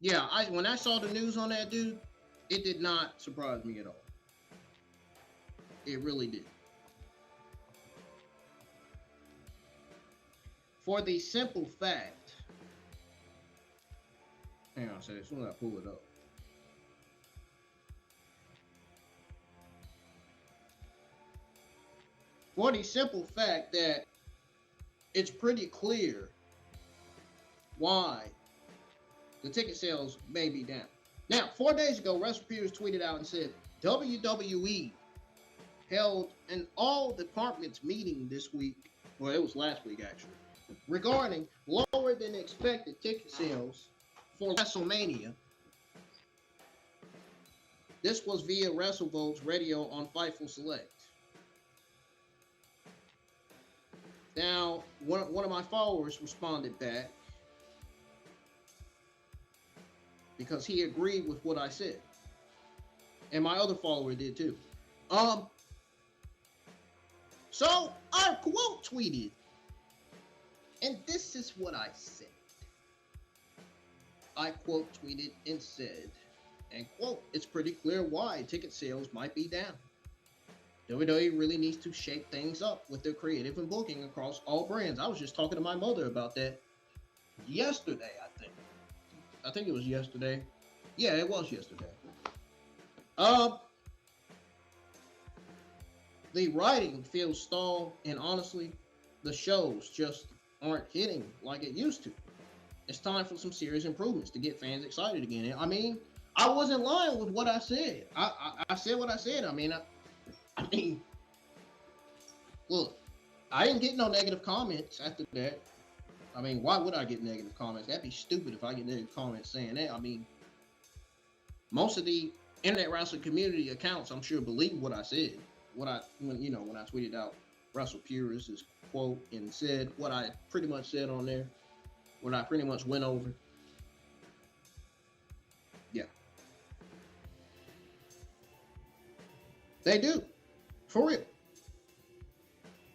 Yeah, when I saw the news on that, dude, it did not surprise me at all. It really did. For the simple fact, hang on a second, as soon as I pull it up. For the simple fact that it's pretty clear why the ticket sales may be down. Now, 4 days ago, Wrestle Purists tweeted out and said, WWE held an all-departments meeting this week, well, it was last week actually, regarding lower than expected ticket sales for WrestleMania. This was via WrestleVotes radio on Fightful Select. Now, one of my followers responded back because he agreed with what I said. And my other follower did too. So I quote tweeted, and this is what I said. I quote tweeted and said, and quote, it's pretty clear why ticket sales might be down. WWE really needs to shake things up with their creative and booking across all brands. I was just talking to my mother about that yesterday, I think. I think it was yesterday. Yeah, it was yesterday. The writing feels stalled, and honestly, the shows just aren't hitting like it used to. It's time for some serious improvements to get fans excited again. I mean, I wasn't lying with what I said. I said what I said. I mean, look, I didn't get no negative comments after that. I mean, why would I get negative comments? That'd be stupid if I get negative comments saying that. I mean, most of the internet wrestling community accounts, I'm sure, believe what I said. When I tweeted out Russell Purist's quote and said what I pretty much said on there, what I pretty much went over. Yeah. They do. For real.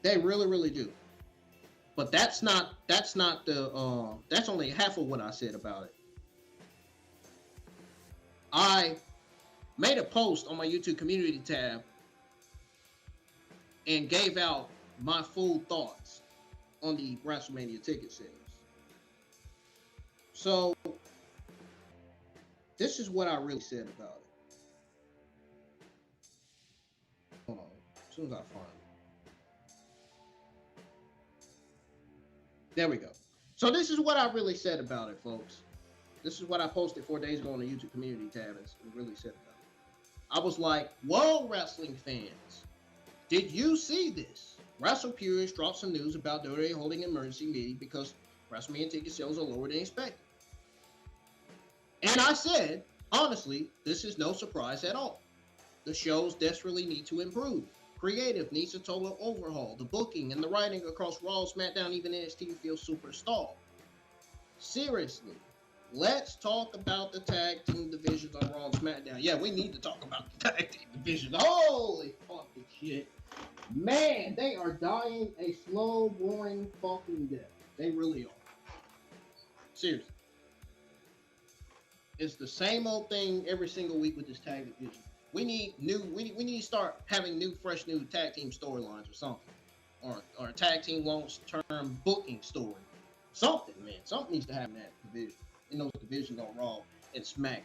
They really, really do. But that's only half of what I said about it. I made a post on my YouTube community tab and gave out my full thoughts on the WrestleMania ticket sales. So, this is what I really said about it. Hold on, as soon as I find it. There we go. So this is what I really said about it, folks. This is what I posted 4 days ago on the YouTube community tab and really said about it. I was like, whoa, wrestling fans. Did you see this? Wrestle Purist dropped some news about WWE holding an emergency meeting because WrestleMania ticket sales are lower than expected. And I said, honestly, this is no surprise at all. The shows desperately need to improve. Creative needs a total overhaul. The booking and the writing across Raw, SmackDown, even NXT feels super stalled. Seriously, let's talk about the tag team divisions on Raw and SmackDown. Yeah, we need to talk about the tag team divisions. Holy fucking shit. Man, they are dying a slow, boring fucking death. They really are. Seriously. It's the same old thing every single week with this tag division. We need to start having fresh new tag team storylines or something. Or a tag team long-term booking story. Something, man. Something needs to happen in that division. In those divisions on Raw and SmackDown.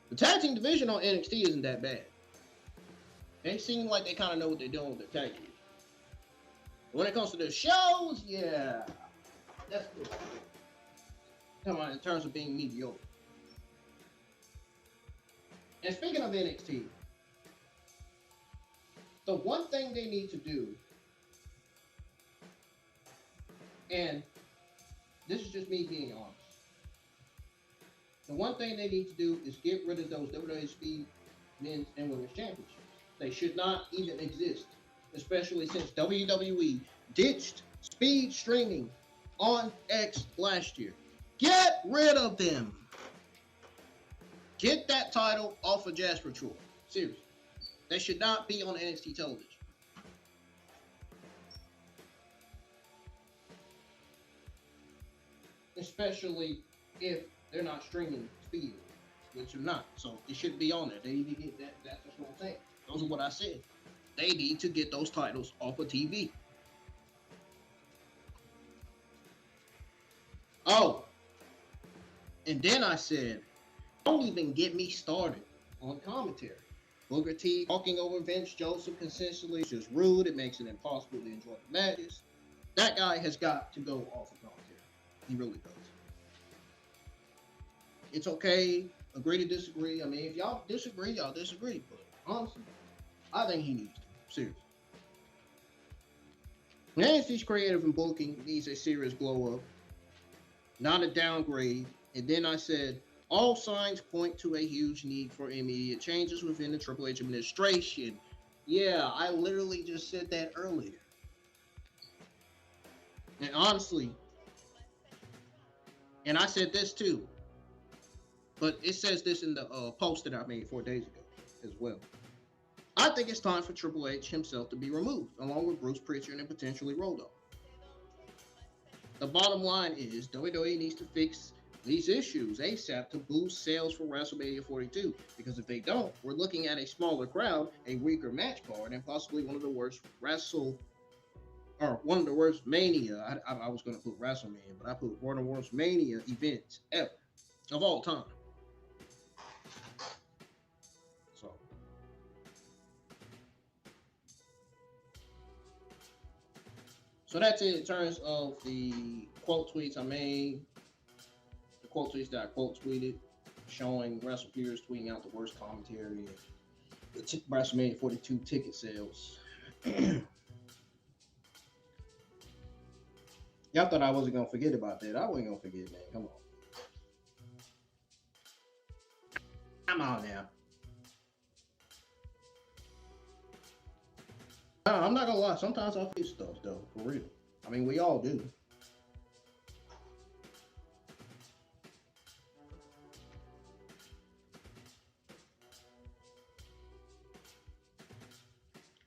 The tag team division on NXT isn't that bad. They seem like they kind of know what they're doing with their tag team. When it comes to the shows, yeah, that's good. Come on, in terms of being mediocre. And speaking of NXT, the one thing they need to do, and this is just me being honest, the one thing they need to do is get rid of those WWE Speed Men's and Women's Championships. They should not even exist, especially since WWE ditched speed streaming on X last year. Get rid of them. Get that title off of Jasper Troy. Seriously. They should not be on NXT television. Especially if they're not streaming speed, which are not. So it should be on there. They need to get that. That's just what I'm saying. Those are what I said. They need to get those titles off of TV. Oh. And then I said, don't even get me started on commentary. Booker T talking over Vince Joseph consistently is just rude. It makes it impossible to enjoy the matches. That guy has got to go off of commentary. He really does. It's okay. Agree to disagree. I mean, if y'all disagree, y'all disagree. But honestly, I think he needs to. Seriously. NXT's creative and booking needs a serious glow up, not a downgrade. And then I said, all signs point to a huge need for immediate changes within the Triple H administration. Yeah, I literally just said that earlier. And honestly, and I said this too, but it says this in the post that I made 4 days ago as well. I think it's time for Triple H himself to be removed, along with Bruce Prichard and potentially Rodo. The bottom line is WWE needs to fix these issues ASAP to boost sales for WrestleMania 42. Because if they don't, we're looking at a smaller crowd, a weaker match card, and possibly one of the worst Mania. I was going to put WrestleMania, but I put one of the worst Mania events ever of all time. So that's it in terms of the quote tweets I made. The quote tweets that I quote tweeted, showing WrestlePeers tweeting out the worst commentary and the WrestleMania 42 ticket sales. Y'all thought I wasn't gonna forget about that. I wasn't gonna forget, man. Come on. Come on now. I'm not gonna lie. Sometimes I forget stuff, though. For real. I mean, we all do.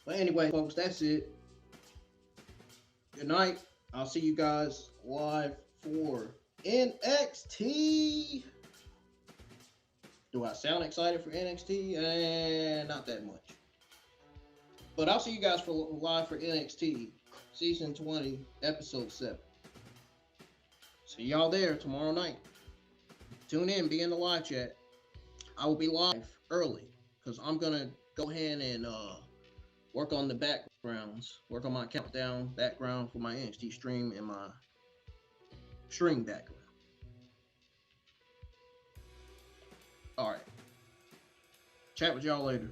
But anyway, folks, that's it. Good night. I'll see you guys live for NXT. Do I sound excited for NXT? Not that much. But I'll see you guys for live for NXT Season 20, Episode 7. See y'all there tomorrow night. Tune in, be in the live chat. I will be live early because I'm going to go ahead and work on the backgrounds, work on my countdown background for my NXT stream and my stream background. All right. Chat with y'all later.